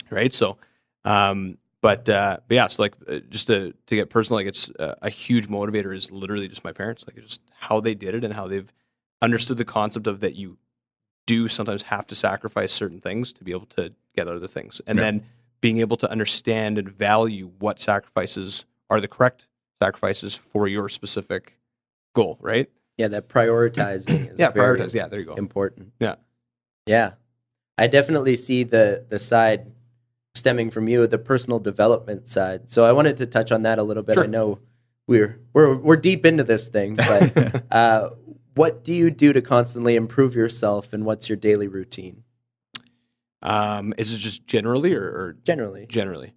Right. So, but yeah, so like just to get personal, like it's a huge motivator is literally just my parents, like just how they did it and how they've understood the concept of that you do sometimes have to sacrifice certain things to be able to get other things. And then being able to understand and value what sacrifices are the correct sacrifices for your specific goal, right? Yeah, that prioritizing is prioritize. Yeah, there you go. Important. Yeah. Yeah. I definitely see the side stemming from you, the personal development side. So I wanted to touch on that a little bit. Sure. I know we're deep into this thing, but what do you do to constantly improve yourself, and what's your daily routine? Is it just generally or Generally? Generally.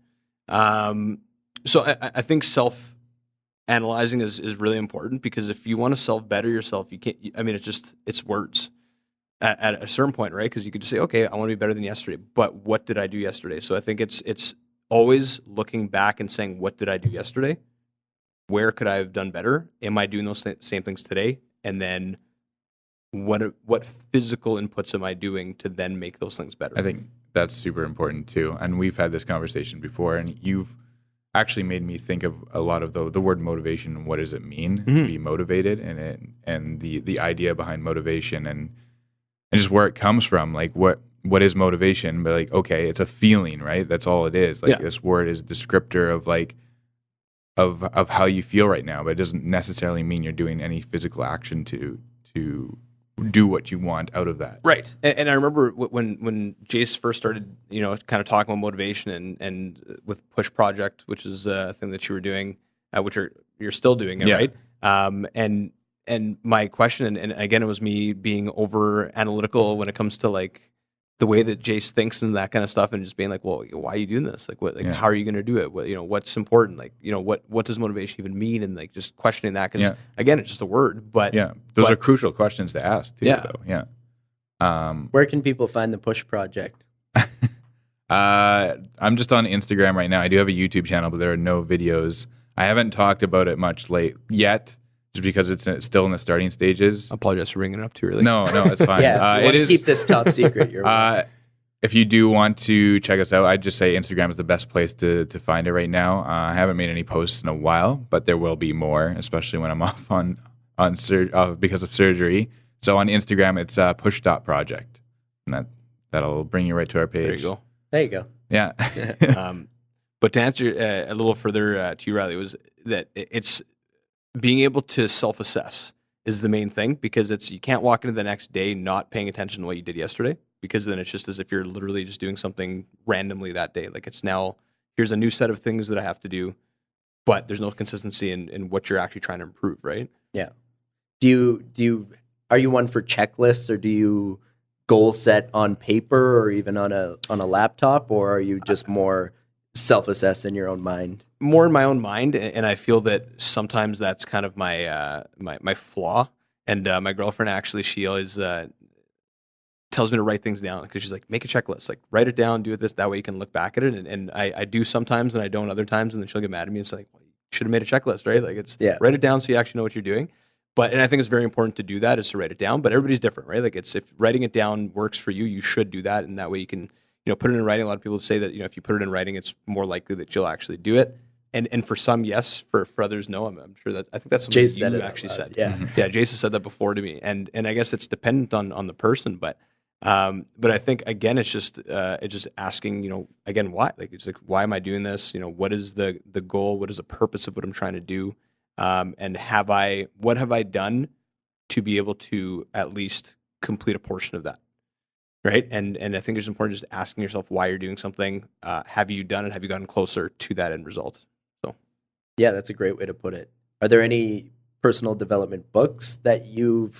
So I think self-analyzing is really important, because if you want to self-better yourself, you can't, I mean, it's words at a certain point, right? Because you could just say, okay, I want to be better than yesterday, but what did I do yesterday? So I think it's always looking back and saying, what did I do yesterday? Where could I have done better? Am I doing those same things today? And then what physical inputs am I doing to then make those things better? I think that's super important too. And we've had this conversation before, and you've actually made me think of a lot of the word motivation and what does it mean to be motivated, and the idea behind motivation and just where it comes from. Like what is motivation? But like, okay, it's a feeling, right? That's all it is. Like this word is a descriptor of like of how you feel right now, but it doesn't necessarily mean you're doing any physical action to do what you want out of that. Right. And I remember when Jayse first started, kind of talking about motivation and with Push Project, which is a thing that you were doing, which you're still doing it, right? And my question, and again, it was me being over analytical when it comes to like the way that Jayse thinks and that kind of stuff, and just being like, well, why are you doing this? Like, what? How are you going to do it? What, what's important? Like, what does motivation even mean? And like just questioning that, because again, it's just a word. But those are crucial questions to ask too. Where can people find the Push Project? I'm just on Instagram right now. I do have a YouTube channel, but there are no videos. I haven't talked about it much yet. Just because it's still in the starting stages. I apologize for bringing it up too early. No, it's fine. It is. Keep this top secret. If you do want to check us out, I'd just say Instagram is the best place to find it right now. I haven't made any posts in a while, but there will be more, especially when I'm off on because of surgery. So on Instagram, it's push.project, and that'll bring you right to our page. There you go. Yeah. But to answer a little further to you, Riley, was that it's being able to self-assess is the main thing, because you can't walk into the next day not paying attention to what you did yesterday, because then it's just as if you're literally just doing something randomly that day. Like it's now, here's a new set of things that I have to do, but there's no consistency in what you're actually trying to improve, right? Yeah. Are you one for checklists, or do you goal set on paper or even on a laptop, or are you just more self-assess in your own mind? More in my own mind, and I feel that sometimes that's kind of my my flaw. And my girlfriend, actually, she always tells me to write things down, because she's like, make a checklist, like write it down, do it that way you can look back at it. And I do sometimes, and I don't other times, and then she'll get mad at me and say, like, well, you should have made a checklist, right? Like write it down so you actually know what you're doing. And I think it's very important to do that, is to write it down. But everybody's different, right? Like if writing it down works for you, you should do that, and that way you can put it in writing. A lot of people say that if you put it in writing, it's more likely that you'll actually do it. and for some, yes. For others, no. I'm sure that I think that's something Jayse said you it out actually loud. said. Yeah. Yeah. Jayse said that before to me, and I guess it's dependent on the person, but I think again, it's just asking, again, why? Like it's like, why am I doing this? What is the goal? What is the purpose of what I'm trying to do? And what have I done to be able to at least complete a portion of that? Right. And I think it's important just asking yourself why you're doing something. Have you done it? Have you gotten closer to that end result? So, Yeah, that's a great way to put it. Are there any personal development books that you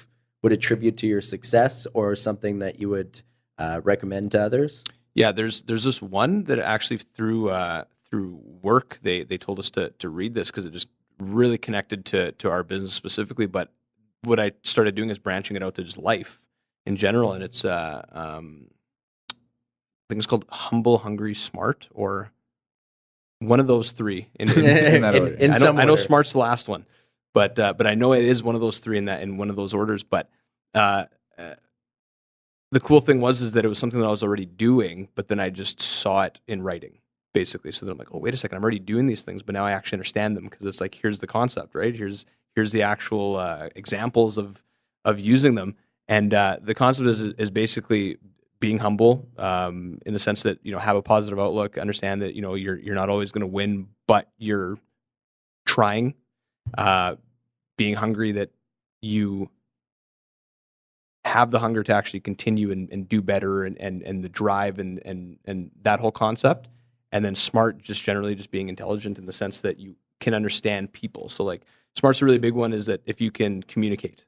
would attribute to your success, or something that you would recommend to others? yeah, there's this one that actually through work they told us to read this because it just really connected to our business specifically. But what I started doing is branching it out to just life in general, and it's I think it's called Humble, Hungry, Smart, or one of those three. In that order. In I some know order. Smart's the last one, but I know it is one of those three in one of those orders. But uh, the cool thing is that it was something that I was already doing, but then I just saw it in writing, basically. So then I'm like, oh, wait a second, I'm already doing these things, but now I actually understand them because it's like, here's the concept, right? Here's the actual examples of using them, and the concept is basically being humble, in the sense that have a positive outlook, understand that you're not always going to win, but you're trying. Being hungry, that you have the hunger to actually continue and do better, and the drive and that whole concept. And then smart, just generally just being intelligent in the sense that you can understand people. So like smart's a really big one, is that if you can communicate.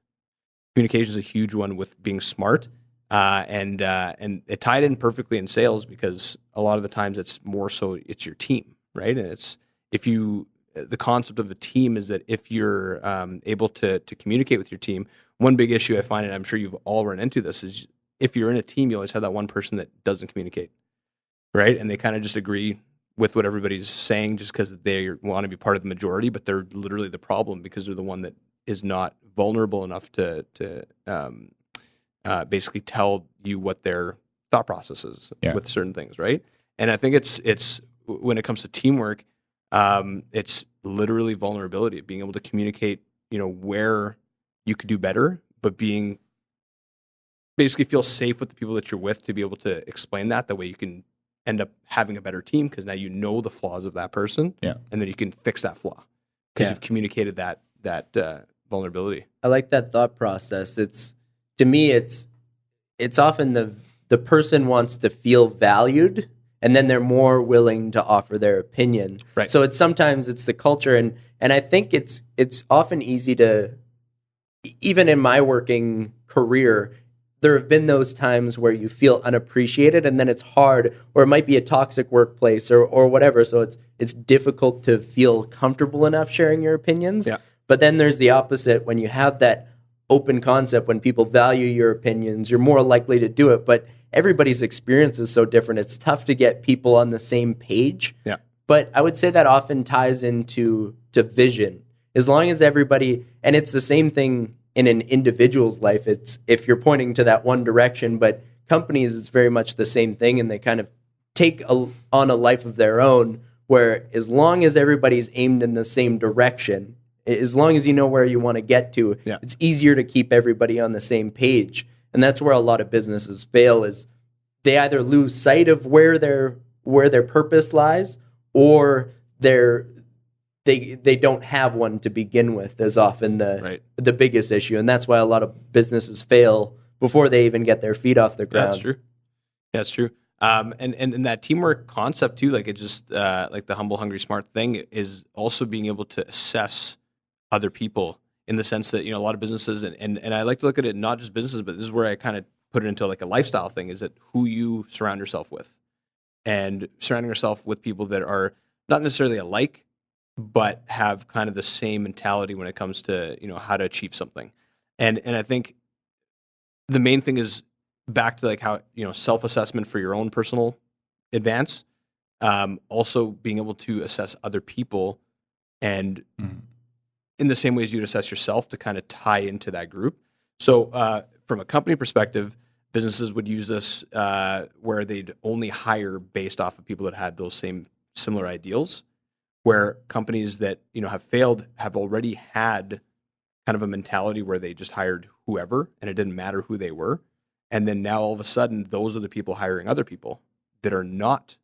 Communication is a huge one with being smart. And it tied in perfectly in sales, because a lot of the times it's more so it's your team, right? And it's the concept of a team is that if you're able to communicate with your team, one big issue I find, and I'm sure you've all run into this, is if you're in a team, you always have that one person that doesn't communicate, right? And they kind of just agree with what everybody's saying just because they want to be part of the majority, but they're literally the problem because they're the one that is not vulnerable enough to basically tell you what their thought process is with certain things, right? And I think it's when it comes to teamwork, it's literally vulnerability, being able to communicate, where you could do better, but basically feel safe with the people that you're with to be able to explain that. That way you can end up having a better team, because now you know the flaws of that person, and then you can fix that flaw because you've communicated that vulnerability. I like that thought process. To me, it's often the person wants to feel valued, and then they're more willing to offer their opinion. Right. So sometimes it's the culture, and I think it's often easy to, even in my working career, there have been those times where you feel unappreciated, and then it's hard, or it might be a toxic workplace or whatever. So it's difficult to feel comfortable enough sharing your opinions. Yeah. But then there's the opposite. When you have that open concept, when people value your opinions, you're more likely to do it. But everybody's experience is so different. It's tough to get people on the same page. Yeah. But I would say that often ties into vision. As long as everybody, and it's the same thing in an individual's life. It's if you're pointing to that one direction, but companies, it's very much the same thing, and they kind of take on a life of their own, where as long as everybody's aimed in the same direction, as long as you know where you want to get to, it's easier to keep everybody on the same page. And that's where a lot of businesses fail, is they either lose sight of where their purpose lies, or they don't have one to begin with, is often the biggest issue. And that's why a lot of businesses fail before they even get their feet off the ground. Yeah, that's true. Yeah, that's true. And that teamwork concept too, like it just like the humble, hungry, smart thing is also being able to assess other people, in the sense that, a lot of businesses, and I like to look at it not just businesses, but this is where I kind of put it into like a lifestyle thing, is that who you surround yourself with, and surrounding yourself with people that are not necessarily alike, but have kind of the same mentality when it comes to, how to achieve something. And I think the main thing is back to like how, self-assessment for your own personal advance, also being able to assess other people, and in the same way as you'd assess yourself, to kind of tie into that group. So from a company perspective, businesses would use this where they'd only hire based off of people that had those same similar ideals. where companies that, have failed have already had kind of a mentality where they just hired whoever and it didn't matter who they were. And then now all of a sudden, those are the people hiring other people that are not,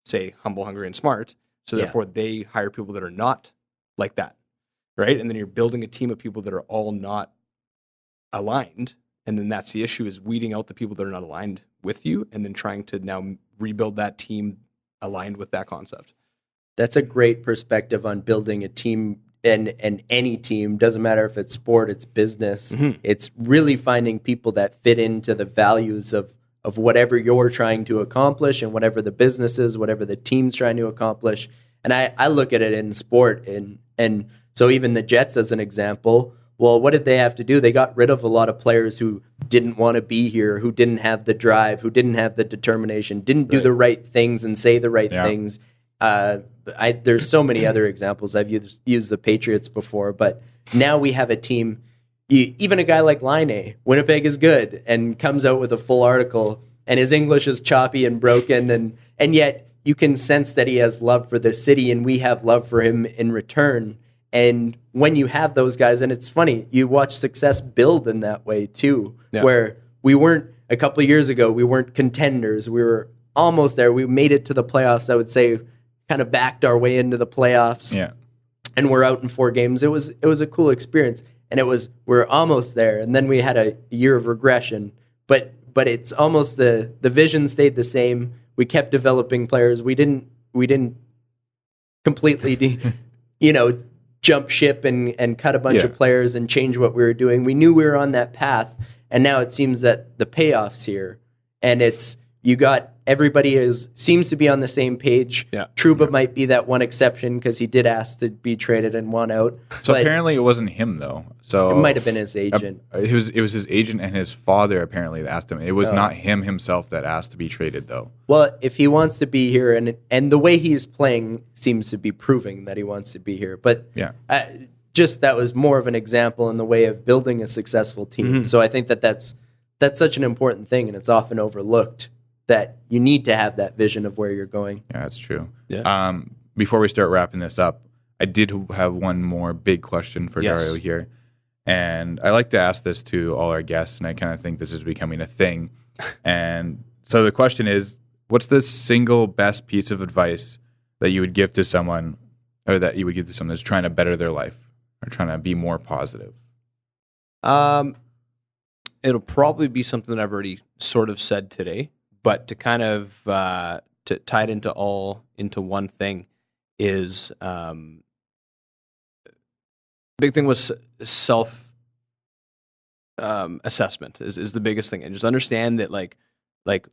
say, humble, hungry, and smart. So therefore, they hire people that are not like that, right? And then you're building a team of people that are all not aligned. And then that's the issue, is weeding out the people that are not aligned with you and then trying to now rebuild that team aligned with that concept. That's a great perspective on building a team, and any team. Doesn't matter if it's sport, it's business. It's really finding people that fit into the values of whatever you're trying to accomplish and whatever the business is, whatever the team's trying to accomplish. And I look at it in sport, and so even the Jets as an example, well, what did they have to do? They got rid of a lot of players who didn't want to be here, who didn't have the drive, who didn't have the determination, didn't do the right things and say the right things. There's so many other examples. I've used the Patriots before, but now we have a team. Even a guy like Line, Winnipeg is good, and comes out with a full article, and his English is choppy and broken, and yet you can sense that he has love for the city, and we have love for him in return. And when you have those guys, and it's funny, you watch success build in that way too, where we weren't, a couple of years ago, we weren't contenders. We were almost there. We made it to the playoffs, I would say, kind of backed our way into the playoffs. Yeah. And we're out in 4 games. It was a cool experience. And we're almost there. And then we had a year of regression. But it's almost the vision stayed the same. We kept developing players. We didn't completely jump ship and cut a bunch of players and change what we were doing. We knew we were on that path. And now it seems that the payoff's here. And you got everybody seems to be on the same page. Yeah. Trouba might be that one exception because he did ask to be traded and won out. So apparently it wasn't him though. So it might have been his agent. It was his agent and his father apparently that asked him. It was not him himself that asked to be traded though. Well, if he wants to be here, and the way he's playing seems to be proving that he wants to be here. But just that was more of an example in the way of building a successful team. So I think that's such an important thing, and it's often overlooked, that you need to have that vision of where you're going. Yeah, that's true. Yeah. Before we start wrapping this up, I did have one more big question for Dario here. And I like to ask this to all our guests, and I kind of think this is becoming a thing. And so the question is, what's the single best piece of advice that you would give to someone, or that you would give to someone that's trying to better their life or trying to be more positive? It'll probably be something that I've already sort of said today. But to kind of to tie it into one thing is big thing was self assessment is the biggest thing, and just understand that like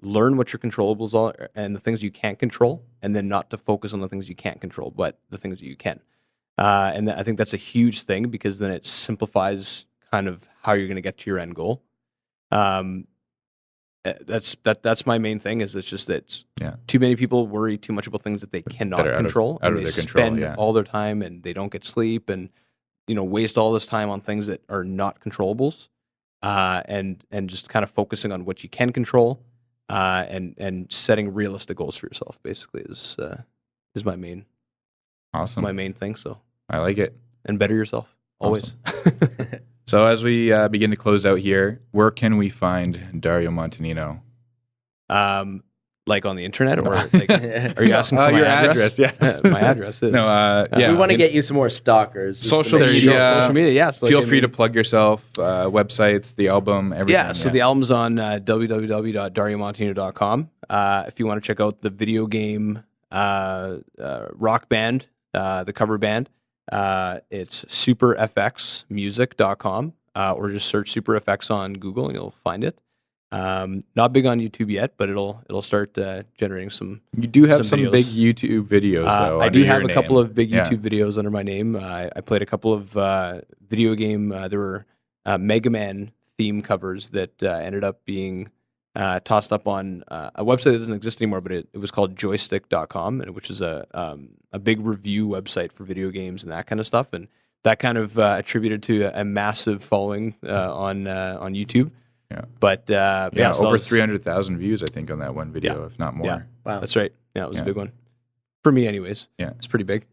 learn what your controllables are and the things you can't control, and then not to focus on the things you can't control, but the things that you can. And I think that's a huge thing, because then it simplifies kind of how you're going to get to your end goal. That's my main thing. Is it's just that too many people worry too much about things that they cannot control, out of their control. Spend all their time, and they don't get sleep, and waste all this time on things that are not controllables, and just kind of focusing on what you can control, and setting realistic goals for yourself. Basically, is my main thing. So I like it. And better yourself always. Awesome. So as we begin to close out here, where can we find Dario Montanino? Like on the internet, or like, are you asking for my address? Yes. My address is. We want to get you some more stalkers. Social media, yes. Feel free to plug yourself, websites, the album, everything. Yeah, so the album's on www.dariomontanino.com. If you want to check out the video game rock band, the cover band, it's SuperFXmusic.com, or just search SuperFX on Google and you'll find it. Not big on YouTube yet, but it'll start generating some. You do have some videos. big YouTube videos, though. I do have a couple of big YouTube videos under my name. I played a couple of video game. There were Mega Man theme covers that ended up being tossed up on a website that doesn't exist anymore, but it was called joystick.com, which is a big review website for video games and that kind of stuff. And that kind of attributed to a massive following on YouTube. Yeah, but so over 300,000 views, I think, on that one video, if not more. Yeah, wow, that's right. Yeah, it was a big one. for me, anyways. Yeah. It's pretty big.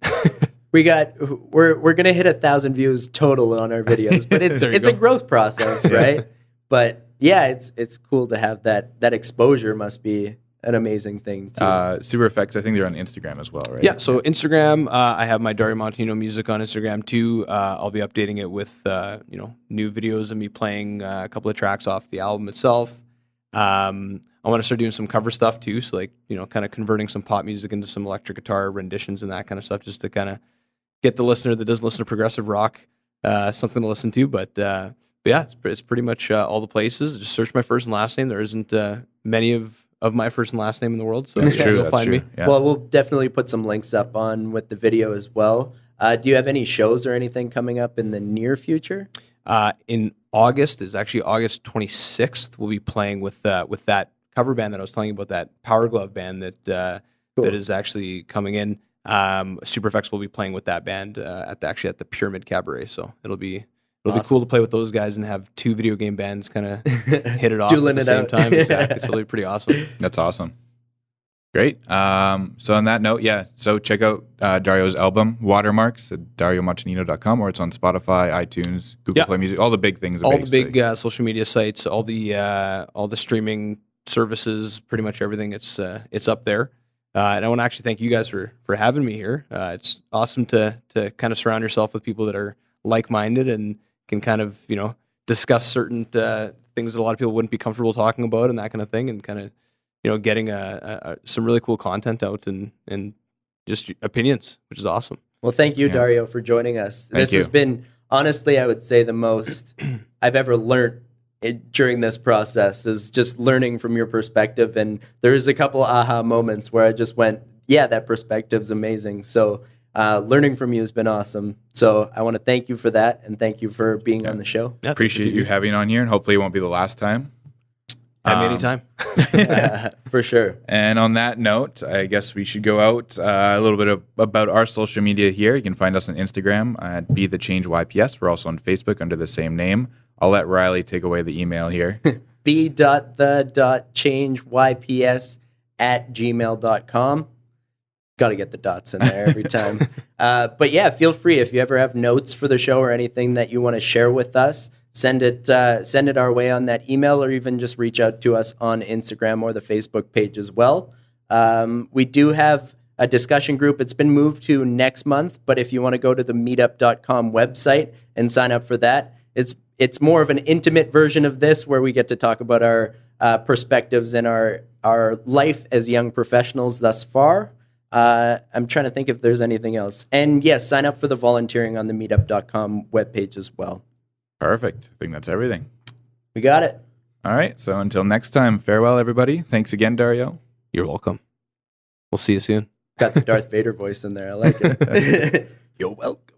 We're gonna hit 1,000 views total on our videos, but it's a growth process, right? But yeah, it's cool to have that exposure. Must be an amazing thing too. SuperFX, I think they're on Instagram as well, right? Yeah, so Instagram, I have my Dario Montanino music on Instagram too. I'll be updating it with new videos of me playing a couple of tracks off the album itself. I want to start doing some cover stuff too, so like kind of converting some pop music into some electric guitar renditions and that kind of stuff, just to kind of get the listener that doesn't listen to progressive rock something to listen to. But yeah, it's pretty much all the places. Just search my first and last name. There isn't many of my first and last name in the world, so you'll find me. Yeah. Well, we'll definitely put some links up on with the video as well. Do you have any shows or anything coming up in the near future? In August, is actually August 26th, we'll be playing with that cover band that I was telling you about, that Power Glove band that Cool. that is actually coming in. SuperFX will be playing with that band at the Pyramid Cabaret, so it'll be cool to play with those guys and have two video game bands kind of hit it off Dueling at the it same out. time. Exactly, so it'll be pretty awesome. That's awesome. Great. So on that note, yeah, so check out Dario's album, Watermarks, at dariomontanino.com, or it's on Spotify, iTunes, Google Play Music, all the big things. All the big social media sites, all the streaming services, pretty much everything. It's up there. And I want to actually thank you guys for having me here. It's awesome to kind of surround yourself with people that are like-minded and can kind of discuss certain things that a lot of people wouldn't be comfortable talking about and that kind of thing, and kind of getting some really cool content out and just opinions, which is awesome. Well, thank you, Dario, for joining us. This has been, honestly, I would say the most I've ever learned during this process, is just learning from your perspective. And there's a couple aha moments where I just went, yeah, that perspective's amazing. So learning from you has been awesome. So I want to thank you for that, and thank you for being on the show. Yeah, Appreciate you having on here, and hopefully it won't be the last time. Anytime. For sure. And on that note, I guess we should go out a little bit about our social media here. You can find us on Instagram at Be The Change YPS. We're also on Facebook under the same name. I'll let Riley take away the email here. b.the.changeyps@gmail.com. Got to get the dots in there every time. But yeah, feel free, if you ever have notes for the show or anything that you want to share with us, send it our way on that email, or even just reach out to us on Instagram or the Facebook page as well. We do have a discussion group. It's been moved to next month, but if you want to go to the meetup.com website and sign up for that, it's more of an intimate version of this, where we get to talk about our perspectives and our life as young professionals thus far. I'm trying to think if there's anything else. And yes, sign up for the volunteering on the meetup.com webpage as well. Perfect. I think that's everything. We got it. All right. So until next time, farewell, everybody. Thanks again, Dario. You're welcome. We'll see you soon. Got the Darth Vader voice in there. I like it. You're welcome.